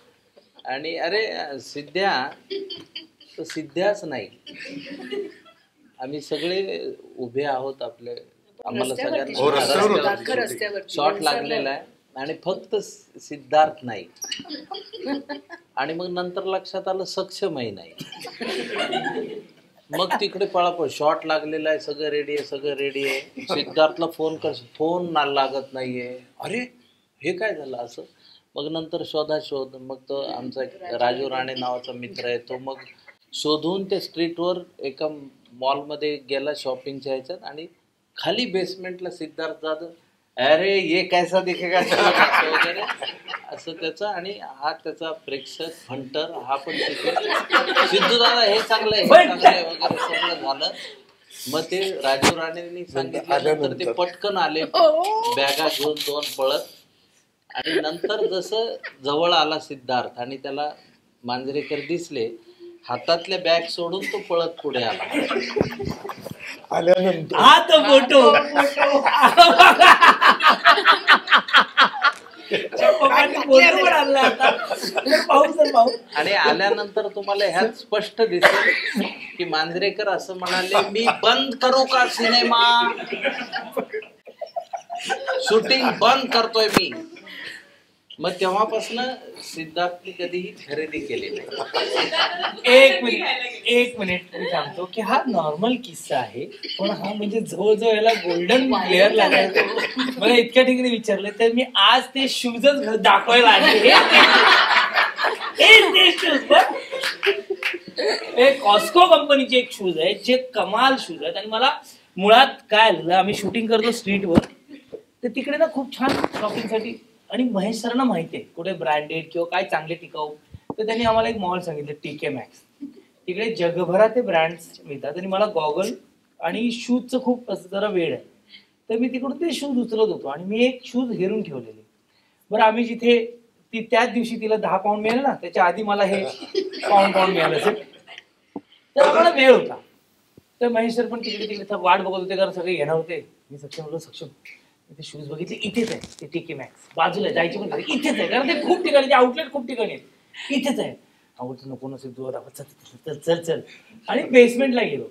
आणि अरे सिद्ध्या तर सिद्ध्याच नाही. आम्ही सगळे उभे आहोत आपले, आम्हाला सगळ्यांना शॉट लागलेला आहे आणि फक्त सिद्धार्थ नाही. आणि मग नंतर लक्षात आलं सक्षमही नाही. मग तिकडे पळापळ, शॉट लागलेला आहे, सगळं रेडी आहे, सगळं रेडी आहे. सिद्धार्थला फोन लागत नाहीये. अरे हे काय झालं असं. मग नंतर शोध, मग तो आमचा एक राजू राणे नावाचा मित्र आहे, तो मग शोधून त्या स्ट्रीटवर एका मॉलमध्ये गेला शॉपिंगच्या ह्याच्यात आणि खाली बेसमेंटला सिद्धार्थ जाधव, अरे ये कैसा दिखेगा वगैरे असं त्याचा. आणि हा त्याचा प्रेक्षक हंटर, हा पण तिथे सिद्धू दादा हे चांगलं आहे वगैरे सगळं झालं. मग ते राजू राणेंनी सांगितल्यानंतर ते पटकन आले बॅगा घेऊन 2 पळत. आणि नंतर जसं जवळ आला सिद्धार्थ आणि त्याला मांजरेकर दिसले, हातातल्या बॅग सोडून तो पळत पुढे आला. आल्यानंतर फोटो आणि आल्यानंतर तुम्हाला ह्यात स्पष्ट दिसेल की मांजरेकर असं म्हणाले, मी बंद करू का सिनेमा, शूटिंग बंद करतोय मी. मग तेव्हापासून सिद्धार्थने कधीही खरेदी केली नाही. एक मिनिट मी सांगतो की हा नॉर्मल किस्सा आहे, पण हा म्हणजे जवळजवळ याला गोल्डन प्लेअर लागायचा. मला इतक्या ठिकाणी विचारलं तर मी आज ते शूजच दाखवायला आले. कॉस्को कंपनीचे एक शूज आहे, जे कमाल शूज आहेत. आणि मला मुळात काय आलेलं, आम्ही शूटिंग करतो स्ट्रीटवर, तर तिकडे ना खूप छान शॉपिंगसाठी, आणि महेश सरांना माहिती आहे कुठे ब्रँडेड किंवा काय चांगले टिकाऊ, तर त्यांनी आम्हाला एक मॉल सांगितलं TK Maxx. तिकडे जगभरात ते ब्रँड्स मिळतात आणि मला गॉगल आणि शूजचं खूप जरा वेळ आहे, तर मी तिकडून ते शूज उचलत होतो आणि मी एक शूज हेरून ठेवलेले. बरं, आम्ही जिथे त्याच दिवशी तिला 10 पाऊंड मिळालं ना, त्याच्या आधी मला हे पाऊंड मिळालं असेल, तर आम्हाला वेळ होता. तर महेश सर पण तिकडे वाट बघत होते, कारण सगळे येणार होते. मी सक्षम ते शूज बघितले, इथेच आहे ते TK Maxx, बाजूला जायची पण इथेच आहे, कारण ते खूप ठिकाणी, ते आउटलेट खूप ठिकाणी आहेत, इथेच आहे. आवडतं नको नसेल तू चल. आणि बेसमेंटला गेलो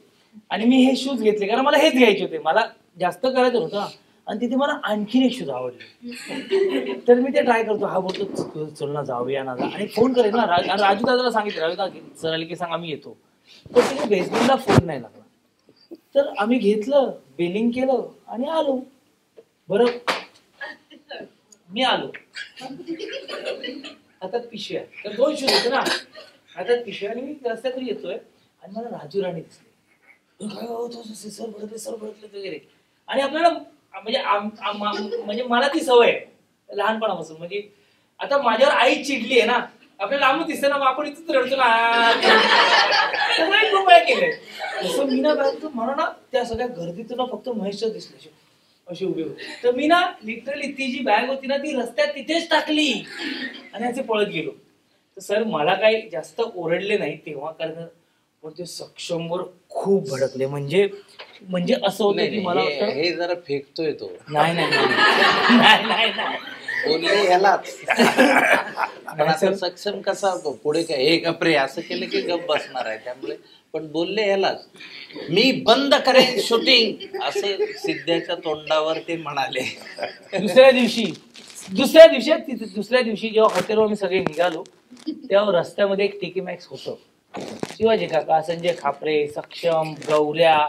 आणि मी हे शूज घेतले, कारण मला हेच घ्यायचे होते, मला जास्त करायचं होतं. आणि तिथे मला आणखीन एक शूज आवडले, तर मी ते ट्राय करतो. हा बोलतो चल ना जाऊया ना, आणि फोन करेल ना, राजू दादाला सांगितलं, राजू दादा सर आले की सांग आम्ही येतो. तर तिथे बेसमेंटला फोन नाही लागला, तर आम्ही घेतलं, बिलिंग केलं आणि आलो. बरं, मी आलो, आता पिशव्या, तर 2 शूज होते ना, आता पिशव्या, आणि मी रस्त्यातून येतोय आणि मला राजू राणे दिसले. काय सर बडकले वगैरे. आणि आपल्याला म्हणजे मला ती सवय आहे लहानपणापासून, म्हणजे आता माझ्यावर आई चिडली आहे ना, आपल्याला लांबून दिसते ना, मग आपण इथंच रडतो ना, खूप वेळा केलंय तसं. मी ना म्हणा ना, त्या सगळ्या गर्दीतून ना फक्त महेशच दिसले अशी उभी होती. तर मी ना लिटरली ती जी बॅग होती ना, ती रस्त्यात तिथेच टाकली आणि असे पळत गेलो. तर सर मला काही जास्त ओरडले नाही तेव्हा, कारण पण ते सक्षमवर खूप भडकले. म्हणजे असं होतं की मला हे जरा फेकतोय तो. नाही बोलले ह्यालाच. पण आता सक्षम कसा पुढे काय हे गप्रे असं केलं की गप बसणार आहे, त्यामुळे पण बोलले ह्यालाच, मी बंद करेन शूटिंग असं सिद्ध्याच्या तोंडावर ते म्हणाले. दुसऱ्या दिवशी जेव्हा हॉटेलवर आम्ही सगळे निघालो, तेव्हा रस्त्यामध्ये एक TK Maxx होतं. शिवाजी काका, संजय खापरे, सक्षम, गौऱ्या,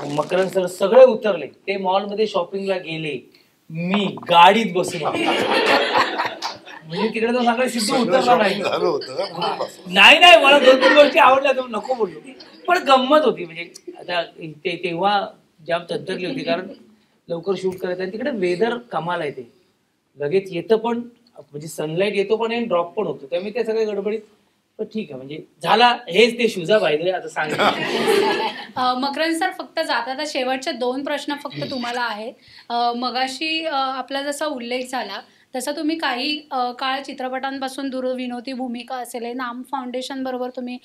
मकरंद सर सगळे उतरले. ते मॉलमध्ये शॉपिंगला गेले, मी गाडीत बसून. म्हणजे तिकडे तर सांगायला सिद्धू उतरला नाही. मला 2-3 गोष्टी आवडल्या, तर नको बोललो, पण गंमत होती. म्हणजे आता तेव्हा जाम तंत्रली होती, कारण लवकर शूट करायचं आणि तिकडे वेदर कमाल आहे, ते लगेच येतं पण, म्हणजे सनलाईट येतो पण आणि ड्रॉप पण होतो, त्यामुळे ते सगळे गडबडीत. पण ठीक आहे, म्हणजे झाला. हेच ते शूजा पाहिजे आता सांगितलं. मकरंद सर, फक्त जाता शेवटचे 2 प्रश्न फक्त तुम्हाला आहेत. मगाशी आपला जसा उल्लेख झाला तसं तुम्ही काही काळ चित्रपटांपासून दूर विनोदी भूमिका असेल, नाम फाउंडेशन बरोबर तुम्ही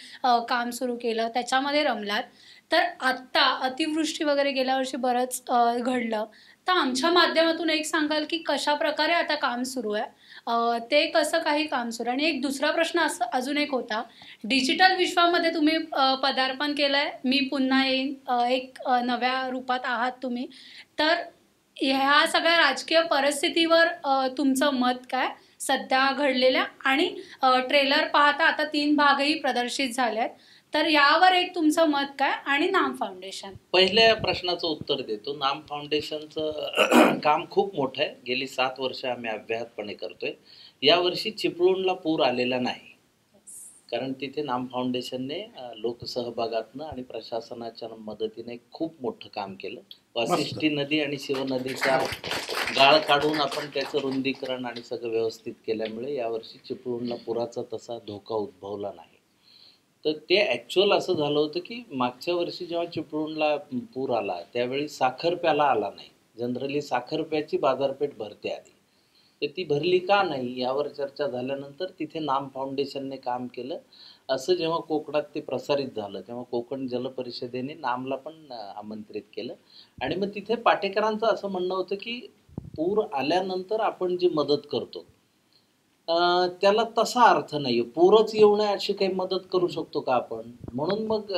काम सुरू केलं, त्याच्यामध्ये रमलात. तर आत्ता अतिवृष्टी वगैरे गेल्या वर्षी बरंच घडलं, तर आमच्या माध्यमातून एक सांगाल की कशा प्रकारे आता काम सुरू आहे, ते कसं काही काम सुरू आहे. आणि एक दुसरा प्रश्न असं अजून एक होता, डिजिटल विश्वामध्ये तुम्ही पदार्पण केलंय, मी पुन्हा येईन एक नव्या रूपात आहात तुम्ही. तर ह्या सगळ्या राजकीय परिस्थितीवर तुमचं मत काय सध्या घडलेल्या, आणि ट्रेलर पाहता आता 3 भागही प्रदर्शित झाले आहेत, तर यावर एक तुमचं मत काय, आणि नाम फाउंडेशन. पहिल्या प्रश्नाचं उत्तर देतो. नाम फाउंडेशनचं काम खूप मोठं आहे. गेली 7 वर्ष आम्ही अव्याहतपणे करतोय. यावर्षी चिपळूणला पूर आलेला नाही, कारण तिथे नाम फाउंडेशनने लोकसहभागातनं आणि प्रशासनाच्या मदतीने खूप मोठं काम केलं. वाशिष्ठी नदी आणि शिवनदीचा गाळ काढून आपण त्याचं रुंदीकरण आणि सगळं व्यवस्थित केल्यामुळे यावर्षी चिपळूणला पुराचा तसा धोका उद्भवला नाही. तर ते ॲक्च्युअल असं झालं होतं की मागच्या वर्षी जेव्हा चिपळूणला पूर आला त्यावेळी साखर प्याला आला नाही. जनरली साखर प्याची बाजारपेठ भरते आधी, तर ती भरली का नाही यावर चर्चा झाल्यानंतर तिथे नाम फाउंडेशनने काम केलं. असं जेव्हा कोकणात ते प्रसारित झालं तेव्हा कोकण जल परिषदेने नामला पण आमंत्रित केलं. आणि मग तिथे पाटेकरांचं असं म्हणणं होतं की पूर आल्यानंतर आपण जी मदत करतो त्याला तसा अर्थ नाही, पूरच येऊ नये अशी काही मदत करू शकतो का आपण. म्हणून मग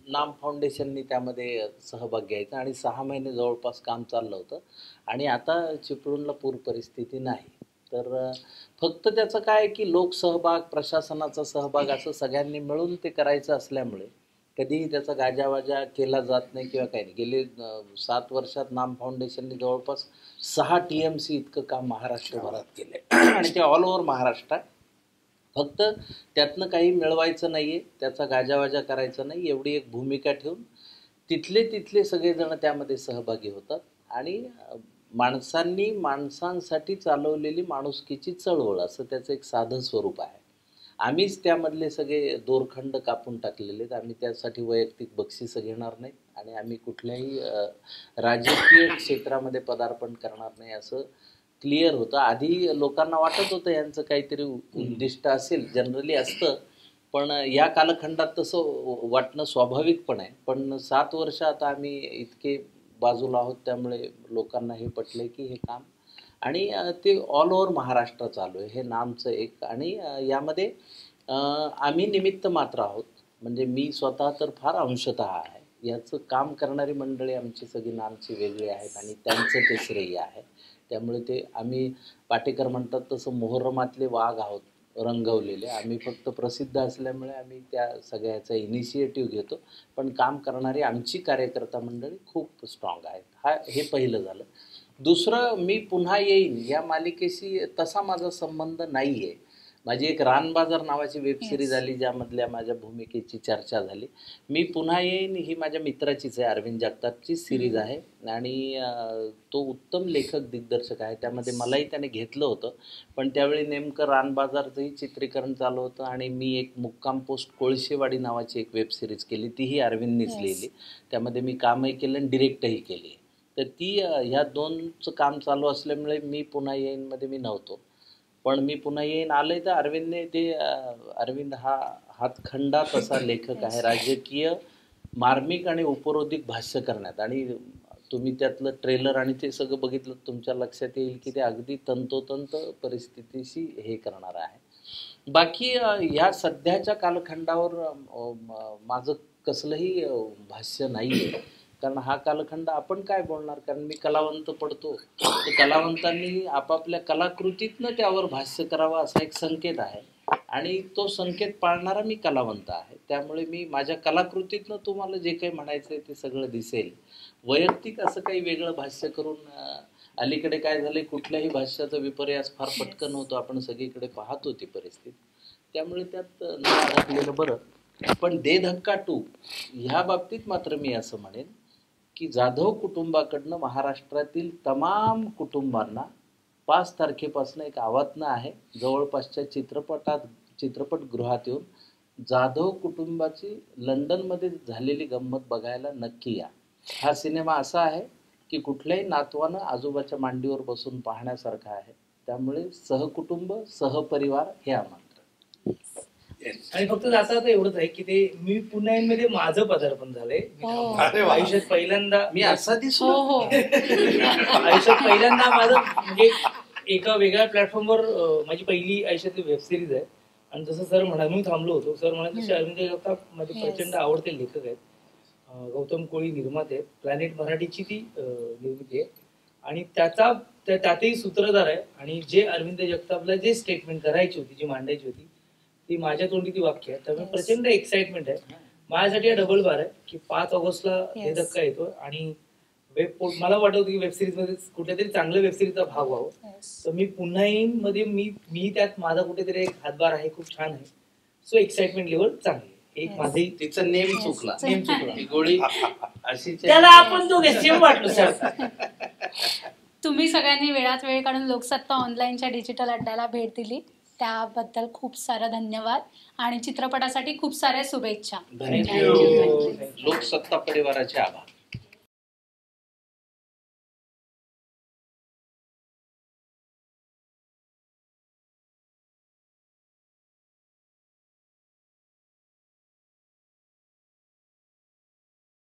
नाम फाउंडेशननी त्यामध्ये सहभाग घ्यायचा आणि 6 महिने जवळपास काम चाललं होतं. आणि आता चिपळूणला पूर परिस्थिती नाही. तर फक्त त्याचं काय की लोकसहभाग, प्रशासनाचा सहभाग असं सगळ्यांनी मिळून ते करायचं असल्यामुळे कधीही त्याचा गाजावाजा केला जात नाही किंवा काही नाही. गेले 7 वर्षात नाम फाउंडेशनने जवळपास 6 TMC इतकं काम महाराष्ट्रभरात केलंय आणि ते ऑल ओव्हर महाराष्ट्रात. फक्त त्यातनं काही मिळवायचं नाहीये, त्याचा गाजावाजा करायचा नाही, एवढी एक भूमिका ठेवून तिथले सगळेजण त्यामध्ये सहभागी होतात. आणि माणसांनी माणसांसाठी चालवलेली माणुसकीची चळवळ असं त्याचं एक साधं स्वरूप आहे. आम्हीच त्यामधले सगळे दोरखंड कापून टाकलेले आहेत. आम्ही त्यासाठी वैयक्तिक बक्षिसं घेणार नाही आणि आम्ही कुठल्याही राजकीय क्षेत्रामध्ये पदार्पण करणार नाही असं क्लिअर होतं. आधी लोकांना वाटत होतं यांचं काहीतरी उद्दिष्ट असेल, जनरली असतं, पण या कालखंडात तसं वाटणं स्वाभाविक पण आहे. पण 7 वर्ष आता आम्ही इतके बाजूला आहोत त्यामुळे लोकांना हे पटलंय की हे काम, आणि ते ऑल ओव्हर महाराष्ट्र चालू आहे हे नामचं एक. आणि यामध्ये आम्ही निमित्त मात्र आहोत, म्हणजे मी स्वतः तर फार अंशतः आहे. याचं काम करणारी मंडळी आमची सगळी नामची वेगळी आहेत आणि त्यांचं ते श्रेय आहे. त्यामुळे ते आम्ही पाटेकर म्हणतात तसं मोहरमातले वाघ आहोत रंगवलेले. आम्ही फक्त प्रसिद्ध असल्यामुळे आम्ही त्या सगळ्याचा इनिशिएटिव्ह घेतो, पण काम करणारी आमची कार्यकर्ता मंडळी खूप स्ट्रॉंग आहेत. हे पहिलं झालं. दुसरं, मी पुन्हा येईन या मालिकेशी तसा माझा संबंध नाही आहे. माझी एक रानबाजार नावाची वेब सिरीज आली ज्यामधल्या माझ्या भूमिकेची चर्चा झाली. मी पुन्हा येईन ही माझ्या मित्राचीच आहे, अरविंद जगतापची सिरीज आहे आणि तो उत्तम लेखक दिग्दर्शक आहे. त्यामध्ये मलाही त्याने घेतलं होतं, पण त्यावेळी नेमकं रानबाजारचंही चित्रीकरण चालू होतं आणि मी एक मुक्काम पोस्ट कोळशेवाडी नावाची एक वेब सिरीज केली, तीही अरविंदनीच लिहिली. त्यामध्ये मी कामही केलं आणि डिरेक्टही केली. तर ती ह्या 2चं काम चालू असल्यामुळे मी पुन्हा येईनमध्ये मी नव्हतो. पण मी पुन्हा येईन आलंय तर अरविंदने ते अरविंद हा हातखंडात असा लेखक आहे, राजकीय मार्मिक आणि उपरोधिक भाष्य करण्यात. आणि तुम्ही त्यातलं ट्रेलर आणि ते सगळं बघितलं तुमच्या लक्षात येईल की ते अगदी तंतोतंत परिस्थितीशी हे करणार आहे. बाकी ह्या सध्याच्या कालखंडावर माझं कसलंही भाष्य नाही आहे, कारण हा कालखंड आपण काय बोलणार. कारण मी कलावंत पडतो, तर कलावंतांनी आपापल्या कलाकृतीतनं त्यावर भाष्य करावं असा एक संकेत आहे आणि तो संकेत पाळणारा मी कलावंत आहे. त्यामुळे मी माझ्या कलाकृतीतनं तुम्हाला जे काही म्हणायचं आहे ते सगळं दिसेल. वैयक्तिक असं काही वेगळं भाष्य करून अलीकडे काय झालंय, कुठल्याही भाष्याचा विपर्यास फार पटकन होतो, आपण सगळीकडे पाहतो ती परिस्थिती. त्यामुळे त्यात न अडकलेलं बरं. पण दे धक्का 2 ह्या बाबतीत मात्र मी असं म्हणेन की जाधव कुटुंबाकडनं महाराष्ट्रातील तमाम कुटुंबांना 5 तारखेपासून एक आवाहन आहे. जवळपासच्या चित्रपटगृहात येऊन जाधव कुटुंबाची लंडनमध्ये झालेली गंमत बघायला नक्की या. हा सिनेमा असा आहे की कुठल्याही नातवानं आजोबाच्या मांडीवर बसून पाहण्यासारखा आहे. त्यामुळे सहकुटुंब सहपरिवार हे आमंत्रण. आणि फक्त जाता आता एवढंच आहे की ते मी पुन्हा मध्ये माझं पदार्पण झालंय. हो. अरे वा. आयुष्यात पहिल्यांदा मी असा हो दिसलो. हो आयुष्यात पहिल्यांदा माझं म्हणजे एका वेगळ्या प्लॅटफॉर्मवर माझी पहिली आयुष्यातली वेबसिरीज आहे. आणि जसं सर म्हणाले, मी थांबलो होतो, सर म्हणाले तसे अरविंद जगताप माझे Yes. प्रचंड आवडते लेखक आहेत. गौतम कोळी निर्माते आहेत. प्लॅनेट मराठीची ती निर्मिती आहे आणि त्यातही सूत्रधार आहे. आणि जे अरविंद जगतापला जे स्टेटमेंट करायची होती, जी मांडायची होती, ती माझ्या तोंडी ती वाक्य आहे. त्यामुळे प्रचंड एक्साइटमेंट आहे माझ्यासाठी. हा डबल बार आहे की 5 ऑगस्टला हे धक्का येतो आणि मला वाटत होतं की वेबसिरीज मध्ये कुठेतरी चांगल्या वेबसिरीजचा भाग व्हावं. तर मी पुन्हा येईन मध्ये मी त्यात माझा कुठेतरी एक हातभार आहे, खूप छान आहे. सो एक्साइटमेंट लेवल चांगली. एक माझे तिचा नेम चुकला. नेम चुकला. ती गोळी अशी त्याला आपण दोघे सेम वाटलो सर. तुम्ही सगळ्यांनी वेळात वेळ काढून लोकसत्ता ऑनलाईनच्या डिजिटल अड्ड्याला भेट दिली त्याबद्दल खूप सारा धन्यवाद आणि चित्रपटासाठी खूप साऱ्या शुभेच्छा. थँक्यू. लोकसत्ता परिवाराचे आभार.